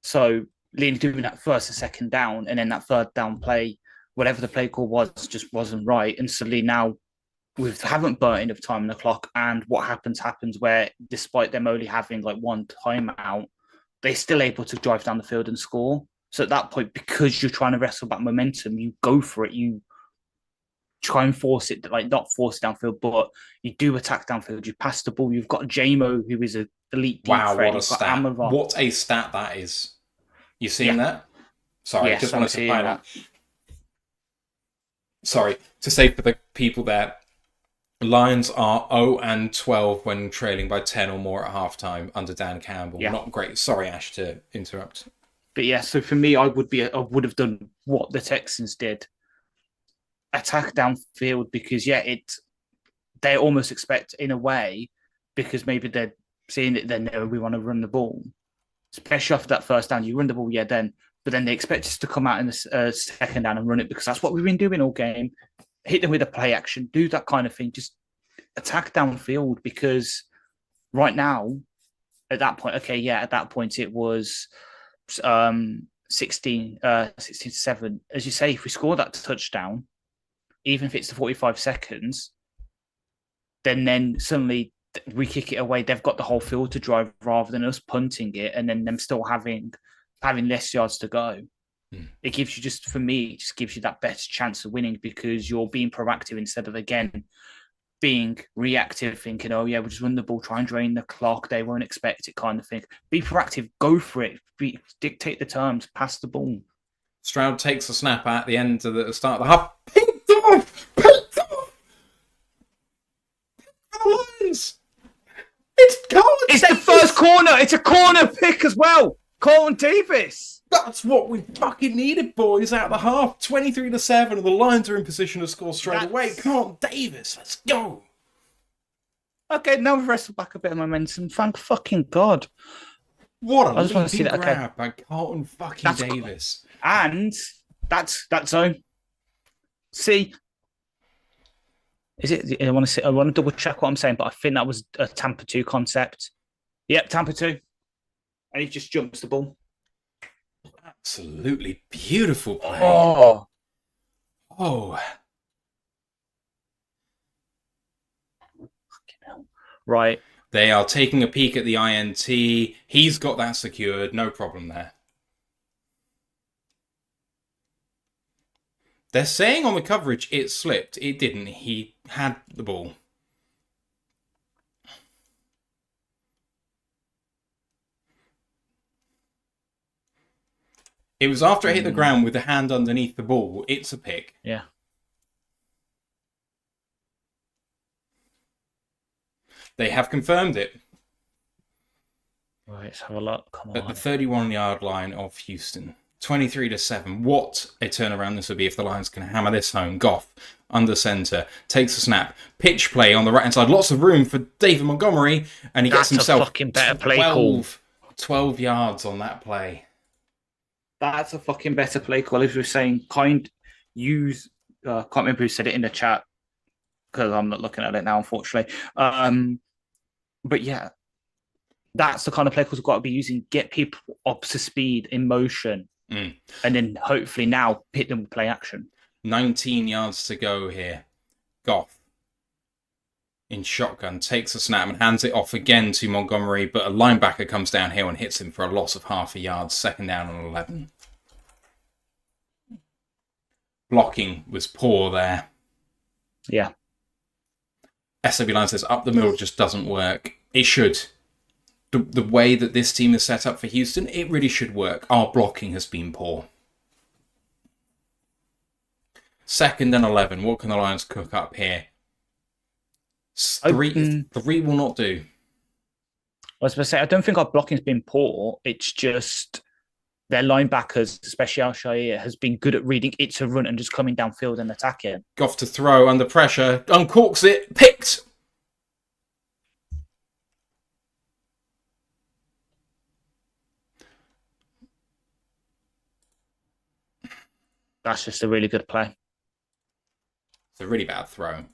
So Lean doing that first and second down, and then that third down play, whatever the play call was, just wasn't right. And suddenly now we haven't burnt enough time on the clock, and what happens where despite them only having 1 timeout, they're still able to drive down the field and score. So at that point, because you're trying to wrestle back momentum, you go for it. You try and force it, not force it downfield, but you do attack downfield. You pass the ball. You've got JMO, who is an elite deep threat. What a stat. What a stat that is. You seeing that? Sorry, just wanted to find out. Sorry, to say for the people there, Lions are 0-12 when trailing by 10 or more at halftime under Dan Campbell. Not great. Sorry, Ash, to interrupt. But yeah, so for me, I would have done what the Texans did. Attack downfield because they almost expect in a way because maybe they're seeing it, they know we want to run the ball, especially after that first down. You run the ball, but then they expect us to come out in the second down and run it because that's what we've been doing all game. Hit them with a play action, do that kind of thing. Just attack downfield because right now, at that point, at that point it was 16-7. As you say, if we score that touchdown, even if it's the 45 seconds, then suddenly we kick it away. They've got the whole field to drive rather than us punting it and then them still having less yards to go. It gives you for me, it just gives you that better chance of winning because you're being proactive instead of, again, being reactive, thinking, we'll just run the ball, try and drain the clock. They won't expect it kind of thing. Be proactive, go for it, dictate the terms, pass the ball. Stroud takes a snap at the end of the start of the half. Picked off! Picked off! It's the first corner. It's a corner pick as well. Colin Davis. That's what we fucking needed, boys, out of the half. 23-7, and the Lions are in position to score straight away. Come on, Davis, let's go. Okay, now we've wrestled back a bit of momentum. Thank fucking God. What a leaping grab by Carlton fucking Davis. And that's zone. See, is it? I want to double check what I'm saying, but I think that was a Tampa 2 concept. Yep, Tampa 2. And he just jumps the ball. Absolutely beautiful play. Oh. Right. They are taking a peek at the INT. He's got that secured. No problem there. They're saying on the coverage it slipped. It didn't. He had the ball. It was after it hit the ground with the hand underneath the ball. It's a pick. Yeah. They have confirmed it. Right, let's have a look. Come on. At the 31-yard line of Houston. 23-7. What a turnaround this would be if the Lions can hammer this home. Goff under centre, takes a snap, pitch play on the right hand side, lots of room for David Montgomery, and he gets himself fucking better play call. 12 yards on that play. That's a fucking better play call. As we were saying, can't remember who said it in the chat because I'm not looking at it now, unfortunately. But yeah, that's the kind of play calls we've got to be using. Get people up to speed in motion, and then hopefully now hit them with play action. 19 yards to go here. Goff in shotgun takes a snap and hands it off again to Montgomery, but a linebacker comes downhill and hits him for a loss of half a yard. 2nd down and 11. Blocking was poor there. Yeah. SW Line says up the middle just doesn't work. It should. The way that this team is set up for Houston, it really should work. Our blocking has been poor. 2nd and 11. What can the Lions cook up here? Three will not do. I was going to say, I don't think our blocking's been poor. It's just their linebackers, especially Al-Shaair, has been good at reading it's a run and just coming downfield and attacking. Goff to throw under pressure. Uncorks it. Picked. That's just a really good play. It's a really bad throw.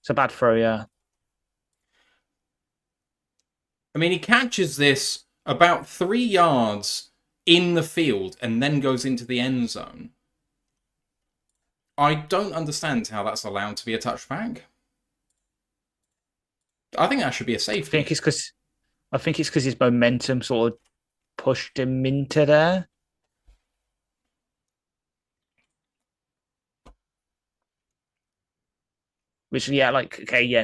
It's a bad throw, yeah. I mean, he catches this about 3 yards in the field and then goes into the end zone. I don't understand how that's allowed to be a touchback. I think that should be a safety. I think it's because his momentum sort of pushed him into there. Which, yeah,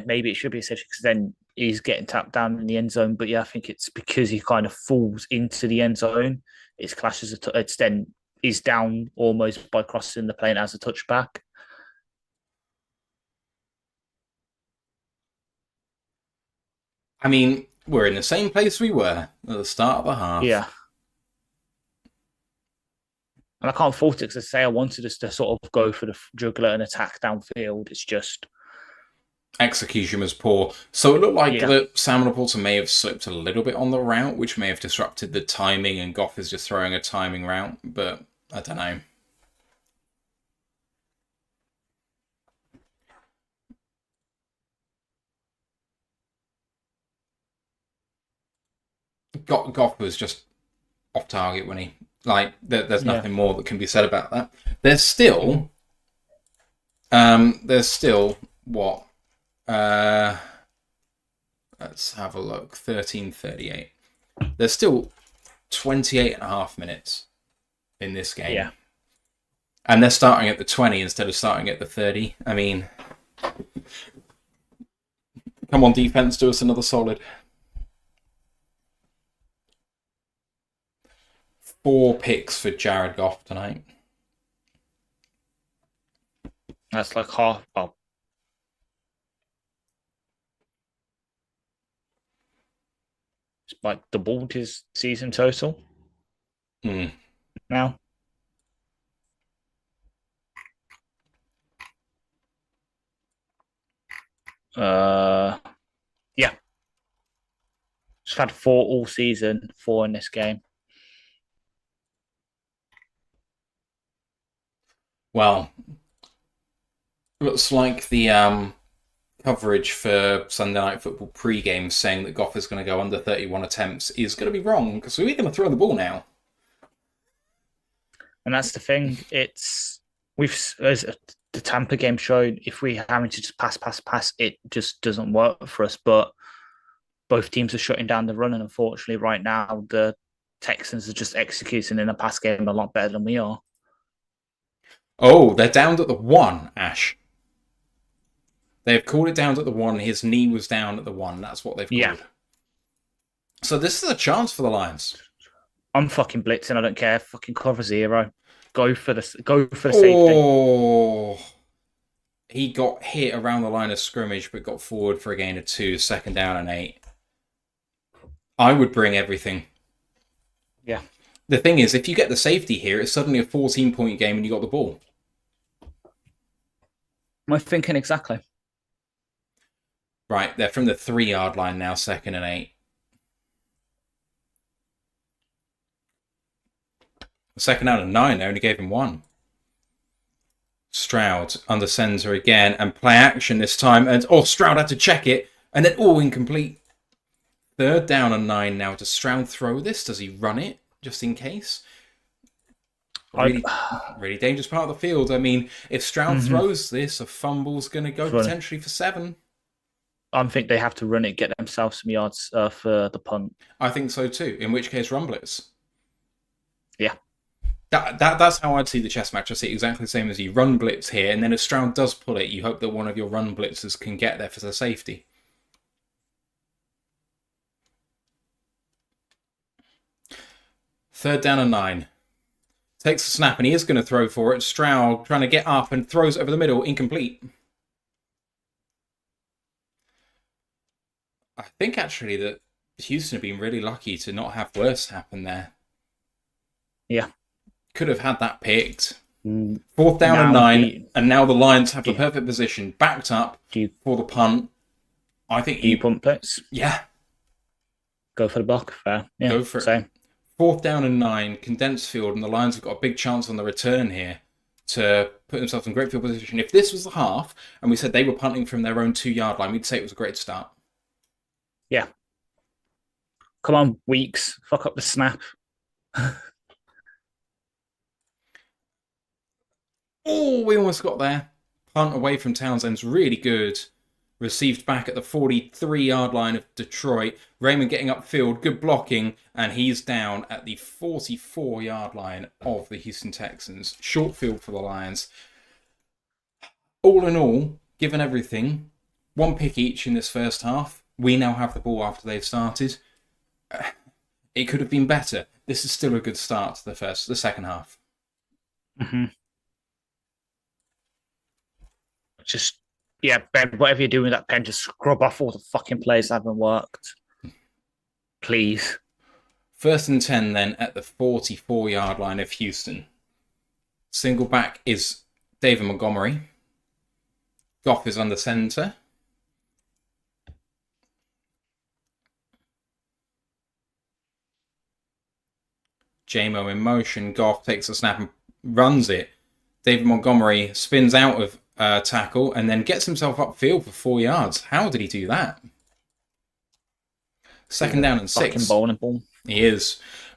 maybe it should be a safety because then he's getting tapped down in the end zone. But yeah, I think it's because he kind of falls into the end zone. It's clashes. It's then he's down almost by crossing the plane as a touchback. I mean, we're in the same place we were at the start of the half. Yeah. And I can't fault it because I say I wanted us to sort of go for the juggler and attack downfield. It's just execution was poor. So it looked like that Sam Laporta may have slipped a little bit on the route, which may have disrupted the timing, and Goff is just throwing a timing route, but I don't know. Goff was just off target when he... Like, there's nothing more that can be said about that. There's still... what? Let's have a look. 13:38. There's still 28 and a half minutes in this game. Yeah. And they're starting at the 20 instead of starting at the 30. I mean, come on, defense, do us another solid. 4 picks for Jared Goff tonight. That's like half. Oh. It's like doubled his season total. Now. Yeah. Just had 4 all season, 4 in this game. Well, looks like the coverage for Sunday Night Football pre-game saying that Goff is going to go under 31 attempts is going to be wrong, because we're going to throw the ball now. And that's the thing. As the Tampa game showed, if we're having to just pass, it just doesn't work for us. But both teams are shutting down the run, and unfortunately right now the Texans are just executing in a pass game a lot better than we are. Oh, they're down at the 1, Ash. They've called it down at the 1. His knee was down at the 1. That's what they've called. Yeah. So this is a chance for the Lions. I'm fucking blitzing. I don't care. Fucking cover 0. Go for the safety. Oh, he got hit around the line of scrimmage, but got forward for a gain of 2. 2nd down and 8. I would bring everything. Yeah. The thing is, if you get the safety here, it's suddenly a 14-point game and you got the ball. I'm thinking exactly. Right, they're from the 3-yard line now, 2nd and 8. 2nd down and 9, they only gave him 1. Stroud under centre again and play action this time. And Stroud had to check it and then incomplete. 3rd down and 9 now. Does Stroud throw this? Does he run it just in case? Really dangerous part of the field. I mean, if Stroud throws this, a fumble's going to go potentially for 7. I think they have to run it, get themselves some yards for the punt. I think so too. In which case, run blitz. Yeah. That's how I'd see the chess match. I see it exactly the same as you. Run blitz here, and then if Stroud does pull it, you hope that one of your run blitzers can get there for the safety. Third down and 9. Takes the snap, and he is going to throw for it. Stroud trying to get up and throws over the middle, incomplete. I think actually that Houston have been really lucky to not have worse happen there. Yeah. Could have had that picked. 4th down and 9, and now the Lions have the perfect position, backed up for the punt. I think you punt blitz. Yeah. Go for the block. Fair. Yeah, go for it. 4th down and 9, condensed field, and the Lions have got a big chance on the return here to put themselves in great field position. If this was the half, and we said they were punting from their own 2-yard line, we'd say it was a great start. Yeah. Come on, Weeks. Fuck up the snap. We almost got there. Punt away from Townsend's really good. Received back at the 43-yard line of Detroit. Raymond getting upfield, good blocking, and he's down at the 44-yard line of the Houston Texans. Short field for the Lions. All in all, given everything, 1 pick each in this first half. We now have the ball after they've started. It could have been better. This is still a good start to the second half. Mm-hmm. Just, Ben, whatever you're doing with that pen, just scrub off all the fucking plays that haven't worked. Please. 1st and 10 then at the 44-yard line of Houston. Single back is David Montgomery. Goff is under centre. J-Mo in motion. Goff takes a snap and runs it. David Montgomery spins out of tackle and then gets himself upfield for 4 yards. How did he do that? 2nd down and 6. Bowling ball. He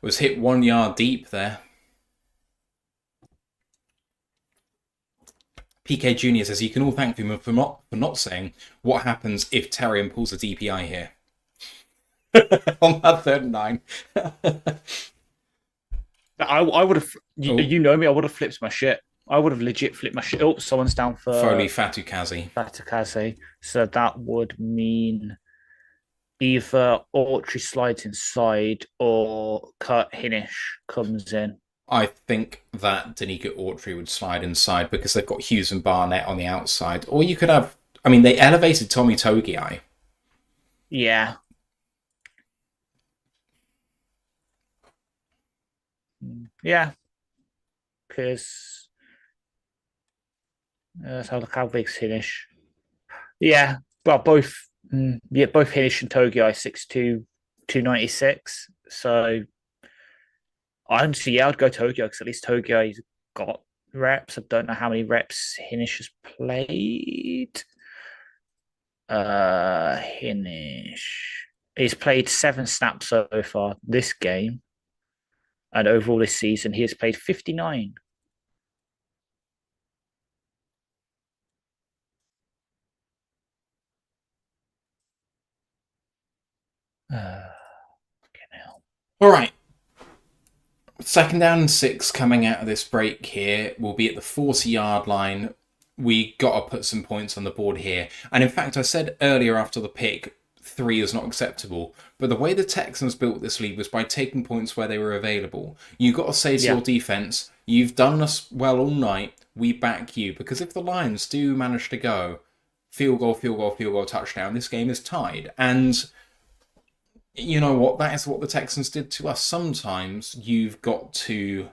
was hit 1 yard deep there. PK Jr. says you can all thank him for not saying what happens if Terrian pulls a DPI here. On that 3rd and 9. I would have, you know me, I would have flipped my shit. I would have legit flipped my shit. Oh, someone's down for Foley Fatukazi. So that would mean either Autry slides inside or Kurt Hinish comes in. I think that Danica Autry would slide inside because they've got Hughes and Barnett on the outside. Or you could have, they elevated Tommy Togiai. Yeah. Yeah. Because that's how the Cowboys finish. Yeah. Well, both Hinish and Togiai 6'2", 296. So honestly, I'd go Togiai because at least Togiai's got reps. I don't know how many reps Hinish has played. Hinish. He's played 7 snaps so far this game. And overall this season, he has played 59. All right. 2nd down and 6 coming out of this break here will be at the 40-yard line. We got to put some points on the board here. And in fact, I said earlier after the pick, 3 is not acceptable. But the way the Texans built this lead was by taking points where they were available. You've got to say to your defense, you've done us well all night. We back you. Because if the Lions do manage to go field goal, touchdown, this game is tied. And You know what? That is what the Texans did to us. Sometimes you've got to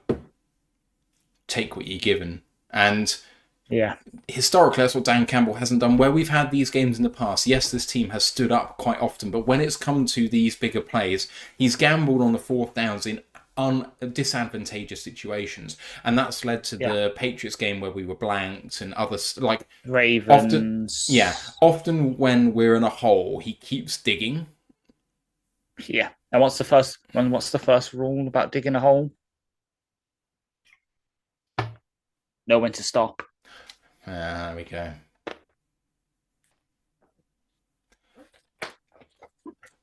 take what you're given. And Yeah. historically, that's what Dan Campbell hasn't done. Where we've had these games in the past, yes, this team has stood up quite often, but when it's come to these bigger plays, he's gambled on the fourth downs in disadvantageous situations, and that's led to the Patriots game where we were blanked and others like Ravens. Often when we're in a hole, he keeps digging. Yeah. And what's the first rule about digging a hole? Know when to stop. There we go.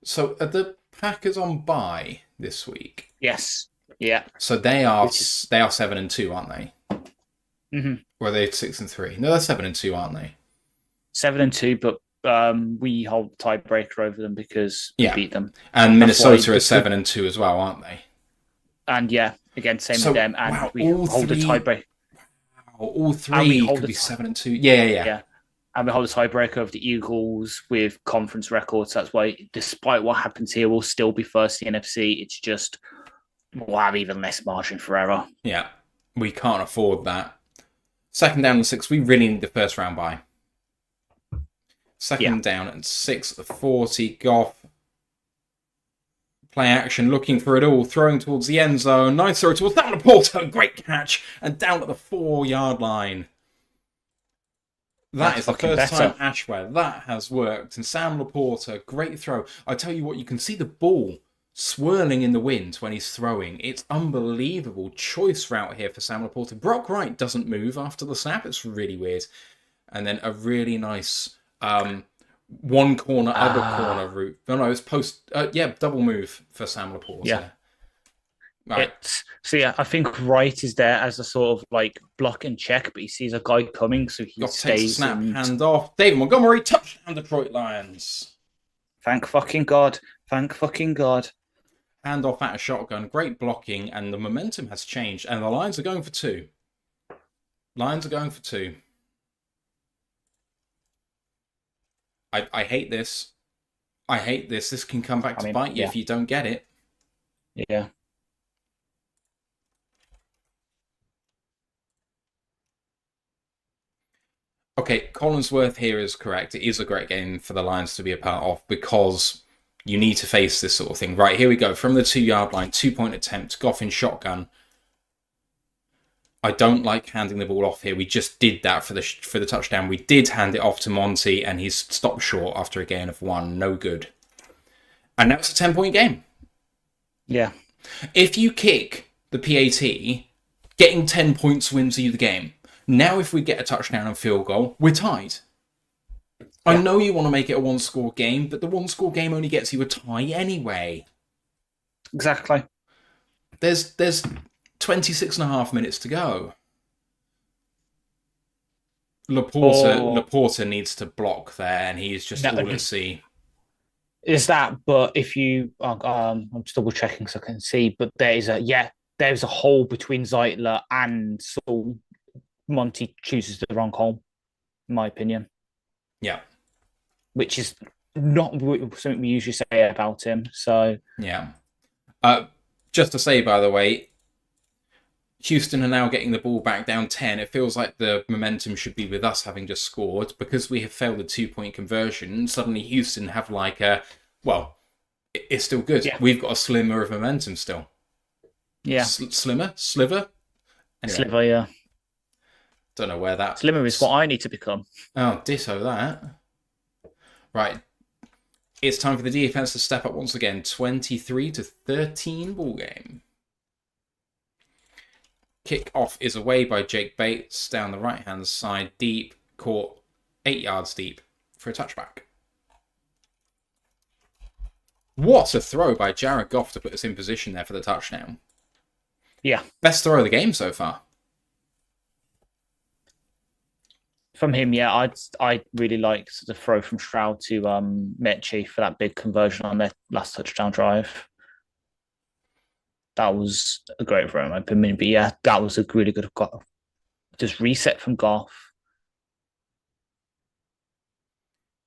So are the Packers on bye this week? Yes. Yeah. So they are 7-2, aren't they? Mm-hmm. Or are they 6-3? No, they're 7-2, aren't they? 7-2, but we hold tiebreaker over them because we beat them. And Minnesota are 7-2 as well, aren't they? And again, same with them. And we hold the tiebreaker. All three could be 7-2. Yeah. And we hold a tiebreaker of the Eagles with conference records. That's why, despite what happens here, we'll still be first in the NFC. It's just we'll have even less margin for error. Yeah, we can't afford that. 2nd down and 6. We really need the first round bye. 2nd down and 6 at the 40. Goff. Play action, looking for it all, throwing towards the end zone. Nice throw towards down to Porter. Great catch. And down at the 4-yard line. That's the first time, Ashwell. That has worked. And Sam Laporta, great throw. I tell you what, you can see the ball swirling in the wind when he's throwing. It's unbelievable. Choice route here for Sam Laporta. Brock Wright doesn't move after the snap. It's really weird. And then a really nice one corner, other corner route. No, it's post. Double move for Sam Laporta. Yeah. Right. I think Wright is there as a sort of like block and check, but he sees a guy coming, so he stays. Snap, hand off. David Montgomery, touchdown, Detroit Lions. Thank fucking God. Thank fucking God. Hand off at a shotgun. Great blocking, and the momentum has changed, and the Lions are going for 2. I hate this. This can come back to bite you if you don't get it. Yeah. Okay, Collinsworth here is correct. It is a great game for the Lions to be a part of because you need to face this sort of thing. Right, here we go. From the 2-yard line, 2-point attempt, Goff in shotgun. I don't like handing the ball off here. We just did that for the touchdown. We did hand it off to Monty, and he's stopped short after a gain of 1. No good. And now it's a 10-point game. Yeah. If you kick the PAT, getting 10 points wins you the game. Now if we get a touchdown and field goal, we're tied. Yeah. I know you want to make it a 1-score game, but the 1-score game only gets you a tie anyway. Exactly. There's 26.5 minutes to go. Laporta needs to block there, and he's just all at sea. Is that? But if you, I'm just double checking so I can see. But there's a hole between Zeitler and Saul. Monty chooses the wrong hole, in my opinion. Yeah, which is not something we usually say about him. So yeah. Just to say, by the way, Houston are now getting the ball back down 10. It feels like the momentum should be with us having just scored. Because we have failed the 2-point conversion, suddenly Houston have it's still good. Yeah. We've got a slimmer of momentum still. Yeah. Sliver? Anyway. Sliver, yeah. Don't know where that... Slimmer is what I need to become. Oh, ditto that. Right. It's time for the defense to step up once again. 23-13 ball game. Kick off is away by Jake Bates down the right-hand side, deep, caught 8 yards deep for a touchback. What a throw by Jared Goff to put us in position there for the touchdown. Yeah. Best throw of the game so far. From him, yeah, I really liked the throw from Stroud to Mechie for that big conversion on their last touchdown drive. That was a great throw in my opinion. But yeah, that was a really good just reset from Goff.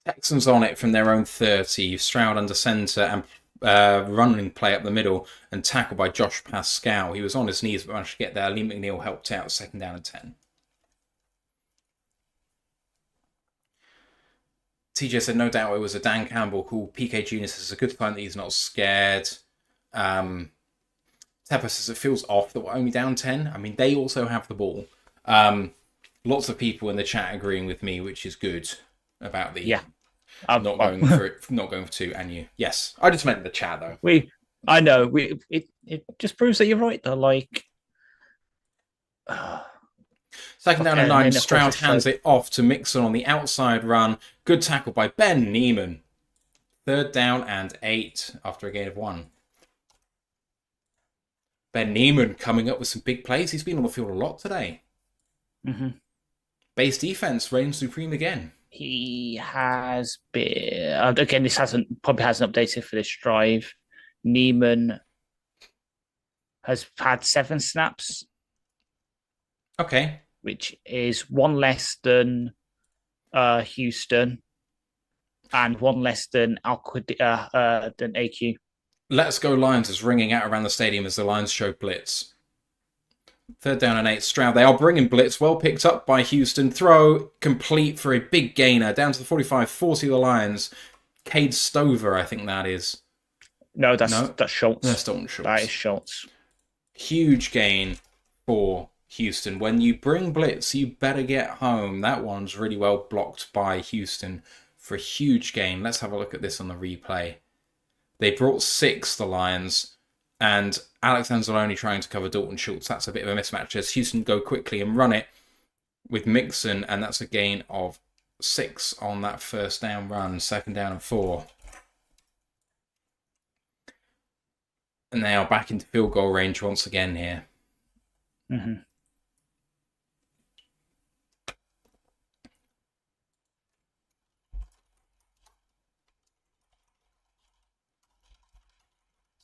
Texans on it from their own 30. Stroud under center and running play up the middle and tackled by Josh Pascal. He was on his knees but managed to get there. Lee McNeil helped out, 2nd down and 10. TJ said, no doubt it was a Dan Campbell call. PK Jr. says, it's a good sign that he's not scared. Tepper says, it feels off that we're only down 10. I mean, they also have the ball. Lots of people in the chat agreeing with me, which is good about the not going for 2 and you. Yes, I just meant in the chat, though. I know. It just proves that you're right, though. Like... 2nd down and 9, Stroud hands it off to Mixon on the outside run. Good tackle by Ben Neiman. 3rd down and 8 after a gain of 1. Ben Neiman coming up with some big plays. He's been on the field a lot today. Mm-hmm. Base defense reigns supreme again. He has been... Again, this probably hasn't updated for this drive. Neiman has had 7 snaps. Okay. Which is 1 less than Houston and 1 less than AQ. Let's Go Lions is ringing out around the stadium as the Lions show blitz. 3rd down and 8, Stroud. They are bringing blitz. Well picked up by Houston. Throw complete for a big gainer. Down to the 45-40 of the Lions. Cade Stover, I think that is. No, that's Schultz. That's Dalton Schultz. That is Schultz. Huge gain for Houston. When you bring blitz, you better get home. That one's really well blocked by Houston for a huge gain. Let's have a look at this on the replay. They brought 6, the Lions, and Alex Anzalone trying to cover Dalton Schultz. That's a bit of a mismatch as Houston go quickly and run it with Mixon, and that's a gain of 6 on that 1st down run, 2nd down and 4. And they are back into field goal range once again here. Mm-hmm.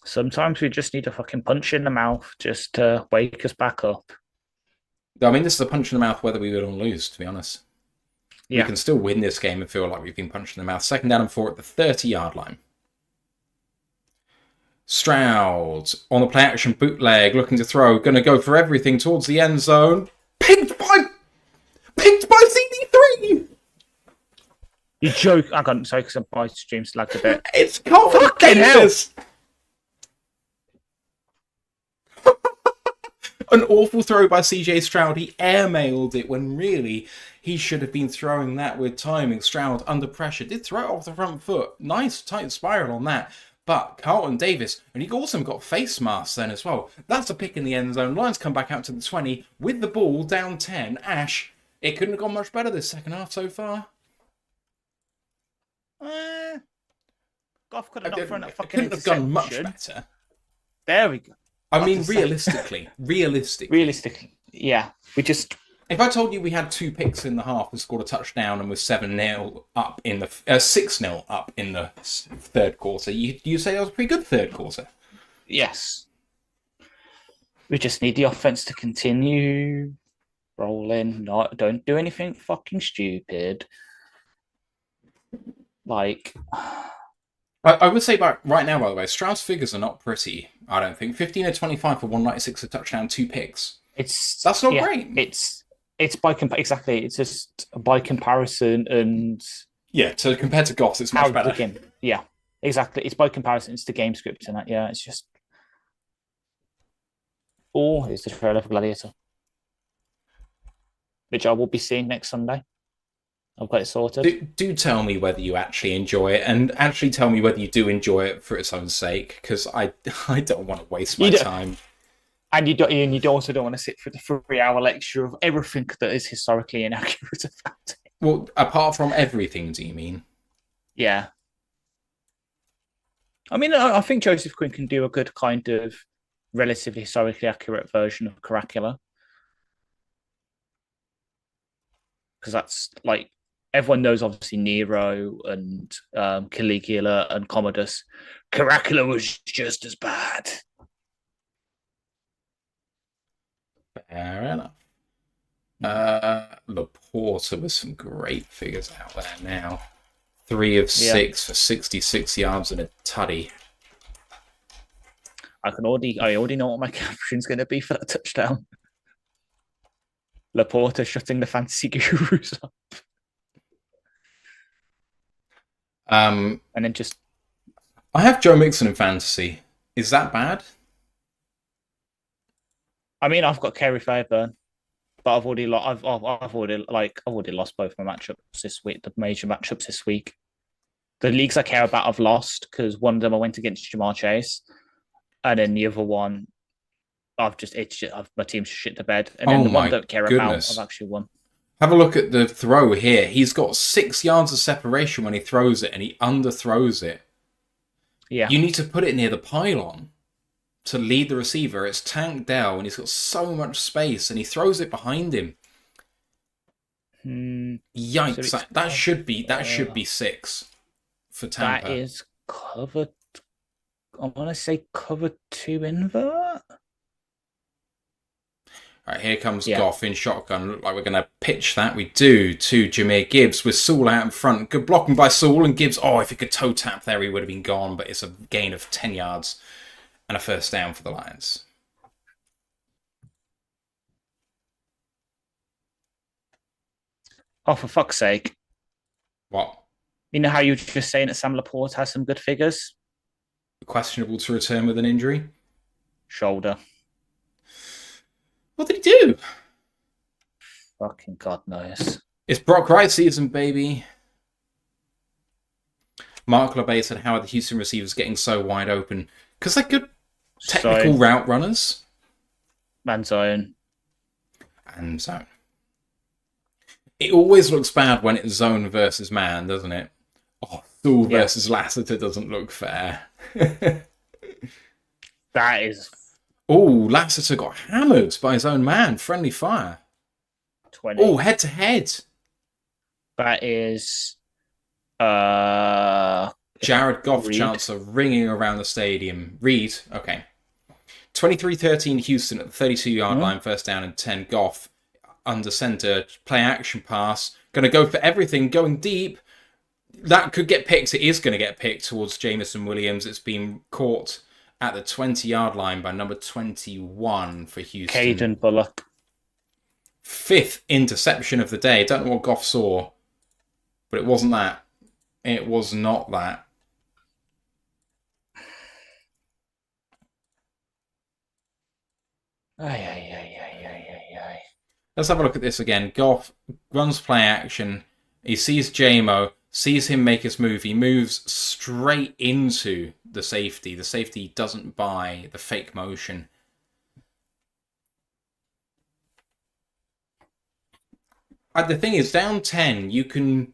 Sometimes we just need a fucking punch in the mouth just to wake us back up. I mean, this is a punch in the mouth whether we win or lose, to be honest. Yeah. We can still win this game and feel like we've been punched in the mouth. 2nd down and 4 at the 30-yard line. Stroud on the play-action bootleg, looking to throw. Going to go for everything towards the end zone. Picked by CD3! You joke. I got sorry because my stream's lagged a bit. It's Colin Davis! An awful throw by CJ Stroud. He airmailed it when really he should have been throwing that with timing. Stroud under pressure. Did throw it off the front foot. Nice tight spiral on that. But Carlton Davis, and he also got face masks then as well. That's a pick in the end zone. Lions come back out to the 20 with the ball down 10. Ash, it couldn't have gone much better this second half so far. Goff could have not thrown that fucking couldn't have gone much better. There we go. I mean, realistically, yeah. If I told you we had 2 picks in the half and scored a touchdown and was 7-0 up in the 6-0 up in the 3rd quarter, you say that was a pretty good 3rd quarter. Yes. We just need the offense to continue rolling. Don't do anything fucking stupid. Like. I would say right now, by the way, Stroud's figures are not pretty, I don't think. 15 of 25 for 196, a touchdown, 2 picks. That's not great. It's by exactly. It's just by comparison and so compared to Goff's, it's much better. Yeah, exactly. It's by comparison. It's the game script and that. Yeah, it's just. Or it's the Fair Level Gladiator, which I will be seeing next Sunday. I've got it sorted. Do tell me whether you actually enjoy it, and actually tell me whether you do enjoy it for its own sake, because I don't want to waste my time. And you also don't want to sit for the 3-hour lecture of everything that is historically inaccurate about it. Well, apart from everything, do you mean? Yeah. I mean, I think Joseph Quinn can do a good kind of relatively historically accurate version of Caracula. Because that's like, everyone knows obviously Nero and Caligula and Commodus. Caracula was just as bad. Fair enough. Laporta with some great figures out there now. 3 of 6 for 66 yards and a tutty. I already know what my caption's going to be for that touchdown. Laporta shutting the fantasy gurus up. And then just... I have Joe Mixon in fantasy. Is that bad? I mean, I've got Kerry Fairburn, but I've already lost both my matchups this week, the major matchups this week. The leagues I care about, I've lost because one of them I went against Jamar Chase, and then the other one, my team's shit to bed, and then the one I don't care about, I've actually won. Have a look at the throw here. He's got 6 yards of separation when he throws it, and he underthrows it. Yeah, you need to put it near the pylon to lead the receiver. It's Tank Dell, and he's got so much space, and he throws it behind him. Yikes! So that should be 6 for Tampa. That is covered. I want to say cover 2 invert. All right, here comes Goff in shotgun. Look like we're going to pitch that. We do to Jahmyr Gibbs with Saul out in front. Good blocking by Saul, and Gibbs. Oh, if he could toe tap there, he would have been gone. But it's a gain of 10 yards and a first down for the Lions. Oh, for fuck's sake. What? You know how you were just saying that Sam Laporte has some good figures? Questionable to return with an injury? Shoulder. What did he do? Fucking God knows. It's Brock Wright season, baby. Mark LeBay said, how are the Houston receivers getting so wide open? Because they're good technical route runners. Man zone. And zone. It always looks bad when it's zone versus man, doesn't it? Oh, Saul versus Lassiter doesn't look fair. That is... Oh, Lassiter got hammered by his own man. Friendly fire. 20. Oh, head to head. That is... Jared Goff chants are ringing around the stadium. Reed, okay. 23-13 Houston at the 32-yard line, first down and 10. Goff under center, play action pass. Going to go for everything, going deep. That could get picked. It is going to get picked towards Jamison Williams. It's been caught at the 20-yard line by number 21 for Houston. Caden Bullock. 5th interception of the day. Don't know what Goff saw, but it wasn't that. It was not that. Let's have a look at this again. Goff runs play action. He sees JMO, sees him make his move. He moves straight into the safety. The safety doesn't buy the fake motion. The thing is, down 10, you can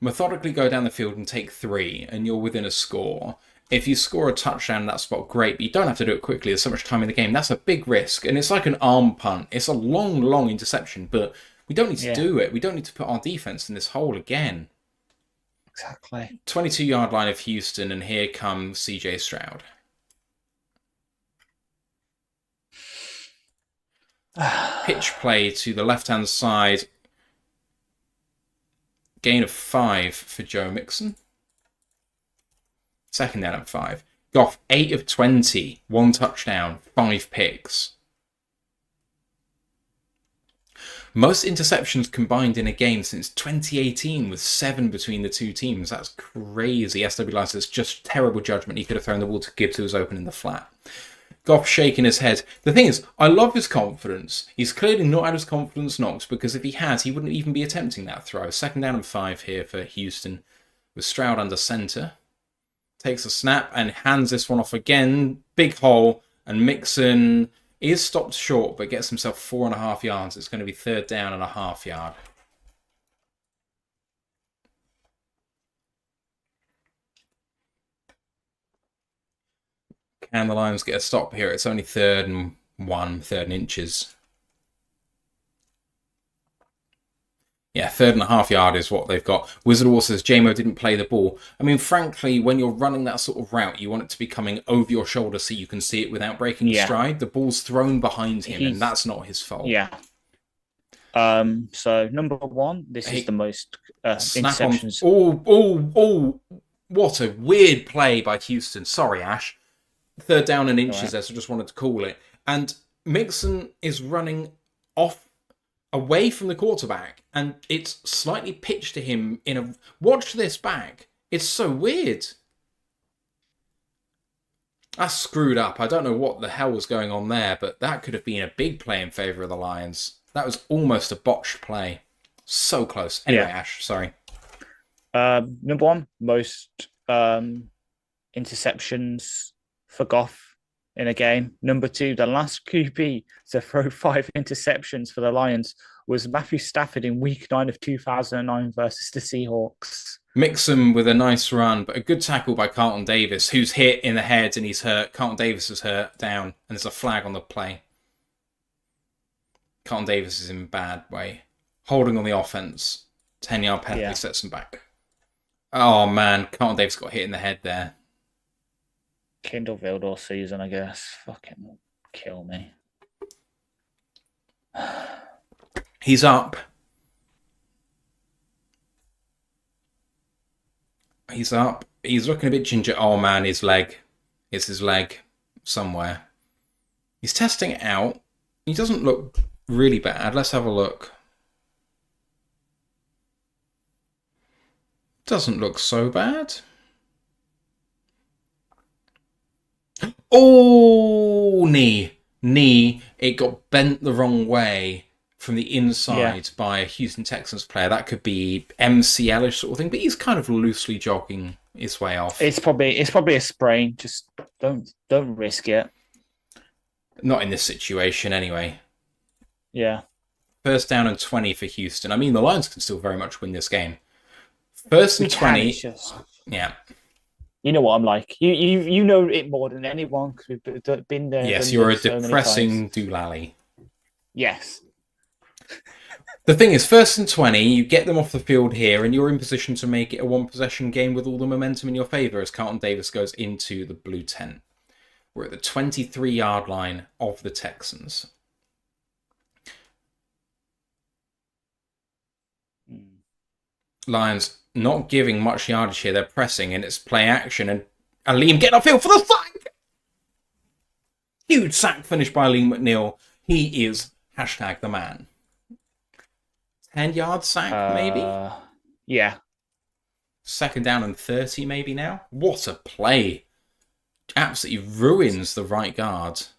methodically go down the field and take 3, and you're within a score. If you score a touchdown in that spot, great, but you don't have to do it quickly. There's so much time in the game. That's a big risk, and it's like an arm punt. It's a long, long interception, but we don't need to do it. We don't need to put our defense in this hole again. Exactly. 22-yard line of Houston, and here comes CJ Stroud. Pitch play to the left-hand side. Gain of 5 for Joe Mixon. Second down at 5. Goff, 8 of 20. 1 touchdown, 5 picks. Most interceptions combined in a game since 2018 with 7 between the two teams. That's crazy. SW License, just terrible judgment. He could have thrown the ball to Gibbs, who was open in the flat. Goff shaking his head. The thing is, I love his confidence. He's clearly not had his confidence knocked, because if he had, he wouldn't even be attempting that throw. Second down and 5 here for Houston with Stroud under center. Takes a snap and hands this one off again. Big hole, and Mixon is stopped short, but gets himself 4.5 yards. It's going to be 3rd down and a half yard. Can the Lions get a stop here? It's only 3rd and 1, 3rd and inches. Yeah, 3rd and a half yard is what they've got. Wizard War says JMO didn't play the ball. I mean, frankly, when you're running that sort of route, you want it to be coming over your shoulder so you can see it without breaking stride. The ball's thrown behind him, and that's not his fault. Yeah. So, number 1, this is the most interceptions. Oh, what a weird play by Houston. Sorry, Ash. third down and All inches right. there, so just wanted to call it. And Mixon is running off away from the quarterback, and it's slightly pitched to him in a... Watch this back. It's so weird. That's screwed up. I don't know what the hell was going on there, but that could have been a big play in favour of the Lions. That was almost a botched play. So close. Anyway, Yeah. Ash, sorry. Number one, most interceptions for Goff in a game. Number two, the last QB to throw 5 interceptions for the Lions was Matthew Stafford in week 9 of 2009 versus the Seahawks. Mixon with a nice run, but a good tackle by Carlton Davis, who's hit in the head and he's hurt. Carlton Davis is hurt down, and there's a flag on the play. Carlton Davis is in bad way. Holding on the offense. 10-yard penalty sets him back. Oh, man. Carlton Davis got hit in the head there. Kindle Vildor season, I guess. Fucking kill me. He's up. He's up. He's looking a bit ginger. Oh, man, his leg. It's his leg somewhere. He's testing it out. He doesn't look really bad. Let's have a look. Doesn't look so bad. Oh, knee. It got bent the wrong way from the inside by a Houston Texans player. That could be MCL-ish sort of thing, but he's kind of loosely jogging his way off. It's probably a sprain. Just don't risk it. Not in this situation, anyway. Yeah. First down and 20 for Houston. I mean, the Lions can still very much win this game. First and 20. Yeah. You know what I'm like. You know it more than anyone because we've been there. Yes, you're a depressing doolally. Yes. The thing is, first and 20, you get them off the field here, and you're in position to make it a one-possession game with all the momentum in your favour as Carlton Davis goes into the blue tent. We're at the 23-yard line of the Texans. Lions not giving much yardage here. They're pressing, and it's play action, and Liam getting upfield for the sack! Huge sack finish by Liam McNeil. He is hashtag the man. 10-yard sack, maybe? Yeah. Second down and 30, maybe now? What a play. Absolutely ruins the right guard. Is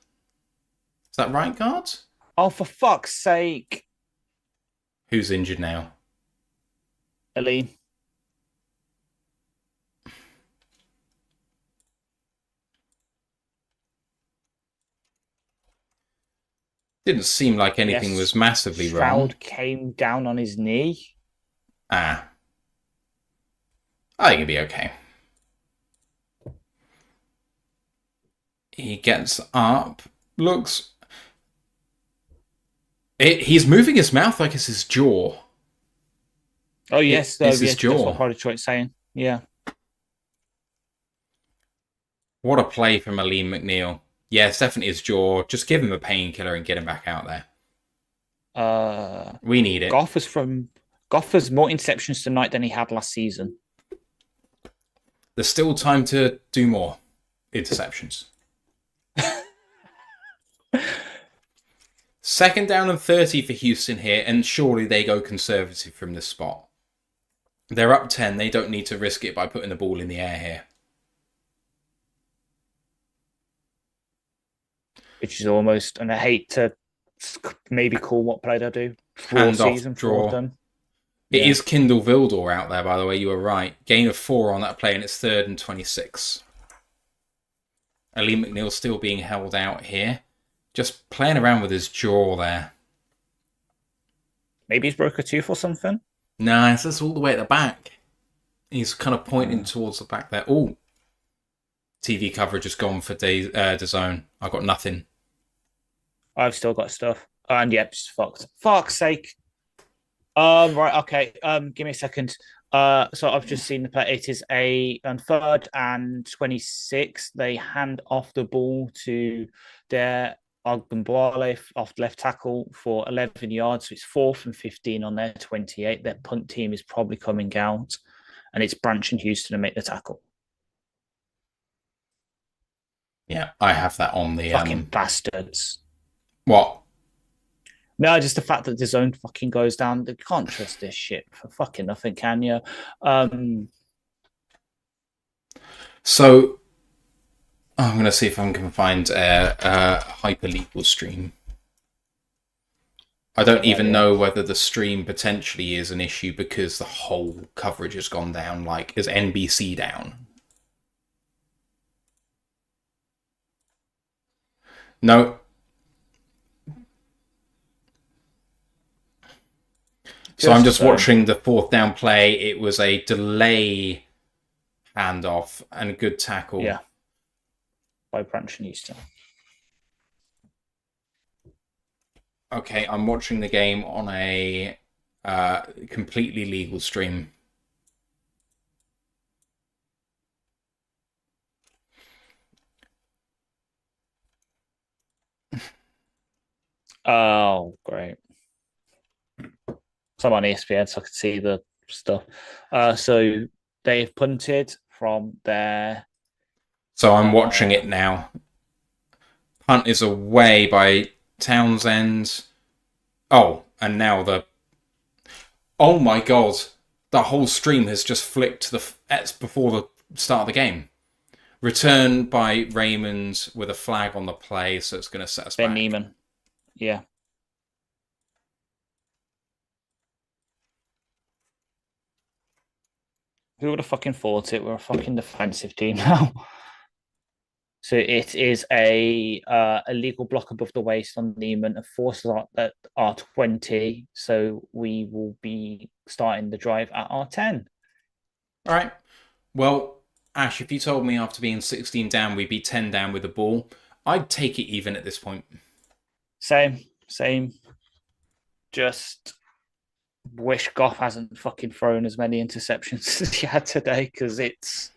that right guard? Oh, for fuck's sake. Who's injured now? Aline. Didn't seem like anything was massively wrong. Stroud came down on his knee. I think it'll be okay. He gets up. Looks... He's moving his mouth like it's his jaw. Oh, yes. It's his jaw. That's what Part of Detroit's saying. Yeah. What a play from Aline McNeil. Yeah, it's definitely his jaw. Just give him a painkiller and get him back out there. We need it. Goff has more interceptions tonight than he had last season. There's still time to do more interceptions. Second down and 30 for Houston here, and surely they go conservative from this spot. They're up 10. They don't need to risk it by putting the ball in the air here. Which is almost, and I hate to maybe call what play they'll do. Hand off, draw. Them. It is Kindle Vildor out there, by the way. You were right. Gain of 4 on that play, and it's 3rd and 26. Ali McNeil still being held out here. Just playing around with his jaw there. Maybe he's broke a tooth or something? Nah, it's all the way at the back. He's kind of pointing towards the back there. Oh, TV coverage has gone for DAZN. I've got nothing. I've still got stuff. And yep, it's fucked. Fuck's sake. Right, okay. Give me a second. So I've just seen the play. It is on 3rd and 26. They hand off the ball to their Ogunbowale off left tackle for 11 yards. So it's 4th and 15 on their 28. Their punt team is probably coming out, and it's Branch and Houston to make the tackle. Yeah, I have that on the Fucking bastards. what? No, just the fact that the zone fucking goes down. You can't trust this shit for fucking nothing, can you? So I'm gonna see if I can find a hyperlegal stream. I don't even know whether the stream potentially is an issue because the whole coverage has gone down. Like, is NBC down? No. So I'm just watching the fourth down play. It was a delay handoff and a good tackle. Yeah. By Branch and Houston. Okay, I'm watching the game on a completely legal stream. Oh, great. So I'm on ESPN, so I could see the stuff. So they've punted from there. So I'm watching it now. Punt is away by Townsend. Oh, and now the... Oh my god. The whole stream has just flicked before the start of the game. Return by Raymond with a flag on the play, so it's going to set us back. Ben Neiman. Yeah. Who would have fucking thought it? We're a fucking defensive team now. So it is a illegal block above the waist on Neiman, and forces at R20. So we will be starting the drive at R10. All right. Well, Ash, if you told me after being 16 down we'd be 10 down with the ball, I'd take it even at this point. Same. Just wish Goff hasn't fucking thrown as many interceptions as he had today, because it's...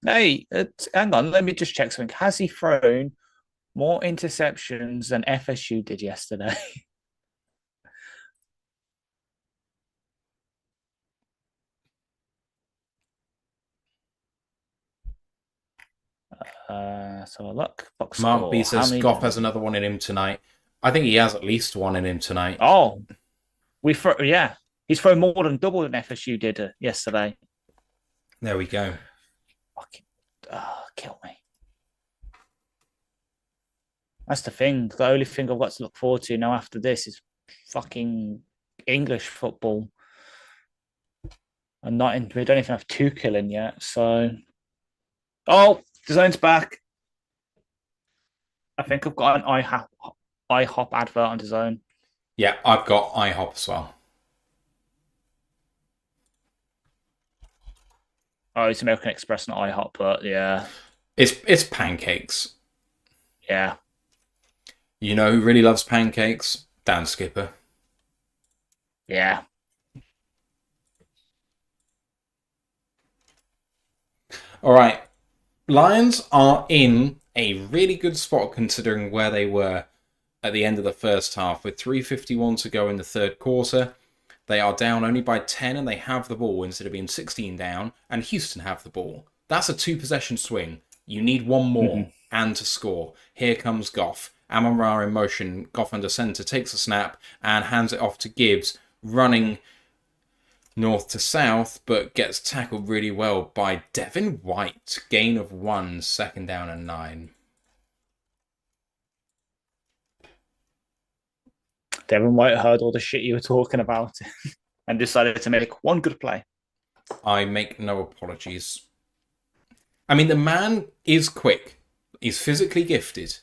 Hey, hang on, let me just check something. Has he thrown more interceptions than FSU did yesterday? So look. Box Mark B score. says Goff has another one in him tonight. I think he has at least one in him tonight. Oh, he's thrown more than double than FSU did yesterday. There we go. Fucking kill me. That's the thing. The only thing I've got to look forward to now after this is fucking English football. And we don't even have two killing yet. So, the zone's back. I think I've got an IHOP advert on the zone. Yeah, I've got IHOP as well. Oh, it's American Express, not IHOP, but yeah. It's pancakes. Yeah. You know who really loves pancakes? Dan Skipper. Yeah. All right. Lions are in a really good spot considering where they were at the end of the first half. With 3:51 to go in the third quarter, they are down only by 10 and they have the ball instead of being 16 down, and Houston have the ball. That's a 2-possession swing. You need one more and to score. Here comes Goff. Amon-Ra in motion. Goff under center takes a snap and hands it off to Gibbs, running north to south, but gets tackled really well by Devin White. Gain of 1, second down and 9. Devin White heard all the shit you were talking about and decided to make one good play. I make no apologies. I mean, the man is quick. He's physically gifted.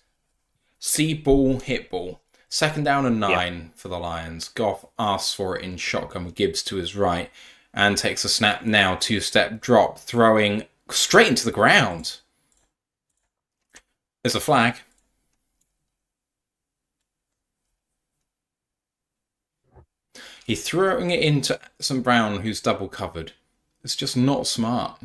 See ball, hit ball. Second down and 9 for the Lions. Goff asks for it in shotgun with Gibbs to his right and takes a snap now. 2-step drop, throwing straight into the ground. There's a flag. He's throwing it into some Brown who's double covered. It's just not smart.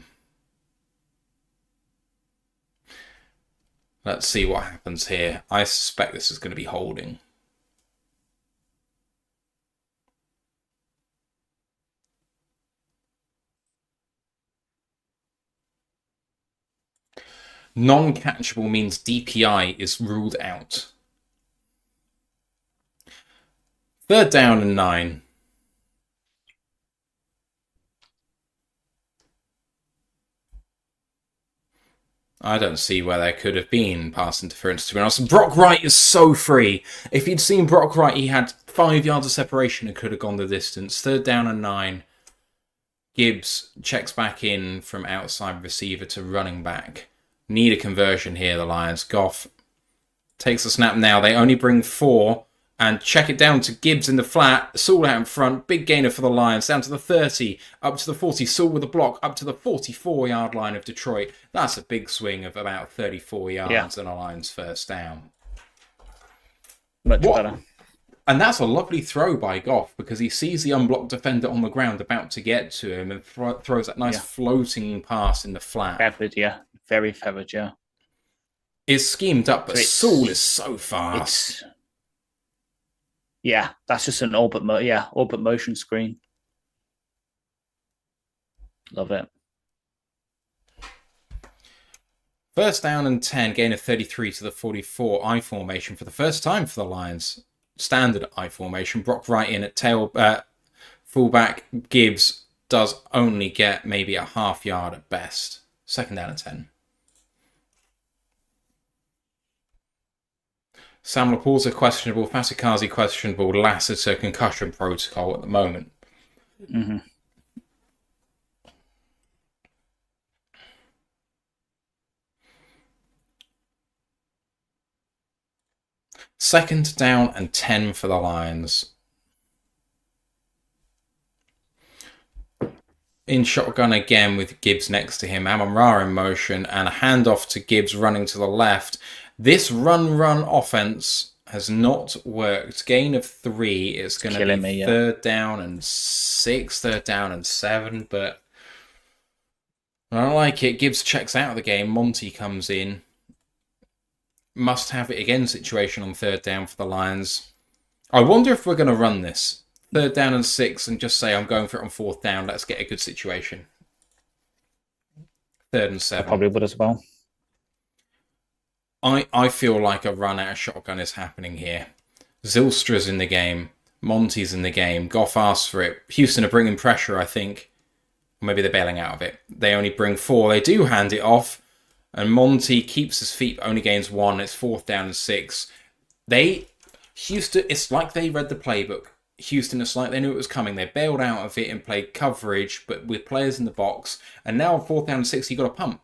Let's see what happens here. I suspect this is going to be holding. Non-catchable means DPI is ruled out. 3rd down and 9. I don't see where there could have been pass interference, to be honest. Brock Wright is so free. If you'd seen Brock Wright, he had 5 yards of separation and could have gone the distance. 3rd down and 9. Gibbs checks back in from outside receiver to running back. Need a conversion here, the Lions. Goff takes the snap now. They only bring 4 and check it down to Gibbs in the flat. Saul out in front. Big gainer for the Lions. Down to the 30, up to the 40. Saul with a block up to the 44-yard line of Detroit. That's a big swing of about 34 yards and a Lions first down. Much better. And that's a lovely throw by Goff because he sees the unblocked defender on the ground about to get to him and throws that nice floating pass in the flat. Feathered, yeah. Very feathered, yeah. It's schemed up, but Saul is so fast. Yeah, that's just an orbit motion screen. Love it. 1st down and 10, gain of 33 to the 44, I formation for the first time for the Lions. Standard I formation. Brock Wright in at fullback. Gibbs does only get maybe a half yard at best. 2nd down and 10. Sam Laporta questionable, Fasikazi questionable, Lassiter concussion protocol at the moment. Mm-hmm. Second down and 10 for the Lions. In shotgun again with Gibbs next to him. Amon-Ra in motion and a handoff to Gibbs running to the left. This run offense has not worked. Gain of 3 is going to be 3rd down and 6, 3rd down and 7, but I don't like it. Gibbs checks out of the game. Monty comes in. Must have it again situation on 3rd down for the Lions. I wonder if we're going to run this. 3rd down and 6 and just say I'm going for it on 4th down. Let's get a good situation. 3rd and 7. I probably would as well. I feel like a run out of shotgun is happening here. Zylstra's in the game. Monty's in the game. Goff asks for it. Houston are bringing pressure, I think. Or maybe they're bailing out of it. They only bring 4. They do hand it off. And Monty keeps his feet, only gains 1. It's 4th down and 6. Houston, it's like they read the playbook. Houston, it's like they knew it was coming. They bailed out of it and played coverage, but with players in the box. And now 4th down and 6, you got to pump.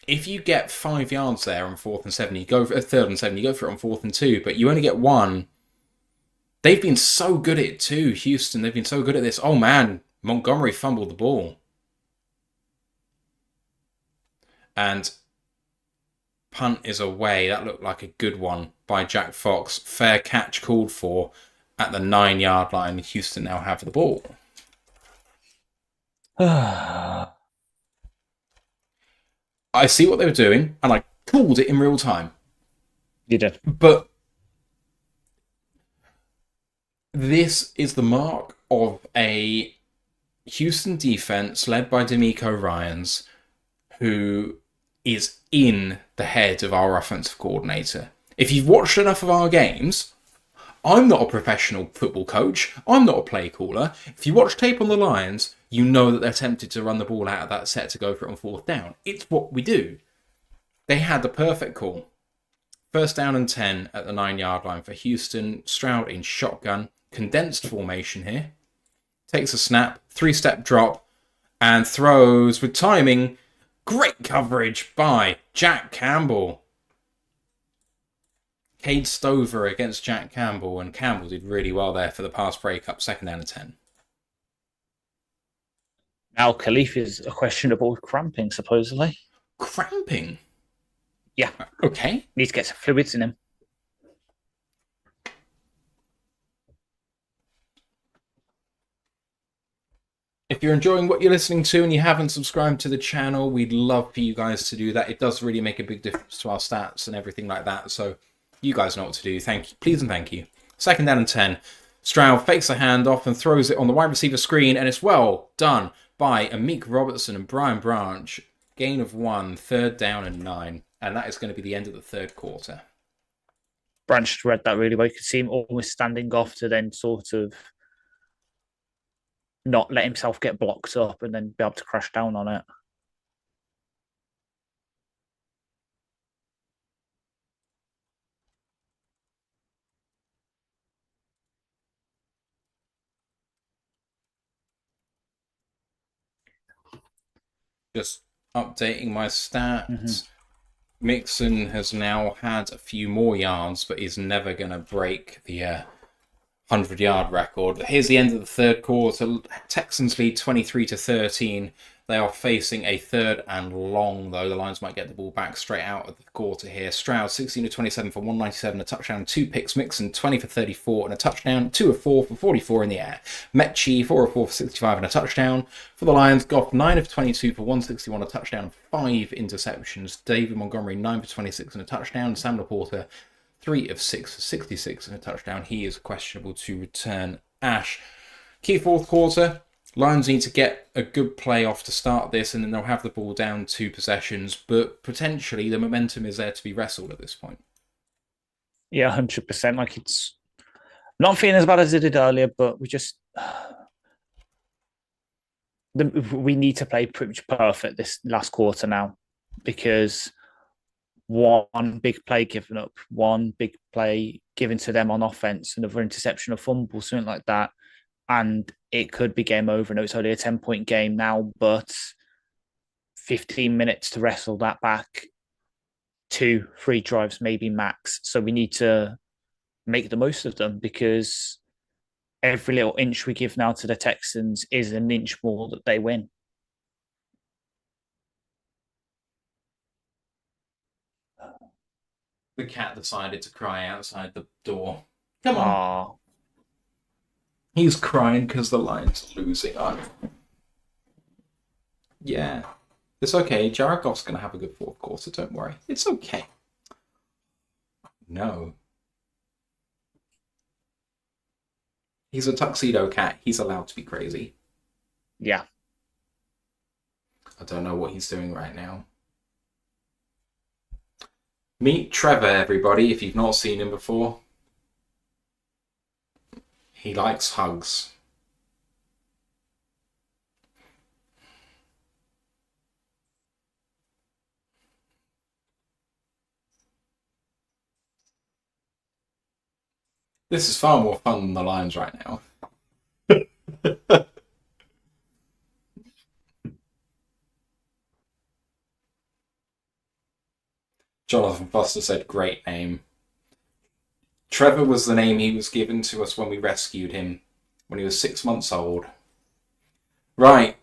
If you get 5 yards there on 4th and 7, you go for 3rd and 7, you go for it on 4th and 2, but you only get 1. They've been so good at it too, Houston. They've been so good at this. Oh man, Montgomery fumbled the ball. And punt is away. That looked like a good one by Jack Fox. Fair catch called for at the 9-yard line. Houston now have the ball. I see what they were doing, and I called it in real time. You did. But this is the mark of a Houston defense led by D'Amico Ryans, who is in the head of our offensive coordinator. If you've watched enough of our games, I'm not a professional football coach. I'm not a play caller. If you watch tape on the Lions, you know that they're tempted to run the ball out of that set to go for it on 4th down. It's what we do. They had the perfect call. 1st down and 10 at the 9-yard line for Houston. Stroud in shotgun. Condensed formation here. Takes a snap. 3-step drop. And throws with timing. Great coverage by Jack Campbell. Cade Stover against Jack Campbell. And Campbell did really well there for the pass breakup. 2nd down and 10. Now, Khalif is questionable with cramping, supposedly. Cramping? Yeah. Okay. Needs to get some fluids in him. If you're enjoying what you're listening to and you haven't subscribed to the channel, we'd love for you guys to do that. It does really make a big difference to our stats and everything like that. So you guys know what to do. Thank you. Please and thank you. 2nd down and 10. Stroud fakes a handoff and throws it on the wide receiver screen, and it's well done by Amik Robertson and Brian Branch. Gain of 1, 3rd down and 9. And that is going to be the end of the third quarter. Branch read that really well. You could see him almost standing off to then sort of not let himself get blocked up and then be able to crash down on it. Just updating my stats. Mixon has now had a few more yards, but is never going to break the 100-yard record. Here's the end of the third quarter. Texans lead 23-13. They are facing a 3rd and long, though. The Lions might get the ball back straight out of the quarter here. Stroud, 16-27 for 197, a touchdown, 2 picks. Mixon, 20 for 34 and a touchdown, 2 of 4 for 44 in the air. Mechie, 4 of 4 for 65 and a touchdown. For the Lions, Goff, 9 of 22 for 161, a touchdown, 5 interceptions. David Montgomery, 9 for 26 and a touchdown. Sam Laporta, 3 of 6 for 66 and a touchdown. He is questionable to return. Ash, key fourth quarter. Lions need to get a good play off to start this, and then they'll have the ball down 2 possessions, but potentially the momentum is there to be wrestled at this point. Yeah, 100%. Like, it's not feeling as bad as it did earlier, but we need to play pretty much perfect this last quarter now, because one big play given up, one big play given to them on offense, another interception, a fumble, something like that, and it could be game over. No, it's only a 10-point game now, but 15 minutes to wrestle that back, 2-3 drives, maybe max. So we need to make the most of them, because every little inch we give now to the Texans is an inch more that they win. The cat decided to cry outside the door. Come on. Aww. He's crying because the Lions are losing. Yeah. It's okay. Jared Goff's going to have a good fourth quarter. Don't worry. It's okay. No. He's a tuxedo cat. He's allowed to be crazy. Yeah. I don't know what he's doing right now. Meet Trevor, everybody, if you've not seen him before. He likes hugs. This is far more fun than the Lions right now. Jonathan Foster said, great name. Trevor was the name he was given to us when we rescued him, when he was 6 months old. Right.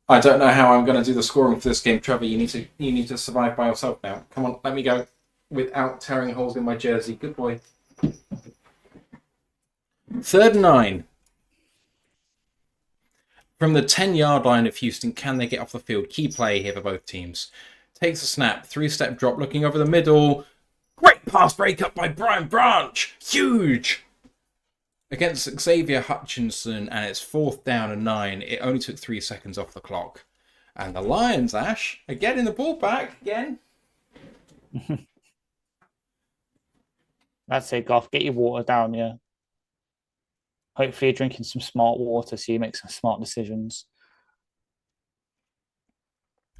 I don't know how I'm going to do the scoring for this game. Trevor, you need to survive by yourself now. Come on, let me go without tearing holes in my jersey. Good boy. 3rd and 9. From the 10-yard line of Houston, can they get off the field? Key play here for both teams. Takes a snap, 3-step drop, looking over the middle. Great pass breakup by Brian Branch. Huge. Against Xavier Hutchinson, and it's 4th down and 9. It only took 3 seconds off the clock. And the Lions, Ash, are getting the ball back again. That's it, Goff. Get your water down, yeah. Hopefully you're drinking some smart water so you make some smart decisions.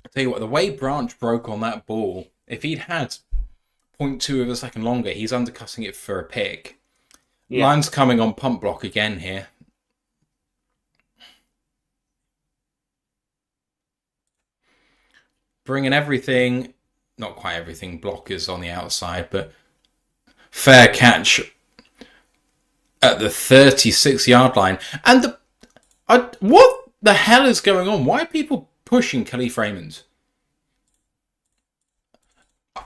I'll tell you what, the way Branch broke on that ball, if he'd had 0.2 of a second longer, he's undercutting it for a pick. Yeah. Lions coming on pump block again here. Bringing everything, not quite everything, blockers on the outside, but fair catch at the 36-yard line. And what the hell is going on? Why are people pushing Khalif Raymond?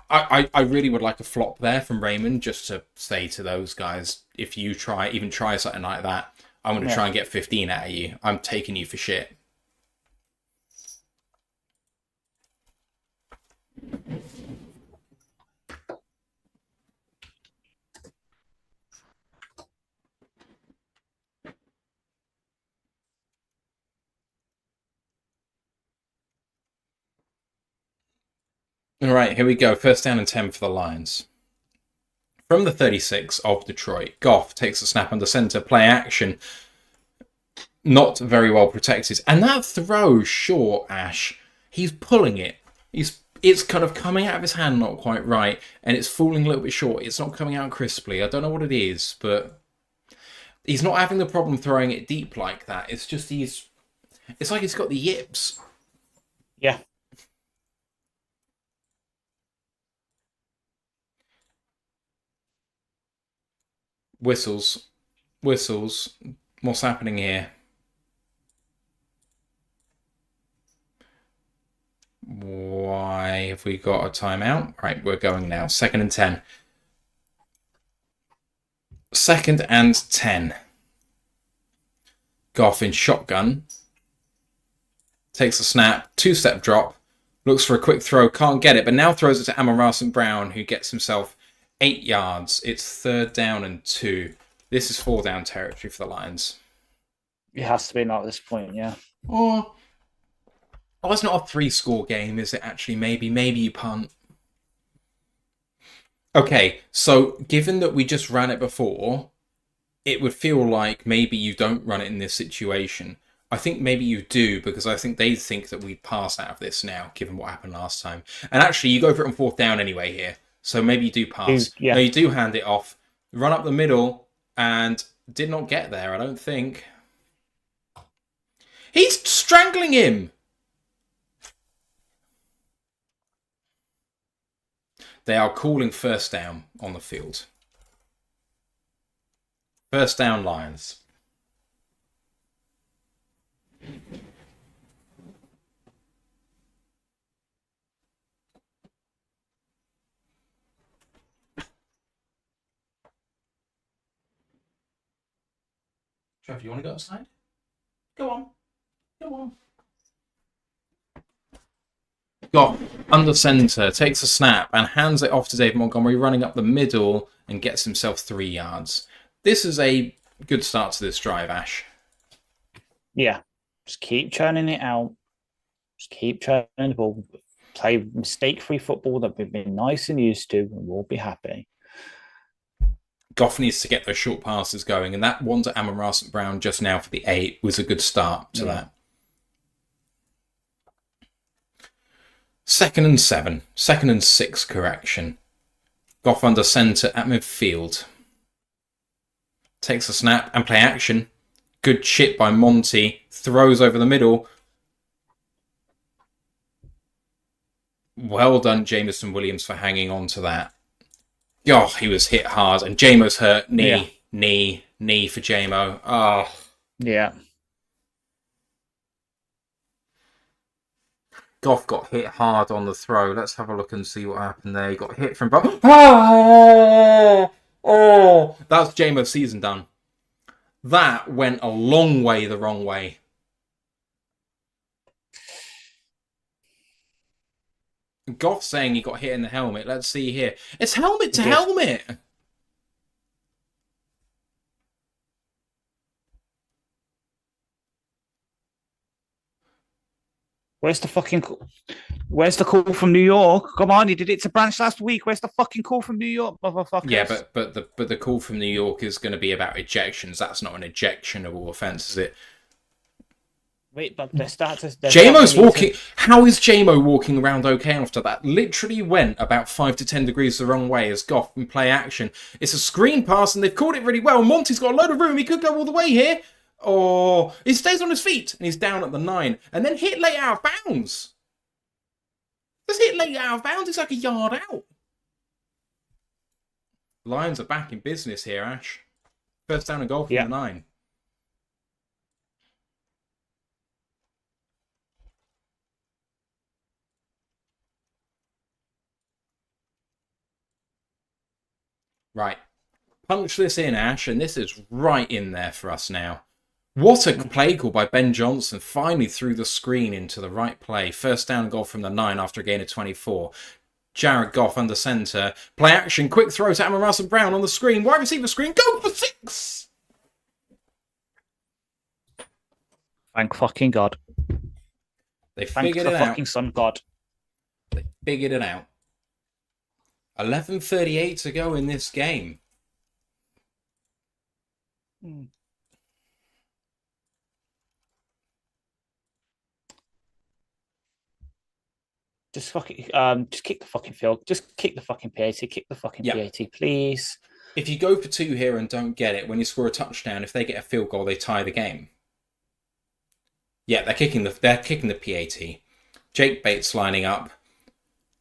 I really would like a flop there from Raymond, just to say to those guys, if you try something like that, I'm going to try and get 15 out of you. I'm taking you for shit. All right, here we go. First down and 10 for the Lions. From the 36 of Detroit, Goff takes a snap under center, play action. Not very well protected. And that throw short, Ash, he's pulling it. It's kind of coming out of his hand not quite right, and it's falling a little bit short. It's not coming out crisply. I don't know what it is, but he's not having the problem throwing it deep like that. It's just it's like he's got the yips. Yeah. Whistles. What's happening here? Why have we got a timeout? Right, we're going now. 2nd and 10. 2nd and 10. Goff in shotgun. Takes a snap. 2-step drop. Looks for a quick throw. Can't get it, but now throws it to Amon-Ra St. Brown, who gets himself 8 yards. It's 3rd down and 2. This is 4-down territory for the Lions. It has to be now at this point, yeah. Oh, it's not a 3-score game, is it? Actually, maybe you punt. Okay, so given that we just ran it before, it would feel like maybe you don't run it in this situation. I think maybe you do, because I think they think that we'd pass out of this now, given what happened last time. And actually, you go for it on 4th down anyway here. So maybe you do pass. Yeah. No, you do hand it off, run up the middle, and did not get there, I don't think. He's strangling him! They are calling 1st down on the field. 1st down, Lions. Trevor, you want to go outside? Go on. Got under center, takes a snap and hands it off to Dave Montgomery, running up the middle and gets himself 3 yards. This is a good start to this drive, Ash. Yeah. Just keep churning it out. Just keep churning the ball. Play mistake-free football that we've been nice and used to, and we'll be happy. Goff needs to get those short passes going, and that one to Amon-Ra St. Brown just now for the 8 was a good start to that. 2nd and 7. 2nd and 6 correction. Goff under centre at midfield. Takes a snap and play action. Good chip by Monty. Throws over the middle. Well done, Jameson Williams, for hanging on to that. Oh, he was hit hard. And Jamo's hurt. Knee for Jamo. Oh. Yeah. Goff got hit hard on the throw. Let's have a look and see what happened there. He got hit from both. Oh! That's Jamo's season done. That went a long way the wrong way. Goff saying he got hit in the helmet. Let's see here. It's helmet to helmet. Where's the call from New York? Come on, you did it to Branch last week. Where's the fucking call from New York, motherfuckers? Yeah, but the call from New York is going to be about ejections. That's not an ejectionable offence, is it? Wait, but Jamo's walking. How is Jamo walking around okay after that? Literally went about 5 to 10 degrees the wrong way as Goff in play action. It's a screen pass and they've called it really well. Monty's got a load of room. He could go all the way here. Or he stays on his feet and he's down at the 9 and then hit late out of bounds. Just hit late out of bounds. It's like a yard out. Lions are back in business here, Ash. 1st down and goal from the 9. Right. Punch this in, Ash, and this is right in there for us now. What a play call by Ben Johnson. Finally threw the screen into the right play. 1st down goal from the 9 after a gain of 24. Jared Goff under centre. Play action. Quick throw to Amon-Ra St. Brown on the screen. Wide receiver screen. Go for 6! Thank fucking God. They figured it out. Thank the fucking sun God. They figured it out. 11:38 to go in this game. Just kick the fucking field. Just kick the fucking PAT. Kick the fucking PAT, please. If you go for 2 here and don't get it, when you score a touchdown, if they get a field goal, they tie the game. Yeah, they're kicking the PAT. Jake Bates lining up.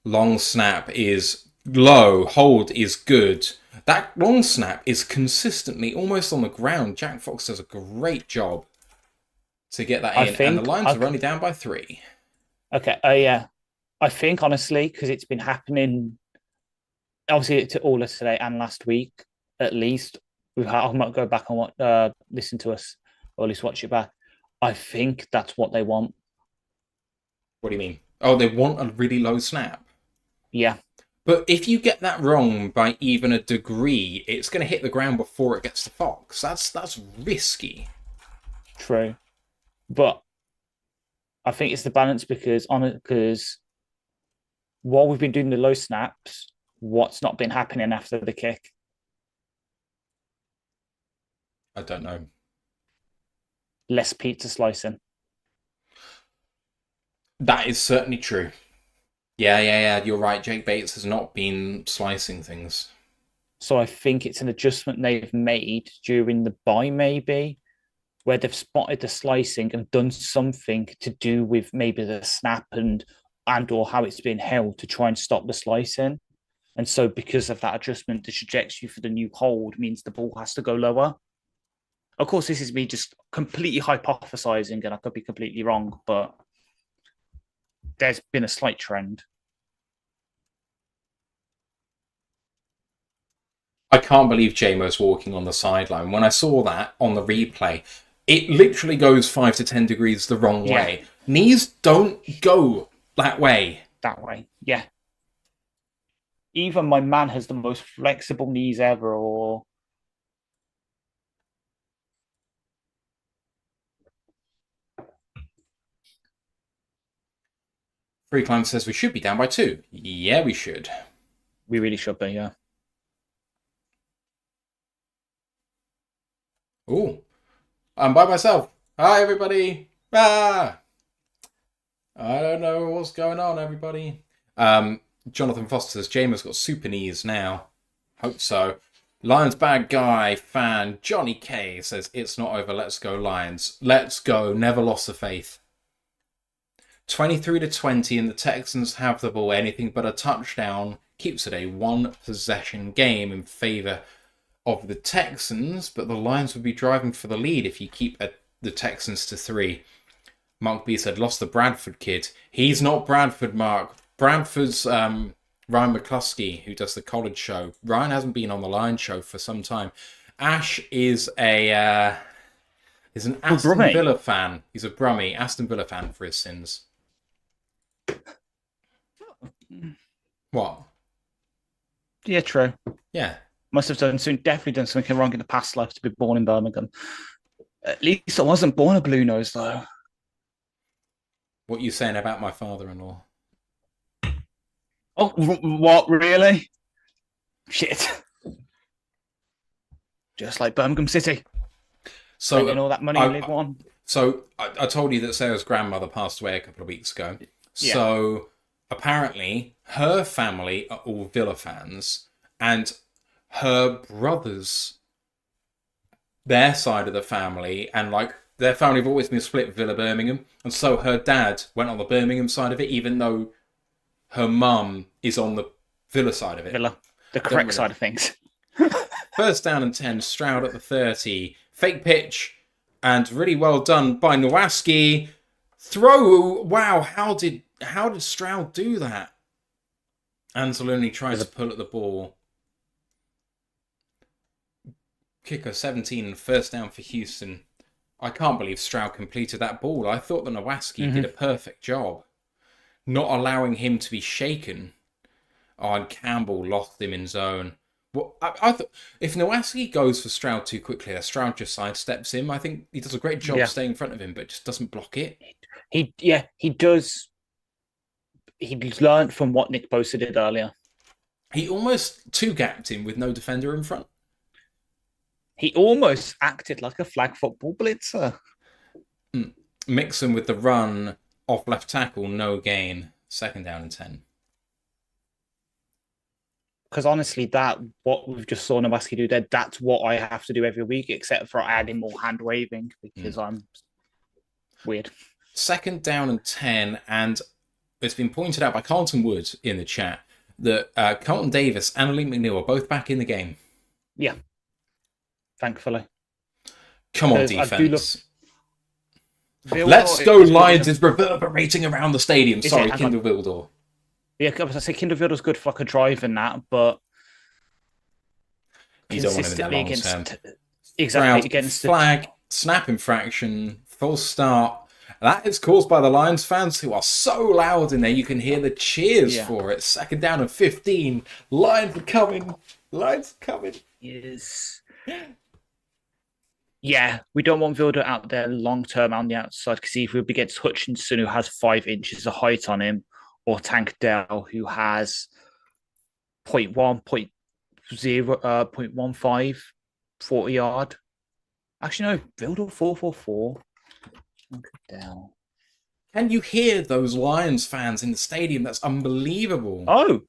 Long snap is low. Hold is good. That long snap is consistently almost on the ground. Jack Fox does a great job to get that in. And the Lions are only down by 3. Okay, yeah. I think, honestly, because it's been happening, obviously, to all of today and last week, at least, I might go back and listen to us, or at least watch it back. I think that's what they want. What do you mean? Oh, they want a really low snap? Yeah. But if you get that wrong by even a degree, it's going to hit the ground before it gets to Fox. That's risky. True. But I think it's the balance because while we've been doing the low snaps, what's not been happening after the kick? I don't know. Less pizza slicing. That is certainly true. Yeah. You're right. Jake Bates has not been slicing things. So I think it's an adjustment they've made during the bye, maybe, where they've spotted the slicing and done something to do with maybe the snap and or how it's been held to try and stop the slicing. And so because of that adjustment, the trajectory for the new hold means the ball has to go lower. Of course, this is me just completely hypothesizing, and I could be completely wrong, but there's been a slight trend. I can't believe Jamo's walking on the sideline. When I saw that on the replay, it literally goes 5 to 10 degrees the wrong way. Knees don't go that way. That way, yeah. Even my man has the most flexible knees ever, or... Free Climb says we should be down by 2. Yeah, we should. We really should be, yeah. Oh, I'm by myself. Hi, everybody. I don't know what's going on, everybody. Jonathan Foster says, Jamo's got super knees now. Hope so. Lions bad guy fan Johnny K says, it's not over. Let's go, Lions. Let's go. Never lost the faith. 23-20, and the Texans have the ball. Anything but a touchdown keeps it a 1-possession game in favor of the Texans, but the Lions would be driving for the lead if you keep the Texans to 3. Mark B said, lost the Bradford kid. He's not Bradford, Mark. Bradford's Ryan McCluskey, who does the college show. Ryan hasn't been on the Lions show for some time. Ash is an Aston Villa fan. He's a Brummie, Aston Villa fan for his sins. What? Yeah, true. Yeah. Must have definitely done something wrong in the past life to be born in Birmingham. At least I wasn't born a blue nose, though. What are you saying about my father-in-law? Oh, what, really? Shit. Just like Birmingham City. So all that money you live on. So I told you that Sarah's grandmother passed away a couple of weeks ago. Yeah. So apparently her family are all Villa fans, and her brothers, their side of the family, and like their family have always been split, Villa Birmingham, and so her dad went on the Birmingham side of it, even though her mum is on the Villa side of it. Villa, the correct side of things. First down and 10, Stroud at the 30, fake pitch, and really well done by Nowaski. Throw! Wow, how did Stroud do that? Anzalone tries to pull at the ball. Kicker 17, first down for Houston. I can't believe Stroud completed that ball. I thought that Nowaski did a perfect job. Not allowing him to be shaken. Oh, and Campbell lost him in zone. Well, I thought if Nowaski goes for Stroud too quickly, Stroud just sidesteps him. I think he does a great job staying in front of him, but just doesn't block it. He does. He learned from what Nick Bosa did earlier. He almost two-gapped him with no defender in front. He almost acted like a flag football blitzer. Mixon with the run off left tackle, no gain. 2nd down and 10. Because honestly, what we've just saw Nabaski do there, that's what I have to do every week, except for adding more hand waving because I'm weird. 2nd down and 10, and it's been pointed out by Carlton Wood in the chat that Carlton Davis and Lee McNeil are both back in the game. Yeah, thankfully. Come on, 'Cause defense. Let's go, Lions is reverberating around the stadium. Is Sorry, it? Kindle Vildor. Yeah, I say Kinderfield's good for like a drive and that, but You don't want him in there long term. Exactly, Round, against flag, snap infraction, false start. That is caused by the Lions fans who are so loud in there. You can hear the cheers for it. 2nd down and 15. Lions are coming. Lions are coming. Is yeah, we don't want Vilda out there long term on the outside because if we against Hutchinson, who has 5 inches of height on him, or Tank Dell, who has 0.1, 0.15, 40 yard. Actually, no, Vilda 444. Dell. Can you hear those Lions fans in the stadium? That's unbelievable. Oh,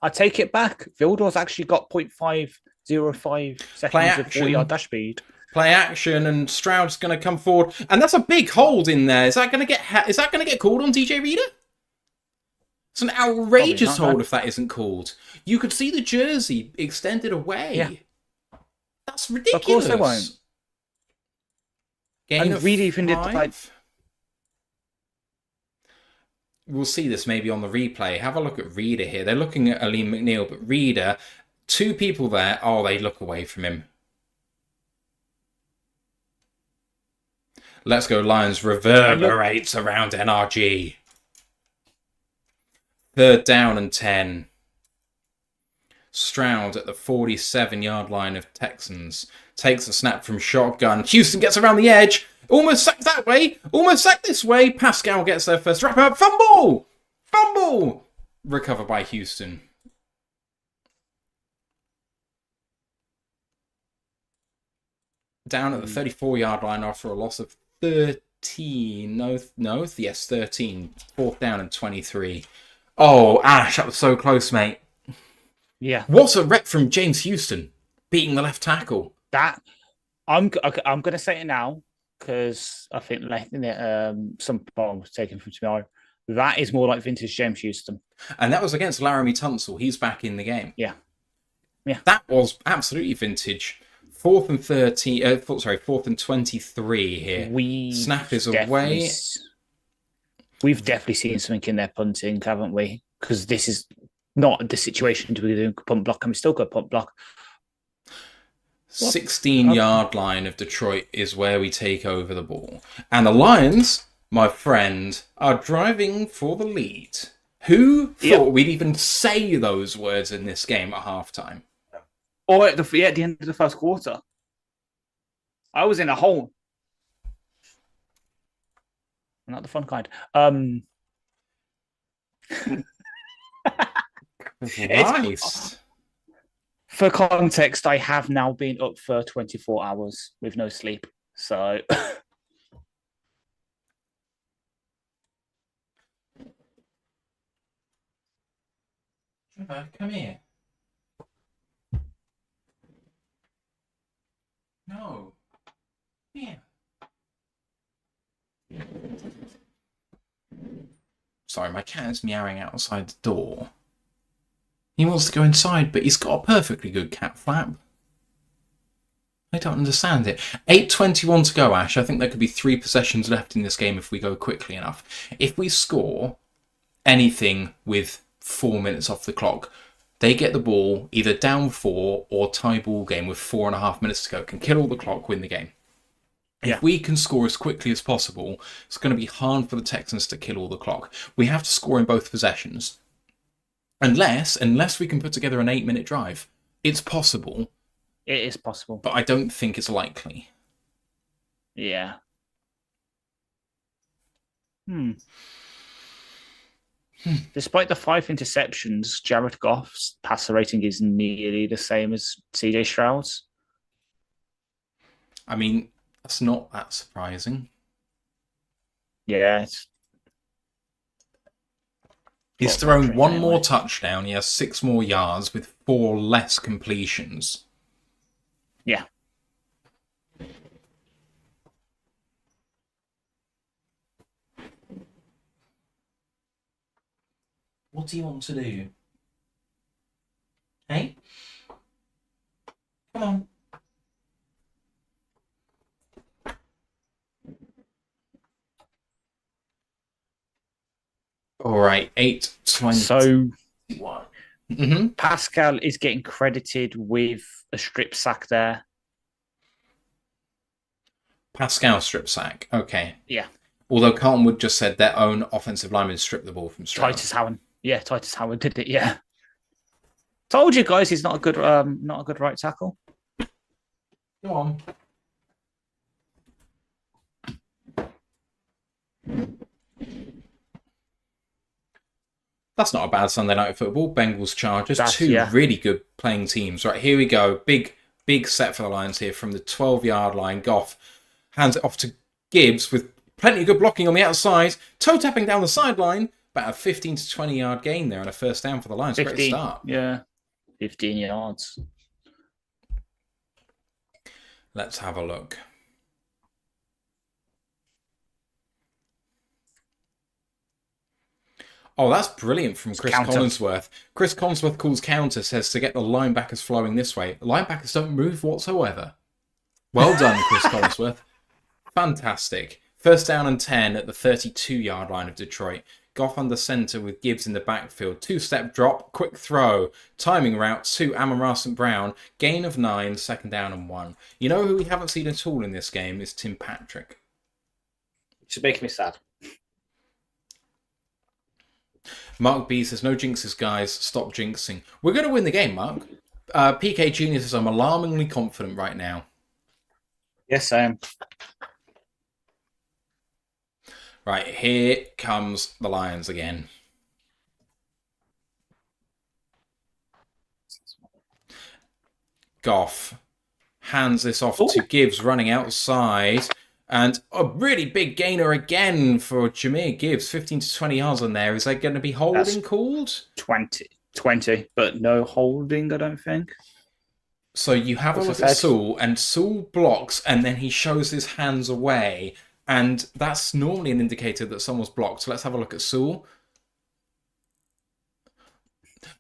I take it back. Vildor's actually got 0.505 seconds of 40-yard dash speed. Play action, and Stroud's going to come forward, and that's a big hold in there. Is that going to get called on DJ Reader? It's an outrageous hold if that isn't called. You could see the jersey extended away. Yeah. That's ridiculous. Of course they won't. Gain and Reader even did like. We'll see this maybe on the replay. Have a look at Reader here. They're looking at Aleem McNeil, but Reader, 2 people there. Oh, they look away from him. Let's go, Lions reverberates around NRG. 3rd down and 10. Stroud at the 47-yard line of Texans. Takes a snap from shotgun. Houston gets around the edge. Almost sacked that way. Almost sacked this way. Pascal gets their first wrap up. Fumble! Fumble! Recovered by Houston. Down at the 34-yard line after a loss of 13. Yes, 13. 4th down and 23. Oh, Ash, that was so close, mate. Yeah. What a rep from James Houston, beating the left tackle. That I'm going to say it now because I think some ball was taken from tomorrow. That is more like vintage James Houston. And that was against Laramie Tunsil. He's back in the game. Yeah. Yeah. That was absolutely vintage. 4th and 13. 4th and 23 here. Snap is away. We've definitely seen something in their punting, haven't we? Because this is not the situation to be doing punt block, and we still got punt block. 16-yard line of Detroit is where we take over the ball. And the Lions, my friend, are driving for the lead. Who thought we'd even say those words in this game at halftime? Or at the end of the first quarter. I was in a hole. Not the fun kind. Nice. For context, I have now been up for 24 hours with no sleep. So Trevor, come here. No. Yeah. Sorry, my cat's meowing outside the door. He wants to go inside, but he's got a perfectly good cat flap. I don't understand it. 8:21 to go, Ash. I think there could be 3 possessions left in this game if we go quickly enough. If we score anything with 4 minutes off the clock, they get the ball either down 4 or tie ball game with 4.5 minutes to go. Can kill all the clock, win the game. If we can score as quickly as possible, it's going to be hard for the Texans to kill all the clock. We have to score in both possessions. Unless we can put together an 8-minute drive. It's possible. It is possible. But I don't think it's likely. Yeah. Despite the 5 interceptions, Jared Goff's passer rating is nearly the same as CJ Stroud's. I mean, that's not that surprising. Yeah, He's thrown one more touchdown. He has 6 more yards with 4 less completions. Yeah. What do you want to do? Hey? Come on. All right, 8:20. So Mm-hmm. Pascal is getting credited with a strip sack there. Pascal strip sack. Okay. Yeah. Although Carlton just said their own offensive lineman stripped the ball from Stroud. Titus Howard. Yeah, Titus Howard did it. Yeah. Told you guys he's not a good right tackle. Go on. That's not a bad Sunday night football. Bengals Chargers. Two really good playing teams. Right, here we go. Big set for the Lions here from the 12-yard line. Goff hands it off to Gibbs with plenty of good blocking on the outside. Toe tapping down the sideline. About a 15 to 20-yard gain there and a first down for the Lions. 15, great start. Yeah. 15 yards. Let's have a look. Oh, that's brilliant from Chris Collinsworth. Chris Collinsworth calls counter, says to get the linebackers flowing this way. The linebackers don't move whatsoever. Well done, Chris Collinsworth. Fantastic. First down and 10 at the 32-yard line of Detroit. Goff under center with Gibbs in the backfield. 2-step drop, quick throw. Timing route to Amon-Ra St. Brown. Gain of 9, second down and 1. You know who we haven't seen at all in this game is Tim Patrick. It's making me sad. Mark B says, no jinxes, guys. Stop jinxing. We're going to win the game, Mark. PK Jr. says, I'm alarmingly confident right now. Yes, I am. Right, here comes the Lions again. Goff hands this off to Gibbs running outside. And a really big gainer again for Jahmyr Gibbs. 15 to 20 yards on there. Is there going to be holding called? 20, but no holding, I don't think. So you have a look at Sewell, and Sewell blocks, and then he shows his hands away. And that's normally an indicator that someone's blocked. So let's have a look at Sewell.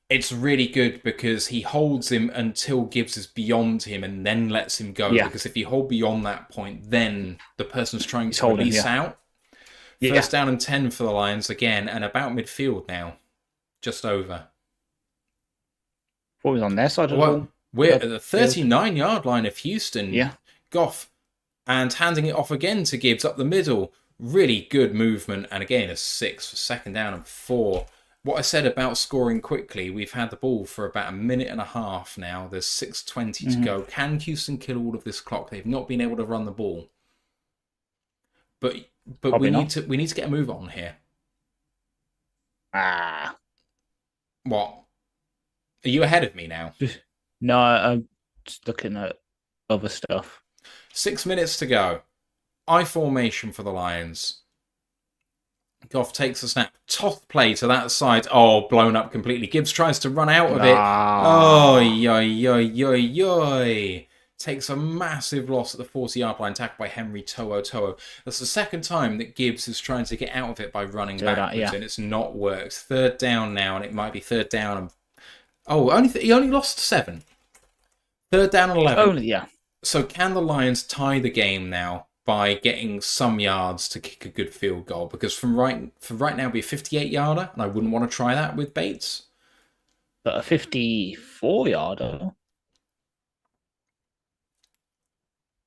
It's really good because he holds him until Gibbs is beyond him and then lets him go. Yeah. Because if you hold beyond that point, then the person's trying to release out. Yeah. First down and 10 for the Lions again, and about midfield now. Just over. What was on their side of the ball? We're at the 39-yard line of Houston. Yeah. Goff. And handing it off again to Gibbs up the middle. Really good movement. And again, a 6 for second down and 4. What I said about scoring quickly, we've had the ball for about a minute and a half now. There's 6:20 to go. Can Houston kill all of this clock? They've not been able to run the ball. But we need to get a move on here. What? Are you ahead of me now? No, I'm just looking at other stuff. 6 minutes to go. I formation for the Lions. Goff takes a snap. Toss play to that side. Oh, blown up completely. Gibbs tries to run out of it. Oh, yoy. Takes a massive loss at the 40-yard line. Tackled by Henry To'o. That's the second time that Gibbs is trying to get out of it by running backwards, and it's not worked. Third down now, and it might be third down. He only lost 7. Third down and 11. So can the Lions tie the game now by getting some yards to kick a good field goal? Because for right now, it'd be a 58-yarder, and I wouldn't want to try that with Bates. But a 54-yarder?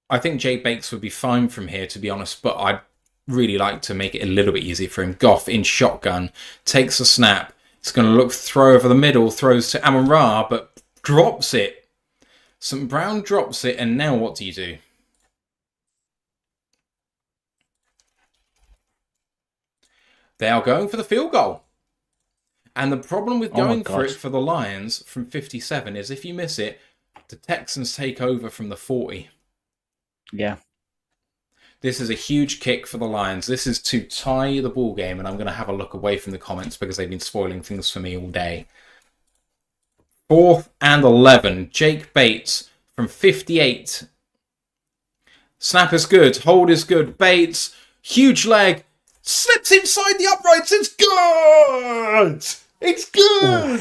I think Jake Bates would be fine from here, to be honest, but I'd really like to make it a little bit easier for him. Goff in shotgun, takes a snap. It's going to throw over the middle, throws to Amon-Ra, but drops it. St. Brown drops it, and now what do you do? They are going for the field goal. And the problem with Oh my going for God. it for the Lions from 57 is if you miss it, the Texans take over from the 40. Yeah. This is a huge kick for the Lions. This is to tie the ball game, and I'm going to have a look away from the comments because they've been spoiling things for me all day. 4th and 11. Jake Bates from 58. Snap is good. Hold is good. Bates, huge leg, slips inside the uprights. It's good! It's good!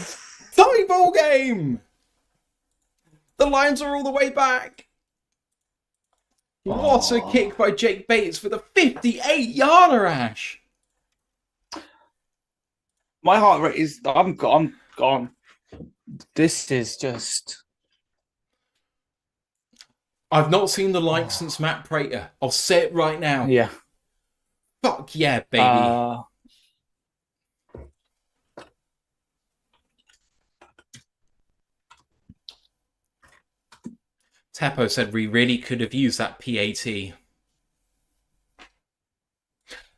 Tie ball game! The Lions are all the way back. What a kick by Jake Bates for the 58-yarder, Ash. My heart rate is... I'm gone. This is just... I've not seen the like since Matt Prater. I'll say it right now. Yeah. Fuck yeah, baby. Teppo said we really could have used that PAT.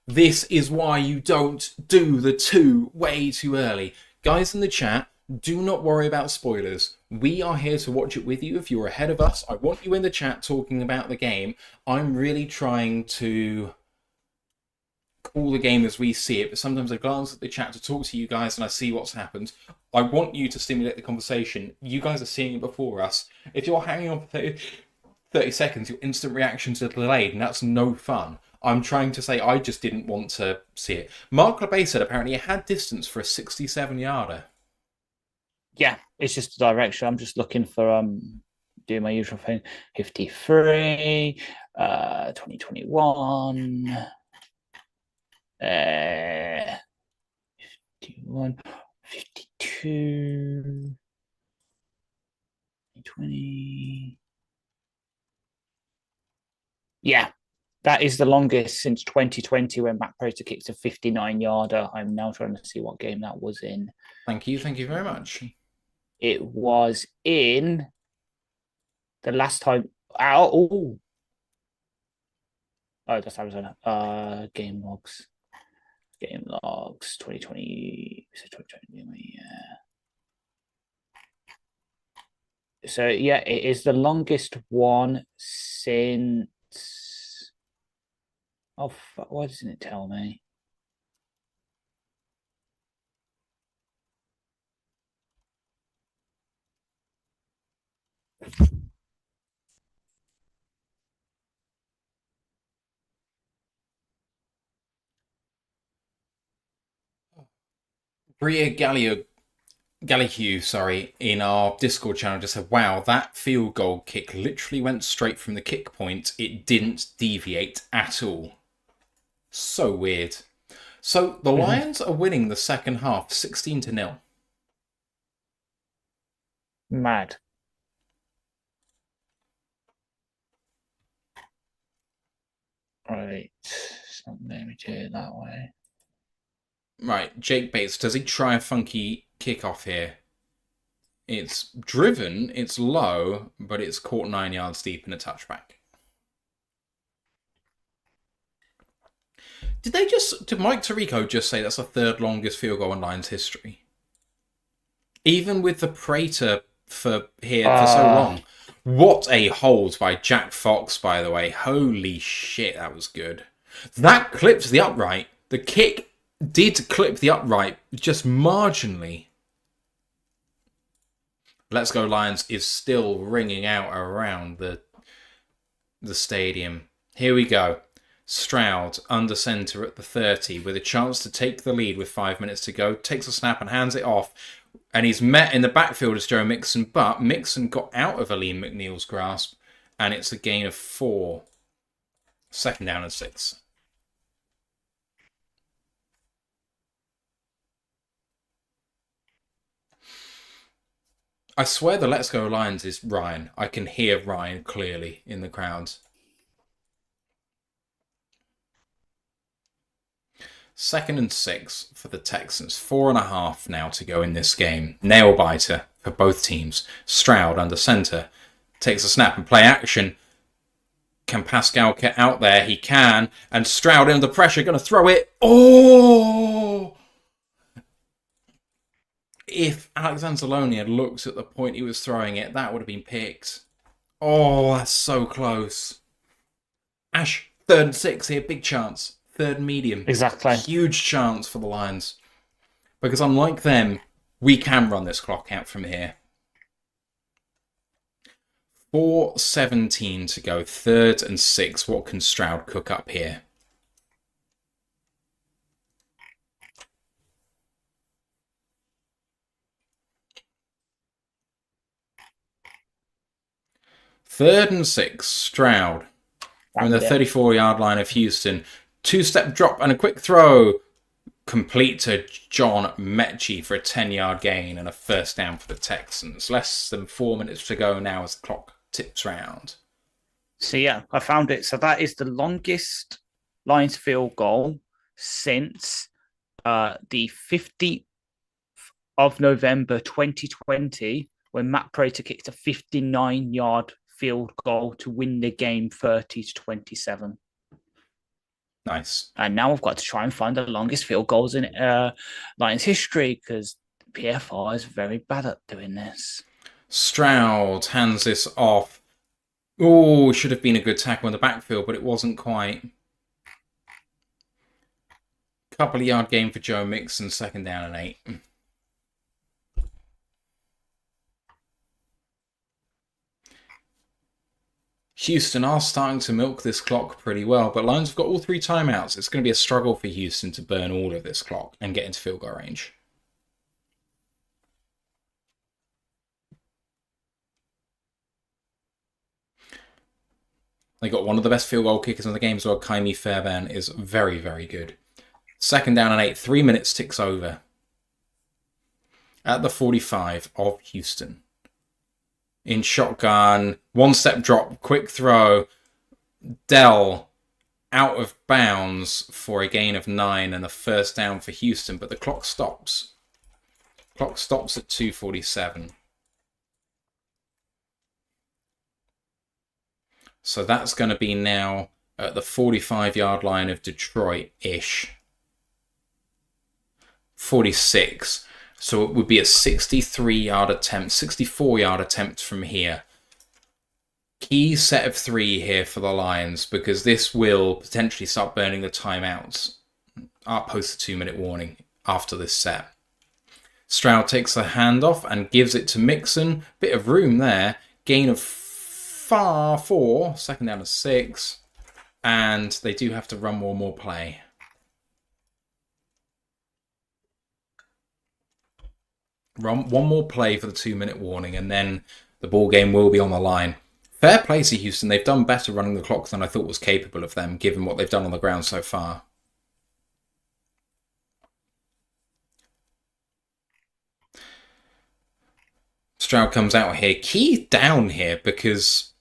This is why you don't do the 2 way too early. Guys in the chat, do not worry about spoilers. We are here to watch it with you. If you're ahead of us, I want you in the chat talking about the game. I'm really trying to call the game as we see it, but sometimes I glance at the chat to talk to you guys and I see what's happened. I want you to stimulate the conversation. You guys are seeing it before us. If you're hanging on for 30 seconds, your instant reactions are delayed, and that's no fun. I'm trying to say I just didn't want to see it. Mark LeBay said apparently it had distance for a 67-yarder. Yeah, it's just the direction. I'm just looking for doing my usual thing. 53, 2021, 51, 52, 20. Yeah, that is the longest since 2020 when Matt Prater kicked a 59-yarder. I'm now trying to see what game that was in. Thank you very much. It was in the last time. Oh, that's Arizona. Game logs. 2020. 2020. Yeah. So yeah, it is the longest one since. Oh, why doesn't it tell me? Bria Gallihue, in our Discord channel just said, wow, that field goal kick literally went straight from the kick point. It didn't deviate at all. So weird. So the Lions are winning the second half 16-0. Mad. Right. So let me do it that way. Right, Jake Bates, does he try a funky kickoff here? It's driven, it's low, but it's caught 9 yards deep in a touchback. Did Mike Tirico just say that's the 3rd longest field goal in Lions history? Even with the Prater for so long. What a hold by Jack Fox, by the way. Holy shit, that was good. That clipped the upright. The kick did clip the upright just marginally. Let's Go Lions is still ringing out around the stadium. Here we go. Stroud under centre at the 30 with a chance to take the lead with 5 minutes to go. Takes a snap and hands it off. And he's met in the backfield as Joe Mixon, but Mixon got out of Aleem McNeil's grasp, and it's a gain of 4. 2nd down and 6. I swear the Let's Go Lions is Ryan. I can hear Ryan clearly in the crowds. 2nd and 6 for the Texans. 4.5 now to go in this game. Nail biter for both teams. Stroud under center. Takes a snap and play action. Can Pascal get out there? He can. And Stroud under pressure. Going to throw it. Oh! if Alexander Zanzalone had looked at the point he was throwing it, that would have been picked. Oh, that's so close. Ash, 3rd and 6 here, big chance. 3rd and medium. Exactly. Huge chance for the Lions. Because unlike them, we can run this clock out from here. 4:17 to go, 3rd and 6. What can Stroud cook up here? Third and 6, Stroud. From the 34-yard line of Houston. 2-step drop and a quick throw. Complete to John Mechie for a 10-yard gain and a first down for the Texans. Less than 4 minutes to go now as the clock tips round. So, yeah, I found it. So that is the longest Lions field goal since the 15th of November 2020, when Matt Prater kicked a 59-yard field goal to win the game 30-27. Nice. And now I've got to try and find the longest field goals in Lions history, because PFR is very bad at doing this. Stroud hands this off. Oh, should have been a good tackle in the backfield, but it wasn't quite. Couple of yard gain for Joe Mixon, 2nd down and 8. Houston are starting to milk this clock pretty well, but Lions have got all 3 timeouts. It's going to be a struggle for Houston to burn all of this clock and get into field goal range. They got one of the best field goal kickers in the game as well. Kaimi Fairbairn is very, very good. 2nd down and 8. 3 minutes ticks over. At the 45 of Houston. In shotgun, 1-step drop, quick throw. Dell out of bounds for a gain of 9 and a first down for Houston, but the clock stops. Clock stops at 2:47. So that's going to be now at the 45-yard line of Detroit-ish. 46. So it would be a 63-yard attempt, 64-yard attempt from here. Key set of 3 here for the Lions, because this will potentially start burning the timeouts post the 2-minute warning after this set. Stroud takes the handoff and gives it to Mixon. Bit of room there. Gain of 4, 2nd down to 6. And they do have to run one more play. Run one more play for the 2-minute warning, and then the ball game will be on the line. Fair play to Houston. They've done better running the clock than I thought was capable of them, given what they've done on the ground so far. Stroud comes out here. Key down here, because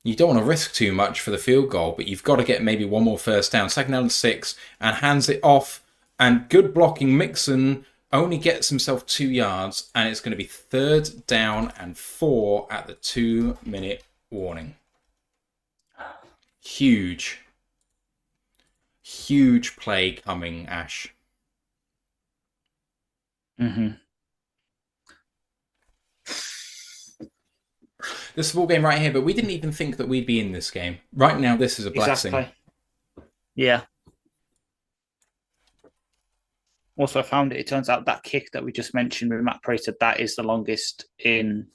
you don't want to risk too much for the field goal, but you've got to get maybe one more first down. 2nd down and 6, and hands it off. And good blocking. Mixon only gets himself 2 yards, and it's going to be 3rd down and 4 at the 2-minute warning. Huge play coming, Ash. Mm-hmm. This ball game right here, but we didn't even think that we'd be in this game. Right now, this is a blessing. Exactly. Yeah. Also, I found it turns out that kick that we just mentioned with Matt Prater, that is the longest in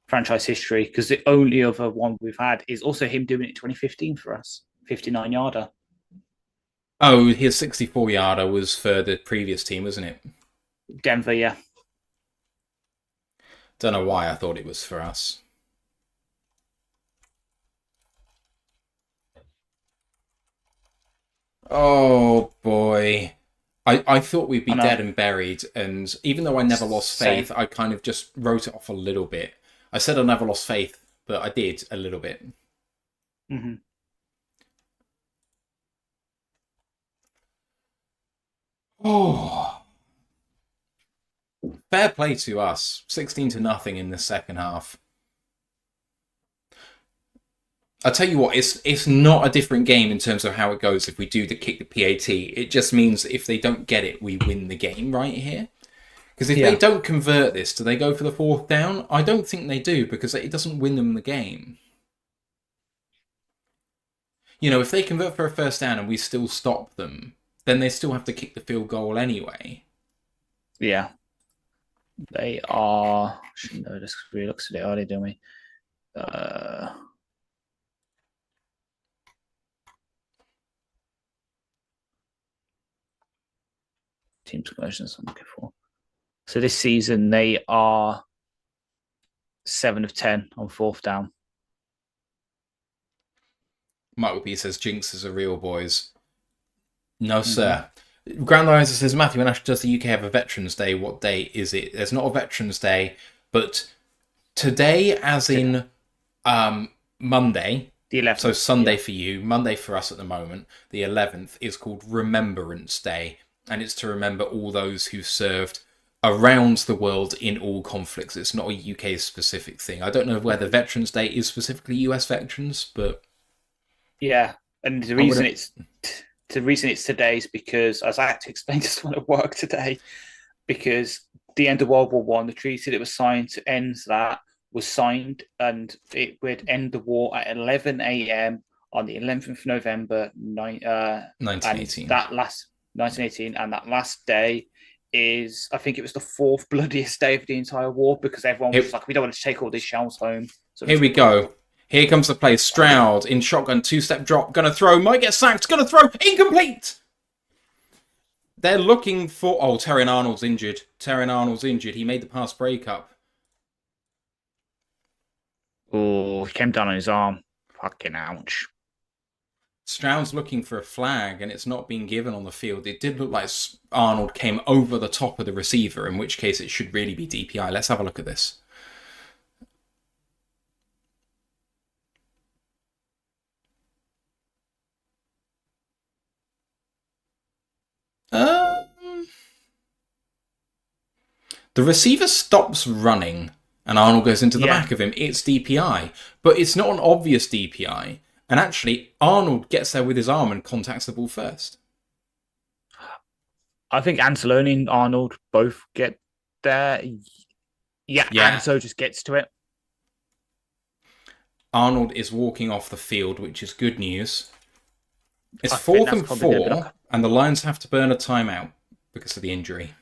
franchise history, because the only other one we've had is also him doing it in 2015 for us, 59-yarder. Oh, his 64-yarder was for the previous team, wasn't it? Denver, yeah. Don't know why I thought it was for us. Oh, boy. I thought we'd be dead and buried, and even though I never lost faith, I kind of just wrote it off a little bit. I said I never lost faith, but I did a little bit. Mm-hmm. Oh. Fair play to us. 16-0 in the second half. I'll tell you what, it's not a different game in terms of how it goes if we do kick the PAT. It just means if they don't get it, we win the game right here. Because if they don't convert this, do they go for the 4th down? I don't think they do, because it doesn't win them the game. You know, if they convert for a 1st down and we still stop them, then they still have to kick the field goal anyway. Yeah. They are... I should know this because we looked at it earlier, didn't we? Teams conversions I'm looking for. So this season they are 7 of 10 on 4th down. Michael B says jinxes are real, boys. No, sir. Grand Riser says, Matthew, when does the UK have a Veterans Day? What day is it? There's not a Veterans Day, but today, as in Monday, the 11th. So Sunday for you, Monday for us at the moment, the 11th, is called Remembrance Day. And it's to remember all those who served around the world in all conflicts. It's not a UK-specific thing. I don't know whether Veterans Day is specifically US veterans, but... Yeah, and the reason it's today is because, as I had to explain to someone at work today, because the end of World War One, the treaty that was signed to end that was signed, and it would end the war at 11 a.m. on the 11th of November, 1918. 1918, and that last day is, I think it was the 4th bloodiest day of the entire war, because everyone was like, we don't want to take all these shells home. So here we go. Here comes the play. Stroud in shotgun, 2-step drop. Gonna throw. Might get sacked. Gonna throw. Incomplete. They're looking for... Oh, Terran Arnold's injured. He made the pass breakup. Oh, he came down on his arm. Fucking ouch. Stroud's looking for a flag, and it's not being given on the field. It did look like Arnold came over the top of the receiver, in which case it should really be DPI. Let's have a look at this. The receiver stops running and Arnold goes into the back of him. It's DPI, but it's not an obvious DPI. And actually, Arnold gets there with his arm and contacts the ball first. I think Anzalone and Arnold both get there. Yeah. Anzo just gets to it. Arnold is walking off the field, which is good news. It's 4th and 4, and the Lions have to burn a timeout because of the injury.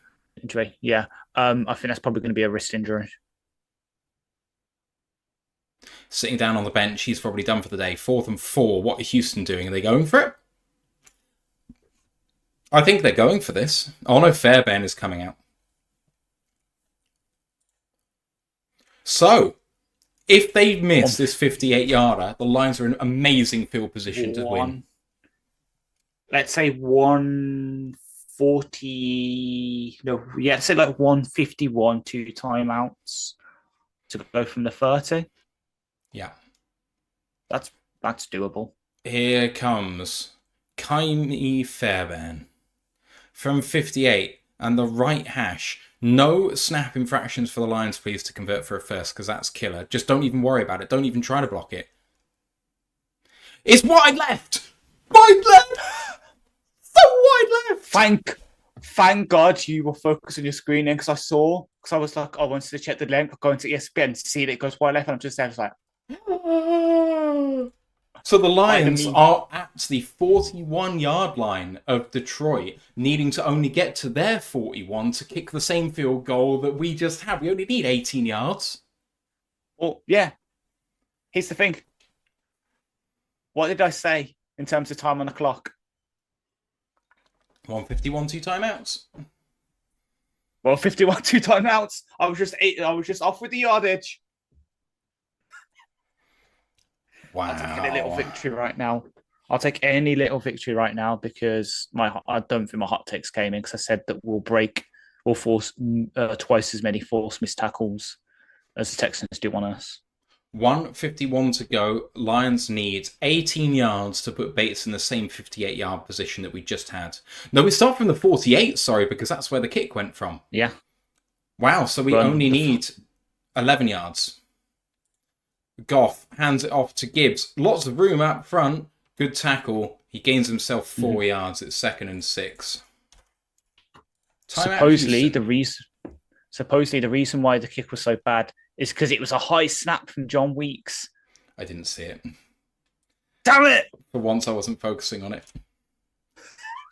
Yeah. I think that's probably going to be a wrist injury. Sitting down on the bench, he's probably done for the day. 4th and 4. What are Houston doing? Are they going for it? I think they're going for this. Oh no, Fairbairn is coming out. So, if they miss this 58-yarder, the Lions are in amazing field position to win. Let's say 140... No, yeah, say like 151, 2 timeouts to go from the 30. Yeah. That's doable. Here comes Kaimi Fairbairn from 58 and the right hash. No snap infractions for the Lions, please, to convert for a first, because that's killer. Just don't even worry about it. Don't even try to block it. It's wide left! Wide left! So wide left! Thank God you were focused on your screen because I was like, I wanted to check the length, going to ESPN to see that it goes wide left, and I'm just there, like... So the Lions are at the 41-yard line of Detroit, needing to only get to their 41 to kick the same field goal that we just had. We only need 18 yards. Oh, yeah. Here's the thing. What did I say in terms of time on the clock? 151, 2 timeouts. Well, 51, 2 timeouts. I was just off with the yardage. Wow. I'll take any little victory right now. I'll take any little victory right now because I don't think my hot takes came in because I said that we'll force twice as many forced missed tackles as the Texans do on us. 1:51 to go. Lions need 18 yards to put Bates in the same 58-yard position that we just had. No, we start from the 48, sorry, because that's where the kick went from. Yeah. Wow, so we only need 11 yards. Goff hands it off to Gibbs. Lots of room up front. Good tackle. He gains himself 4 yards. It's 2nd and 6. Supposedly, the reason supposedly the reason why the kick was so bad is because it was a high snap from John Weeks. I didn't see it. Damn it! For once, I wasn't focusing on it.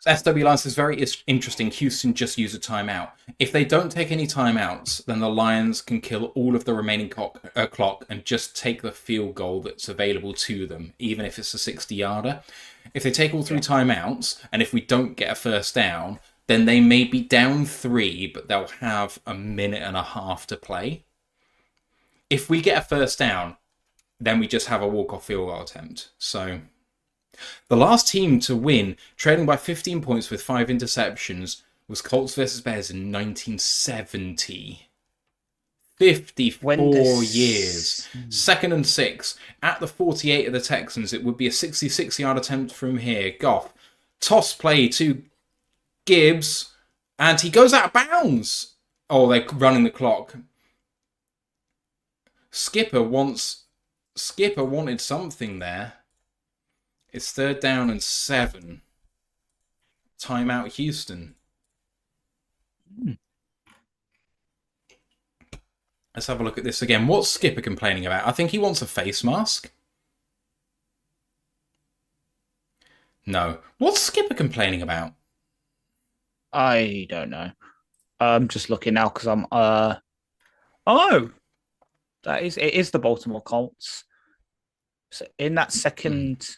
SW Lions is very interesting. Houston just use a timeout. If they don't take any timeouts, then the Lions can kill all of the remaining clock and just take the field goal that's available to them, even if it's a 60-yarder. If they take all 3 timeouts, and if we don't get a first down, then they may be down 3, but they'll have a minute and a half to play. If we get a first down, then we just have a walk-off field goal attempt. So the last team to win, trailing by 15 points with 5 interceptions, was Colts versus Bears in 1970. 54 years. 2nd and 6. At the 48 of the Texans, it would be a 66-yard attempt from here. Goff, toss play to Gibbs, and he goes out of bounds. Oh, they're running the clock. Skipper wanted something there. It's 3rd down and 7. Timeout Houston. Let's have a look at this again. What's Skipper complaining about? I think he wants a face mask. No. What's Skipper complaining about? I don't know. I'm just looking now because I'm oh, it is the Baltimore Colts. So in that second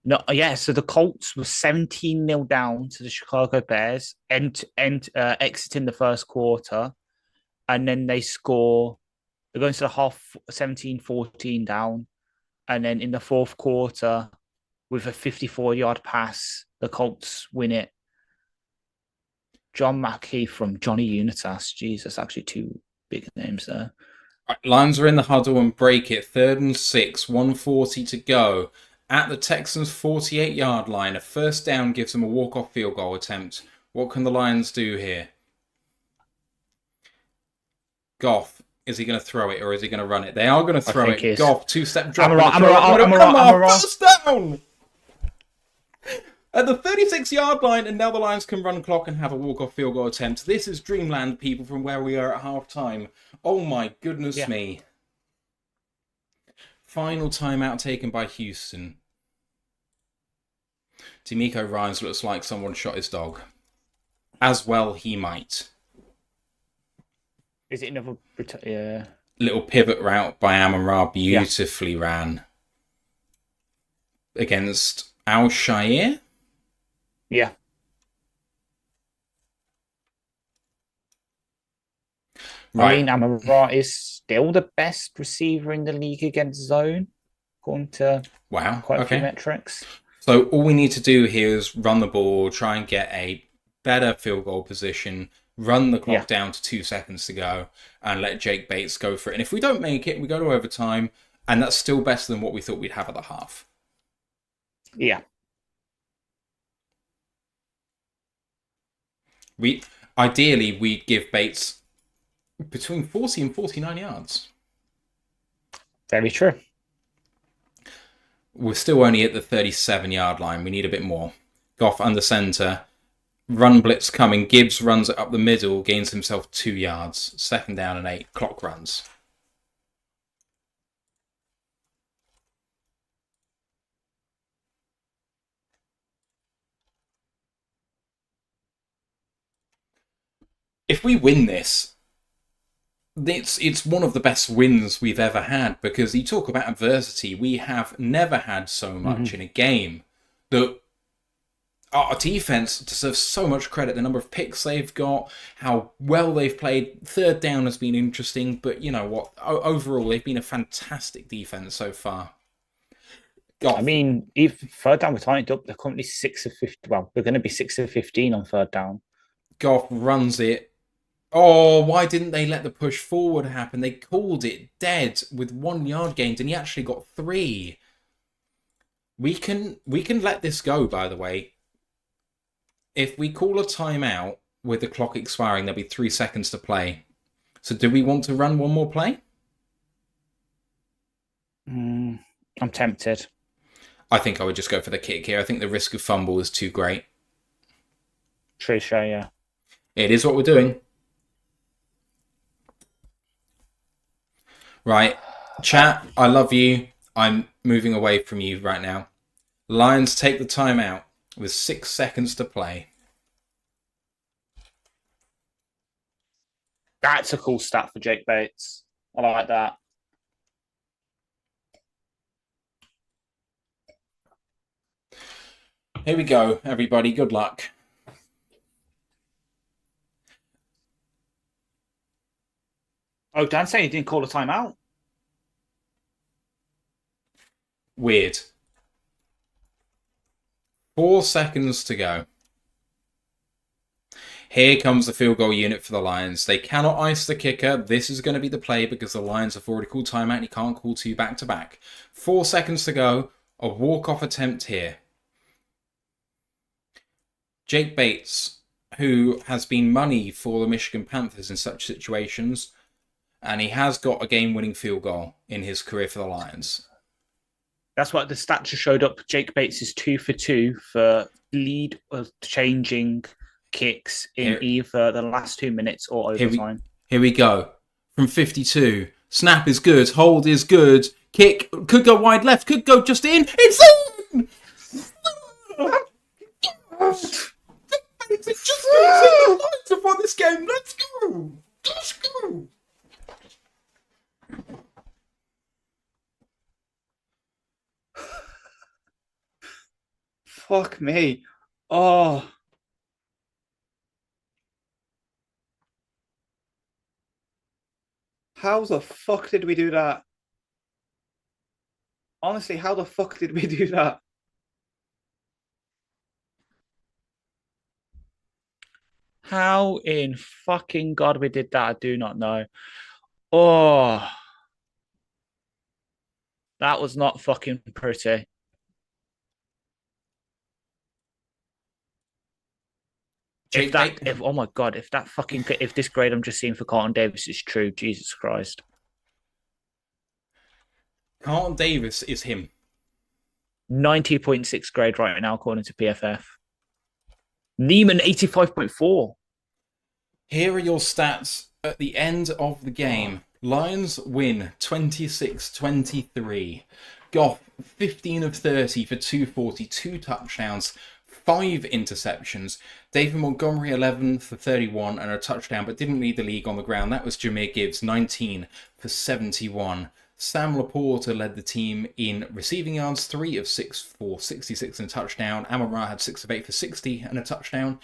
No, yeah. So the Colts were 17-0 down to the Chicago Bears, exiting the first quarter, and then they score. They're going to the half 17-14 down, and then in the fourth quarter, with a 54-yard pass, the Colts win it. John Mackey from Johnny Unitas. Jesus, actually 2 big names there. Right, Lions are in the huddle and break it. 3rd and 6, 1:40 to go. At the Texans' 48-yard line, a first down gives them a walk-off field goal attempt. What can the Lions do here? Goff, is he going to throw it or is he going to run it? They are going to throw it. Goff, 2-step drop. First down! At the 36-yard line, and now the Lions can run clock and have a walk-off field goal attempt. This is dreamland, people, from where we are at half-time. Oh my goodness me. Final timeout taken by Houston. D'Amico Ryans looks like someone shot his dog. As well he might. Is it another... Yeah. Little pivot route by Amon-Ra, beautifully ran. Against Al-Shire? Yeah. Right. I mean, Amon-Ra is still the best receiver in the league against zone, according to quite a few metrics. So all we need to do here is run the ball, try and get a better field goal position, run the clock down to 2 seconds to go, and let Jake Bates go for it. And if we don't make it, we go to overtime, and that's still better than what we thought we'd have at the half. Yeah. Ideally, we'd give Bates between 40 and 49 yards. Very true. We're still only at the 37-yard line. We need a bit more. Goff under center. Run blitz coming. Gibbs runs it up the middle. Gains himself 2 yards. 2nd down and 8. Clock runs. If we win this, it's one of the best wins we've ever had, because you talk about adversity. We have never had so much in a game. Our defense deserves so much credit. The number of picks they've got, how well they've played. 3rd down has been interesting, but you know what? Overall, they've been a fantastic defense so far. I mean, if 3rd down, we're tightened up. They're currently 6 of 50. Well, they're going to be 6 of 15 on 3rd down. Goff runs it. Oh, why didn't they let the push forward happen? They called it dead with 1 yard gained, and he actually got 3. We can let this go, by the way. If we call a timeout with the clock expiring, there'll be 3 seconds to play. So do we want to run one more play? I'm tempted. I think I would just go for the kick here. I think the risk of fumble is too great. Trisha, yeah. It is what we're doing. Right. Chat, I love you. I'm moving away from you right now. Lions take the timeout with 6 seconds to play. That's a cool stat for Jake Bates. I like that. Here we go, everybody. Good luck. Oh, Dan saying he didn't call a timeout. Weird. 4 seconds to go. Here comes the field goal unit for the Lions. They cannot ice the kicker. This is going to be the play because the Lions have already called timeout and you can't call 2 back-to-back. 4 seconds to go. A walk-off attempt here. Jake Bates, who has been money for the Michigan Panthers in such situations, and he has got a game-winning field goal in his career for the Lions. That's what the stats just showed up. Jake Bates is 2 for 2 for lead changing kicks in either the last 2 minutes or overtime. Here we go. From 52. Snap is good. Hold is good. Kick could go wide left. Could go just in. It's in! It's just the Lions have won this game. Let's go! Let's go! Fuck me. Oh. How the fuck did we do that? Honestly, how the fuck did we do that? How in fucking God we did that, I do not know. Oh. That was not fucking pretty. Oh my God, if this grade I'm just seeing for Carlton Davis is true, Jesus Christ. Carlton Davis is him. 90.6 grade right now, according to PFF. Neiman, 85.4. Here are your stats at the end of the game. Lions win 26-23. Goff, 15 of 30 for 240, 2 touchdowns, 5 interceptions. David Montgomery, 11 for 31 and a touchdown, but didn't lead the league on the ground. That was Jahmyr Gibbs, 19 for 71. Sam Laporta led the team in receiving yards, 3 of 6 for 66 and a touchdown. Amon-Ra had 6 of 8 for 60 and a touchdown.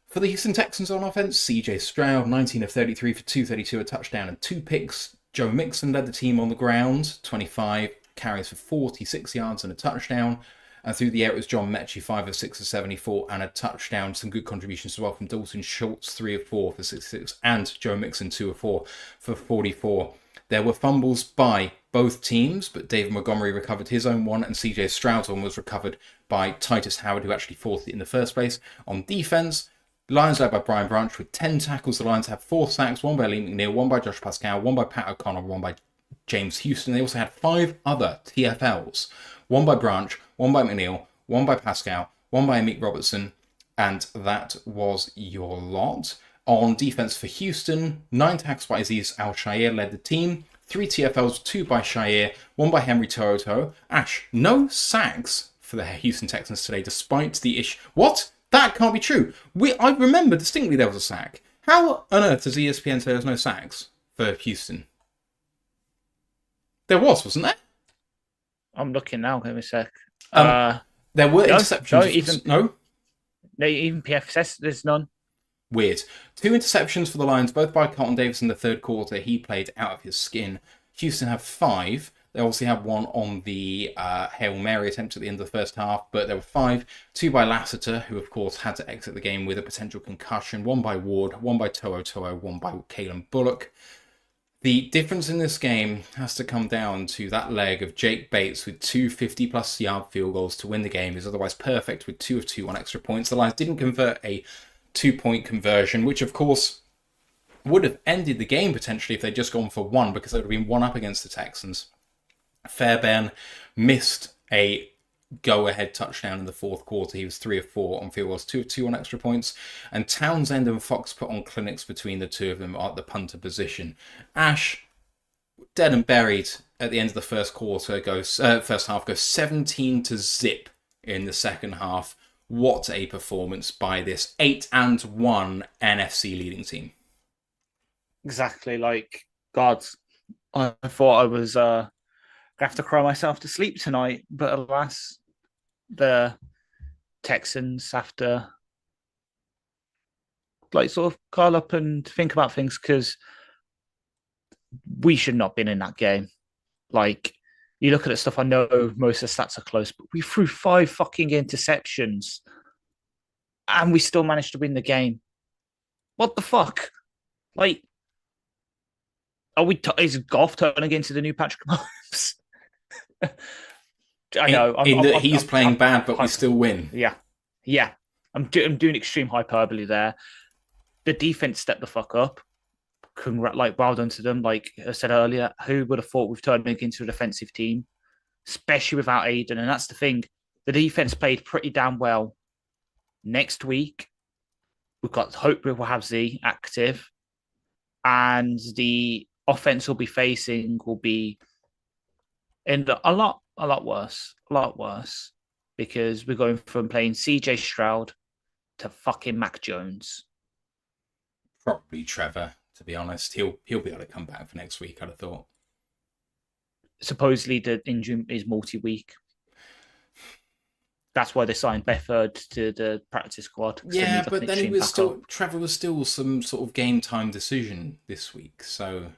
For the Houston Texans on offense, CJ Stroud, 19 of 33 for 232, a touchdown and 2 picks. Joe Mixon led the team on the ground, 25 carries for 46 yards and a touchdown. And through the air, it was John Mechie, 5 of 6 for 74 and a touchdown. Some good contributions as well from Dalton Schultz, 3 of 4 for 66, and Joe Mixon, 2 of 4 for 44. There were fumbles by both teams, but David Montgomery recovered his own one, and CJ Stroud's one was recovered by Titus Howard, who actually forced it in the first place. On defense, Lions led by Brian Branch with 10 tackles. The Lions had 4 sacks, 1 by Lee McNeil, 1 by Josh Pascal, 1 by Pat O'Connor, 1 by James Houston. They also had 5 other TFLs, 1 by Branch, 1 by McNeil, 1 by Pascal, 1 by Amik Robertson, and that was your lot. On defense for Houston, 9 tackles by Aziz Al-Shaair led the team, 3 TFLs, 2 by Shaair, 1 by Henry To'oTo'o. Ash, no sacks for the Houston Texans today, despite the issue. What? That can't be true. I remember distinctly there was a sack. How on earth does ESPN say there's no sacks for Houston? There wasn't there? I'm looking now. Give me a sec. There were interceptions. No, even PF says there's none. Weird. 2 interceptions for the Lions, both by Carlton Davis in the third quarter. He played out of his skin. Houston have 5. They obviously had 1 on the Hail Mary attempt at the end of the first half, but there were 5. 2 by Lassiter, who of course had to exit the game with a potential concussion. 1 by Ward, 1 by To'oTo'o, 1 by Kalen Bullock. The difference in this game has to come down to that leg of Jake Bates with 2 50-plus yard field goals to win the game. Is otherwise perfect with 2 of 2 on extra points. The Lions didn't convert a 2-point conversion, which of course would have ended the game potentially if they'd just gone for 1, because they would have been 1 up against the Texans. Fairbairn missed a go-ahead touchdown in the fourth quarter. He was 3 of 4 on field goals, 2 of 2 on extra points. And Townsend and Fox put on clinics between the two of them at the punter position. Ash, dead and buried at the end of the first quarter. First half goes 17-0 in the second half. What a performance by this 8-1 NFC leading team. Exactly. Like, God, I thought I was going to have to cry myself to sleep tonight. But alas, the Texans have to sort of curl up and think about things, because we should not have been in that game. Like, you look at the stuff, I know most of the stats are close, but we threw 5 fucking interceptions and we still managed to win the game. What the fuck? Like, is golf turning into the new Patrick Mahomes? I know. He's playing bad, but we still win. Yeah. I'm doing extreme hyperbole there. The defense stepped the fuck up. Well done to them. Like I said earlier, who would have thought we've turned into a defensive team, especially without Aiden? And that's the thing. The defense played pretty damn well. Next week, hope we'll have Z active, and the offense will be in a lot worse, because we're going from playing CJ Stroud to fucking Mac Jones. Probably Trevor, to be honest. He'll be able to come back for next week, I'd have thought. Supposedly the injury is multi-week. That's why they signed Befford to the practice squad. Yeah, but then Trevor was still some sort of game time decision this week. So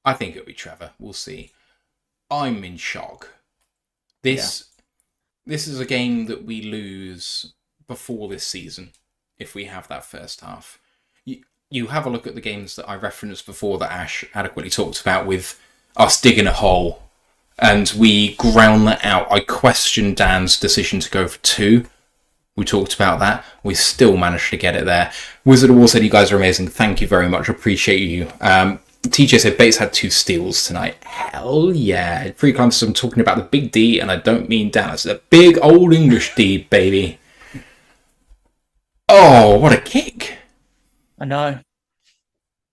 I think it'll be Trevor. We'll see. I'm in shock. This is a game that we lose before this season if we have that first half. You have a look at the games that I referenced before that Ash adequately talked about, with us digging a hole and we ground that out. I questioned Dan's decision to go for 2. We talked about that. We still managed to get it there. Wizard of War said, you guys are amazing. Thank you very much. Appreciate you. TJ said, Bates had 2 steals tonight. Hell yeah. Free climbers, I'm talking about the big D, and I don't mean Dan. It's a big old English D, baby. Oh, what a kick. I know.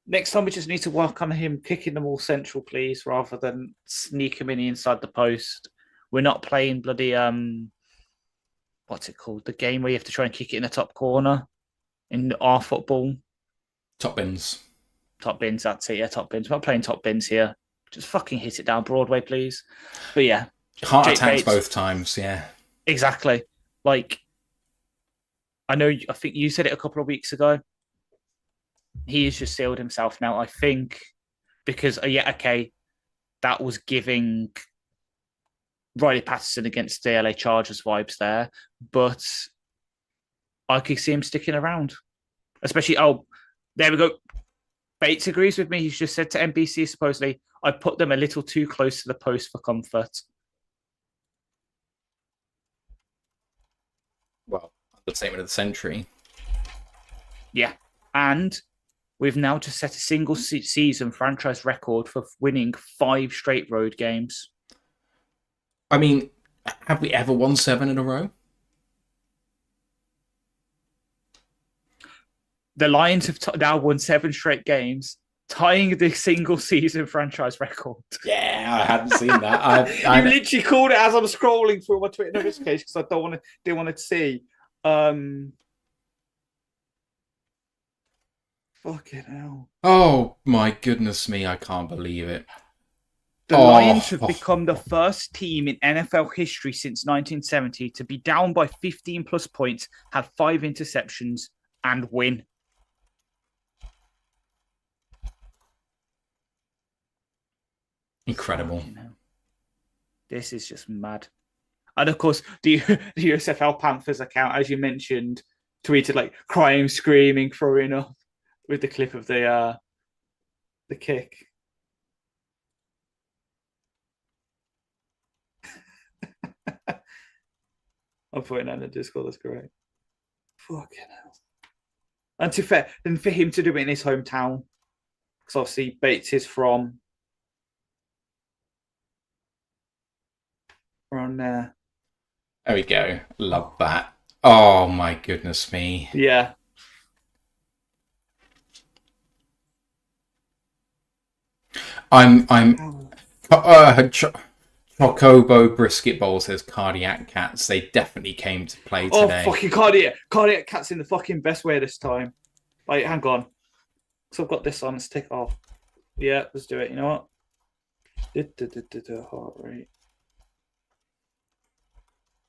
Next time we just need to work on him kicking them all central, please, rather than sneak him inside the post. We're not playing bloody what's it called? The game where you have to try and kick it in the top corner in our football. Top bins. Top bins, that's it. Yeah, top bins. We're not playing top bins here. Just fucking hit it down Broadway, please. But yeah. Heart attacks both times, yeah. Exactly. Like, I think you said it a couple of weeks ago. He has just sealed himself now, I think, because, that was giving Riley Patterson against the LA Chargers vibes there, but I could see him sticking around. Especially, there we go. Bates agrees with me. He's just said to NBC, supposedly, I put them a little too close to the post for comfort. Well, the statement of the century. Yeah, and we've now just set a single season franchise record for winning 5 straight road games. I mean, have we ever won 7 in a row? The Lions have now won 7 straight games, tying the single season franchise record. Yeah, I hadn't seen that. You literally called it as I'm scrolling through my Twitter notifications because I didn't want to see. Fucking hell. Oh, my goodness me. I can't believe it. The Lions have become the first team in NFL history since 1970 to be down by 15 plus points, have 5 interceptions, and win. Incredible. This is just mad. And of course, the USFL Panthers account, as you mentioned, tweeted like crying, screaming, throwing up with the clip of the kick. I'm putting that in the Discord. That's great. Fucking hell. And for him to do it in his hometown, because obviously Bates is from around there. There we go. Love that. Oh my goodness me. Yeah. I'm Oh. Chocobo Brisket Bowl says cardiac cats. They definitely came to play Oh, today. fucking cardiac cat's in the fucking best way this time. Like, hang on. So I've got this on. Let's take it off. Yeah, let's do it. You know what? Heart rate.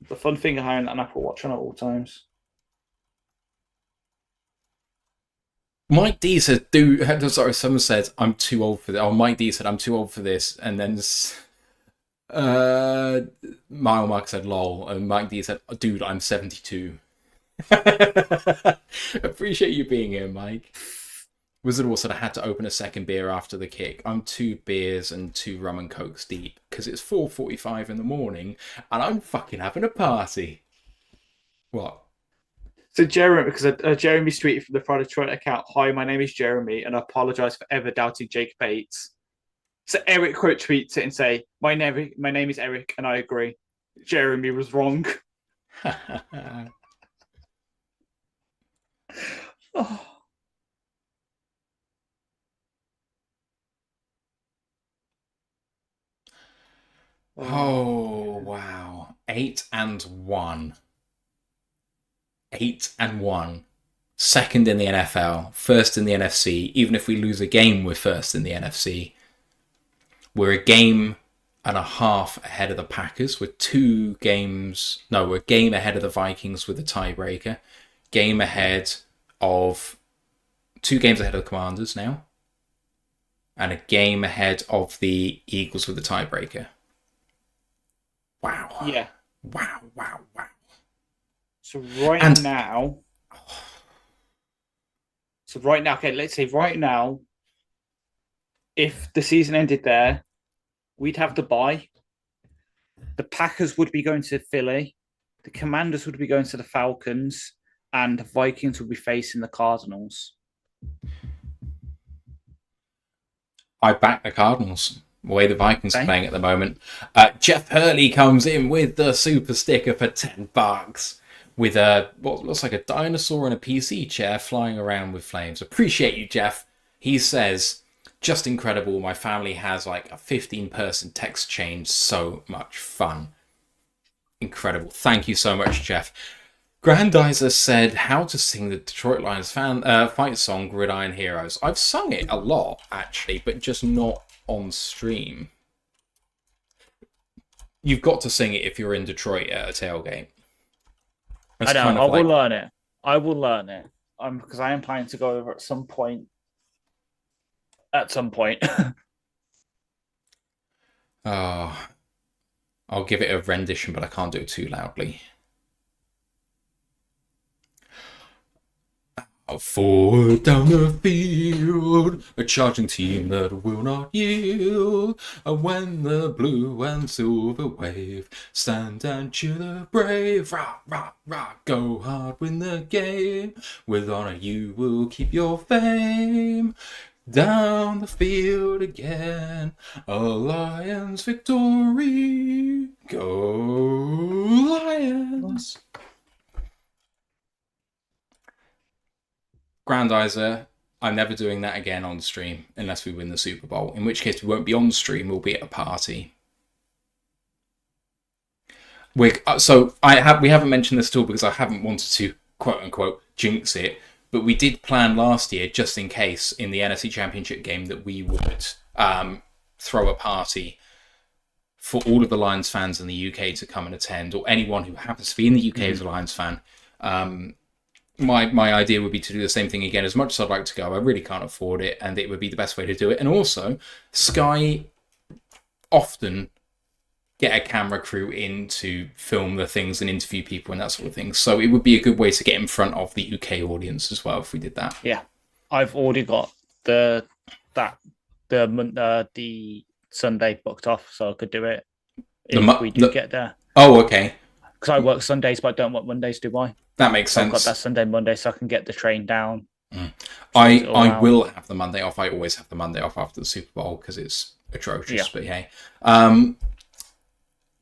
The fun thing of having an Apple Watch on at all times. Mike D said, someone said, I'm too old for this. Oh, Mike D said, I'm too old for this. And then Mark said, lol. And Mike D said, dude, I'm 72. Appreciate you being here, Mike. Wizard also had to open a second beer after the kick. I'm 2 beers and 2 rum and cokes deep because it's 4:45 in the morning and I'm fucking having a party. What? So Jeremy, because Jeremy's tweeted from the Friday Detroit account, "Hi, my name is Jeremy, and I apologise for ever doubting Jake Bates." So Eric quote tweets it and say, "My name is Eric, and I agree. Jeremy was wrong." Oh. Oh, wow. 8-1. 8-1. Second in the NFL, first in the NFC. Even if we lose a game, we're first in the NFC. We're a game and a half ahead of the Packers. We're a game ahead of the Vikings with a tiebreaker. 2 games ahead of the Commanders now. And a game ahead of the Eagles with a tiebreaker. Wow. Yeah. Wow. So right now, okay, let's say right now, if the season ended there, we'd have the bye. The Packers would be going to Philly. The Commanders would be going to the Falcons. And the Vikings would be facing the Cardinals. I back the Cardinals. The way the Vikings are playing at the moment. Jeff Hurley comes in with the super sticker for $10 with what looks like a dinosaur and a PC chair flying around with flames. Appreciate you, Jeff. He says, just incredible. My family has like a 15-person text chain. So much fun. Incredible. Thank you so much, Jeff. Grandizer said how to sing the Detroit Lions fight song Gridiron Heroes. I've sung it a lot, actually, but just not on stream. You've got to sing it if you're in Detroit at a tailgate. I know. I will learn it. Because I am planning to go over at some point. I'll give it a rendition, but I can't do it too loudly. Forward down the field, a charging team that will not yield. And when the blue and silver wave, stand and cheer the brave. Rah, rah, rah, go hard, win the game. With honor you will keep your fame. Down the field again, a Lions victory. Go Lions! Grandizer, I'm never doing that again on stream unless we win the Super Bowl. In which case we won't be on stream, we'll be at a party. We haven't mentioned this at all because I haven't wanted to quote unquote jinx it, but we did plan last year just in case in the NFC Championship game that we would throw a party for all of the Lions fans in the UK to come and attend, or anyone who happens to be in the UK as a Lions fan. My idea would be to do the same thing again. As much as I'd like to go, I really can't afford it, and it would be the best way to do it. And also, Sky often get a camera crew in to film the things and interview people and that sort of thing. So it would be a good way to get in front of the UK audience as well if we did that. Yeah, I've already got the Sunday booked off, so I could do it if we do get there. Oh, okay. Because I work Sundays, but I don't work Mondays, do I? That makes sense. I've got that Sunday, Monday, so I can get the train down. I will have the Monday off. I always have the Monday off after the Super Bowl because it's atrocious. Yeah. But hey,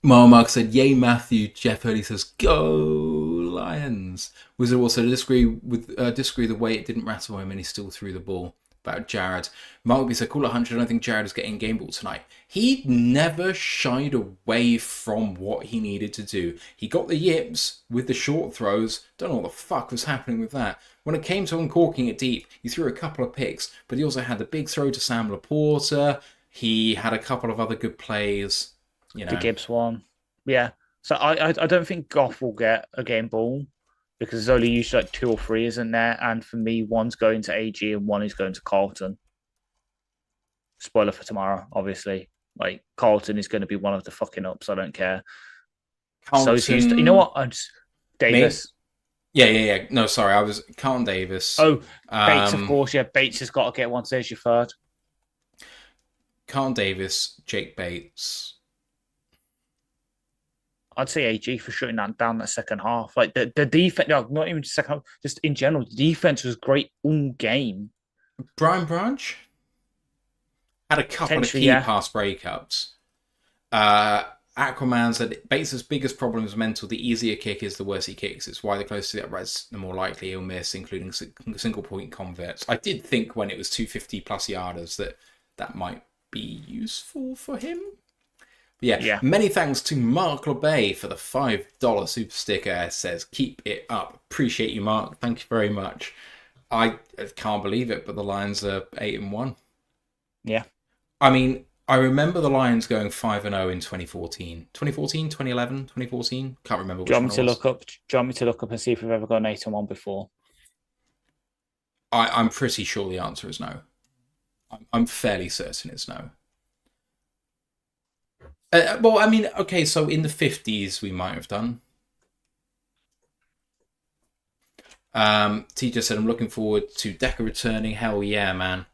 Mark said, "Yay, Matthew." Jeff Hurley says, "Go Lions." Was it also disagree the way it didn't rattle him and he still threw the ball? about Jared. Markby said, call it 100. I don't think Jared is getting game ball tonight. He never shied away from what he needed to do. He got the yips with the short throws. Don't know what the fuck was happening with that. When it came to uncorking it deep, he threw a couple of picks, but he also had the big throw to Sam Laporta. He had a couple of other good plays. You know. The Gibbs one. Yeah. So I don't think Goff will get a game ball because there's only usually like 2 or 3, isn't there? And for me, one's going to AG and one is going to Carlton. Spoiler for tomorrow, obviously. Like, Carlton is going to be one of the fucking ups. I don't care. Carlton... So is Houston. You know what? Davis. Yeah. No, sorry. I was Carlton Davis. Oh, Bates, of course. Yeah, Bates has got to get one. So there's your third. Carlton Davis, Jake Bates. I'd say AG for shutting that down that second half. Like the defense, no, not even second half, just in general, the defense was great all game. Brian Branch had a couple of key pass breakups. Aquaman said Bates' biggest problem is mental. The easier kick is the worse he kicks. It's why the closer to the uprights, the more likely he'll miss, including single point converts. I did think when it was 250 plus yarders that might be useful for him. Yeah. Many thanks to Mark LeBay for the $5 super sticker. It says, keep it up. Appreciate you, Mark. Thank you very much. I can't believe it, but the Lions are 8-1. Yeah. I mean, I remember the Lions going 5-0 in 2014. 2014, 2011, 2014? Can't remember which one it was. Do you want me to look up and see if we've ever gone 8-1 before? I'm pretty sure the answer is no. I'm fairly certain it's no. Well, I mean, okay, so in the 50s we might have done. Teacher said, I'm looking forward to Decker returning. Hell yeah, man.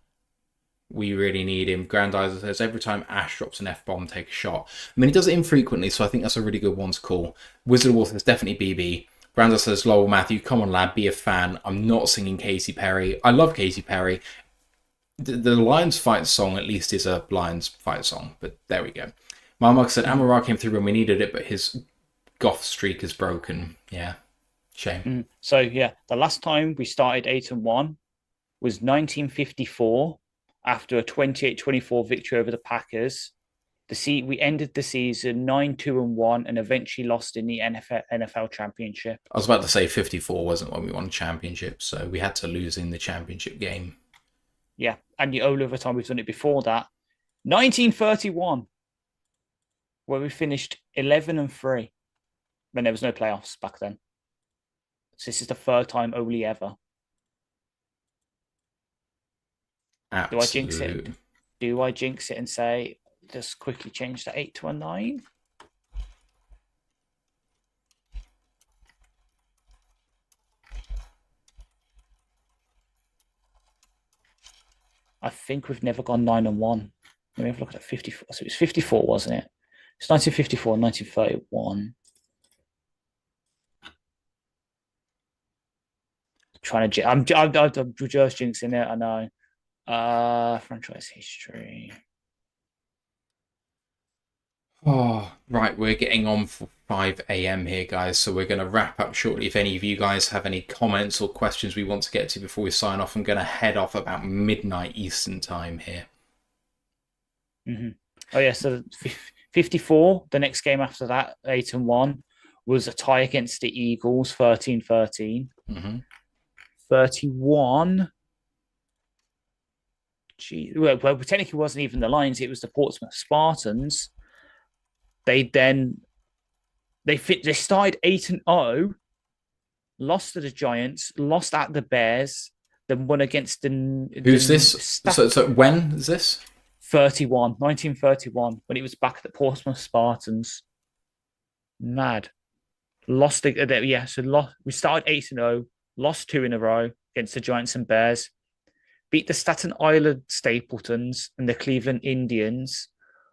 We really need him. Grandizer says, every time Ash drops an F-bomb, take a shot. I mean, he does it infrequently, so I think that's a really good one to call. Wizard of War says, definitely BB. Grandizer says, Lowell Matthew, come on, lad, be a fan. I'm not singing Katy Perry. I love Katy Perry. The Lions fight song, at least, is a Lions fight song, but there we go. Marmok said, Amara came through when we needed it, but his goth streak is broken. Yeah, shame. So, yeah, the last time we started 8-1 was 1954 after a 28-24 victory over the Packers. We ended the season 9-2-1 and eventually lost in the NFL Championship. I was about to say 54 wasn't when we won the championship, so we had to lose in the championship game. Yeah, and the only other time we've done it before that, 1931. Where we finished 11-3 when there was no playoffs back then. So this is the third time only ever. Absolute. Do I jinx it and say, just quickly change the 8 to a 9? I think we've never gone 9-1. Let me have a look at 54. So it was 54, wasn't it? It's 1954, 1931. I'm just jinxing it, I know. Franchise history. Oh, right, we're getting on for 5 a.m. here, guys, so we're going to wrap up shortly. If any of you guys have any comments or questions we want to get to before we sign off, I'm going to head off about midnight Eastern time here. Mm-hmm. Oh, yeah, so 54, the next game after that, 8-1, was a tie against the Eagles, 13-13. Mm-hmm. 31. Well, technically it wasn't even the Lions, it was the Portsmouth Spartans. They started 8-0, lost to the Giants, lost at the Bears, then won against the... Who's this? So when is this? 1931, when it was back at the Portsmouth Spartans. Mad. We started 8-0, lost 2 in a row against the Giants and Bears, beat the Staten Island Stapletons and the Cleveland Indians,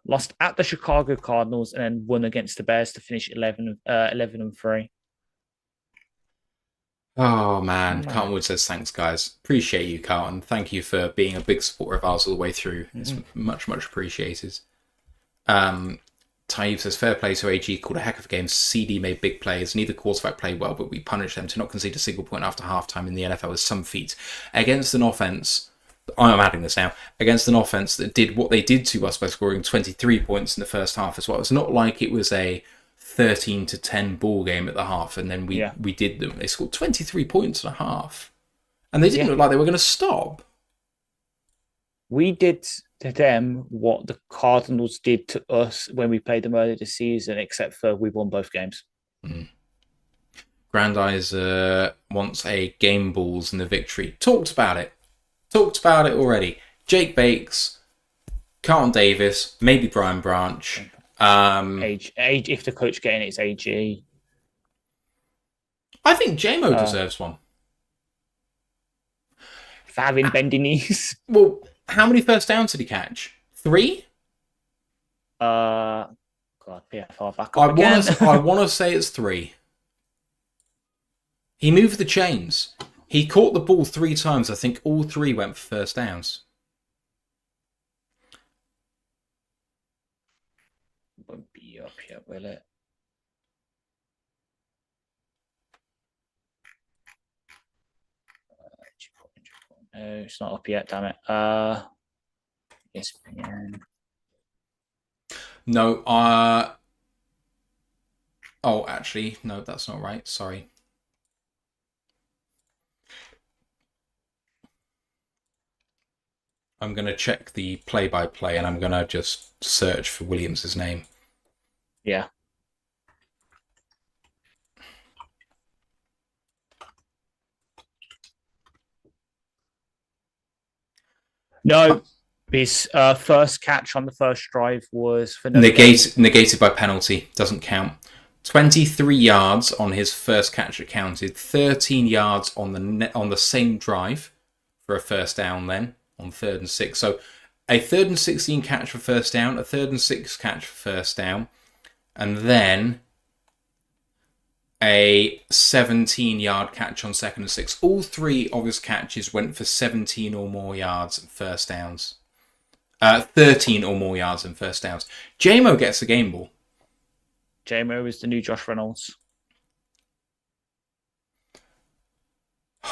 lost at the Chicago Cardinals, and then won against the Bears to finish 11-3. Oh, man. Carlton Wood says, thanks, guys. Appreciate you, Carlton. Thank you for being a big supporter of ours all the way through. It's much, much appreciated. Taib says, fair play to AG, called a heck of a game. CD made big plays. Neither quarterback played well, but we punished them. To not concede a single point after halftime in the NFL is some feat. Against an offense I'm adding this now, against an offense that did what they did to us by scoring 23 points in the first half as well. It's not like it was a 13-10 ball game at the half, and then we did them. They scored 23 points and a half, and they didn't look like they were going to stop. We did to them what the Cardinals did to us when we played them earlier this season, except for we won both games. Grandizer wants a game balls in the victory. Talked about it already. Jake Bakes, Carlton Davis, maybe Brian Branch. Age, if the coach getting it's AG. I think JMO deserves one. For having bendy knees. Well, how many first downs did he catch? 3? God, PFR back up again. I want to say it's 3. He moved the chains. He caught the ball 3 times. I think all 3 went for first downs. Won't be up yet, will it? No, it's not up yet, damn it. ESPN. No, oh, actually, no, that's not right. Sorry. I'm going to check the play-by-play, and I'm going to just search for Williams' name. Yeah. No, his first catch on the first drive was for negated by penalty. Doesn't count. 23 yards on his first catch it counted. 13 yards on the same drive for a first down then on 3rd and 6. So a 3rd and 16 catch for first down, a 3rd and 6 catch for first down, and then a 17-yard catch on 2nd and 6. All 3 of his catches went for 17 or more yards and first downs. 13 or more yards and first downs. JMO gets the game ball. JMO is the new Josh Reynolds.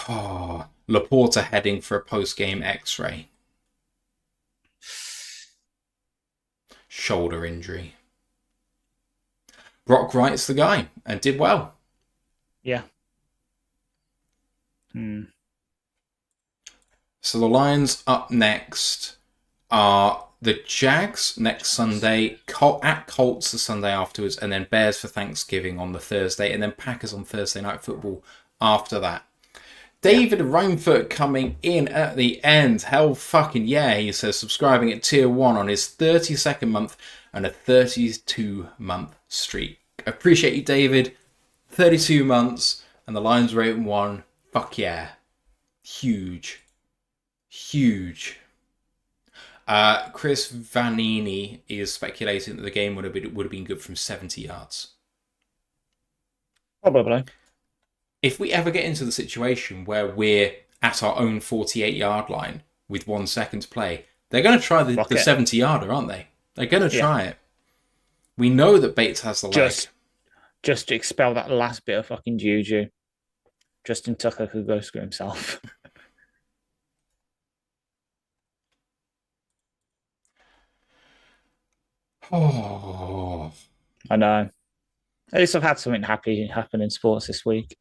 Oh, Laporta heading for a post-game x-ray. Shoulder injury. Brock Wright's the guy and did well. Yeah. So the Lions up next are the Jags next Sunday, at Colts the Sunday afterwards, and then Bears for Thanksgiving on the Thursday, and then Packers on Thursday Night Football after that. David Rainfoot coming in at the end. Hell fucking yeah, he says, subscribing at tier 1 on his 32nd month and a 32-month streak. Appreciate you, David. 32 months and the Lions rating 1. Fuck yeah. Huge. Chris Vanini is speculating that the game would have been good from 70 yards. Probably. If we ever get into the situation where we're at our own 48-yard line with 1 second to play, they're going to try the 70-yarder, aren't they? They're going to try it. We know that Bates has the leg. Just to expel that last bit of fucking juju. Justin Tucker could go screw himself. Oh, I know. At least I've had something happy happen in sports this week.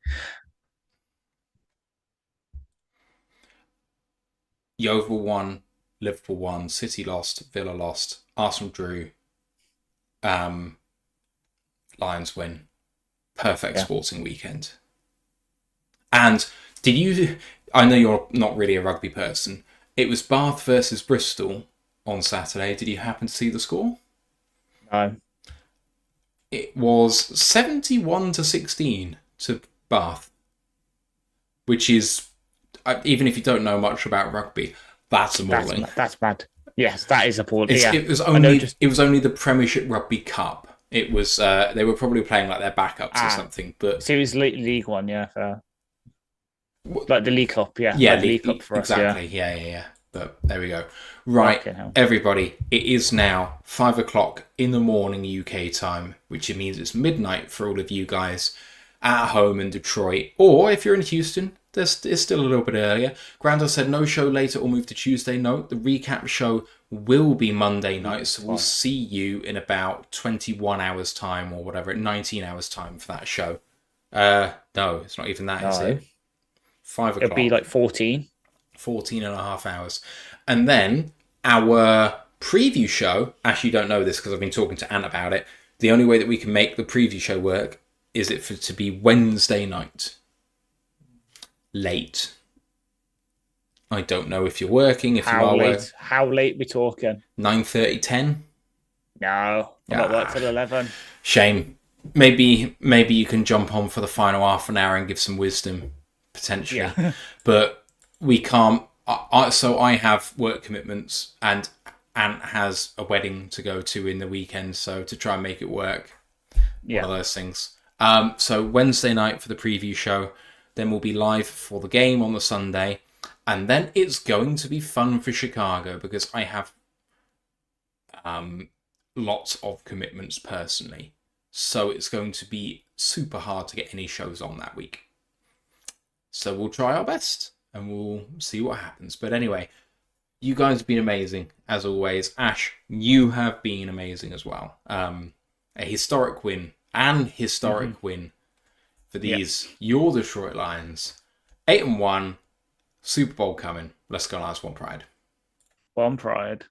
Yeovil won, Liverpool won, City lost, Villa lost, Arsenal drew, Lions win. Perfect sporting weekend. And I know you're not really a rugby person. It was Bath versus Bristol on Saturday. Did you happen to see the score? No. It was 71-16 to Bath, which is, even if you don't know much about rugby, that's appalling. That's bad. Yes, that is appalling. It was only the Premiership Rugby Cup. It was they were probably playing like their backups or something. But so it was League One, fair. Like the League Cup, yeah, like the League Cup for exactly. us, yeah. But there we go. Right, everybody, it is now 5 o'clock in the morning UK time, which means it's midnight for all of you guys at home in Detroit. Or if you're in Houston, it's still a little bit earlier. Grandad said no show later or move to Tuesday. No, the recap show will be Monday night, so we'll see you in about 21 hours time or whatever, 19 hours time for that show. No, it's not even that, is it? 5 o'clock. It'll be like 14. 14 and a half hours. And then our preview show, actually you don't know this because I've been talking to Ant about it, the only way that we can make the preview show work is it for to be Wednesday night. Late. I don't know if you're working, if you are working. How late we talking? 9:30, 10? No, I'm not work till 11. Shame. Maybe you can jump on for the final half an hour and give some wisdom, potentially. Yeah. But we can't. So I have work commitments, and Ant has a wedding to go to in the weekend, so to try and make it work. One of those things. So Wednesday night for the preview show. Then we'll be live for the game on the Sunday. And then it's going to be fun for Chicago because I have lots of commitments personally. So it's going to be super hard to get any shows on that week. So we'll try our best and we'll see what happens. But anyway, you guys have been amazing, as always. Ash, you have been amazing as well. A historic win win for these your Detroit Lions. 8-1, Super Bowl coming. Let's go, Lions. One pride. One pride.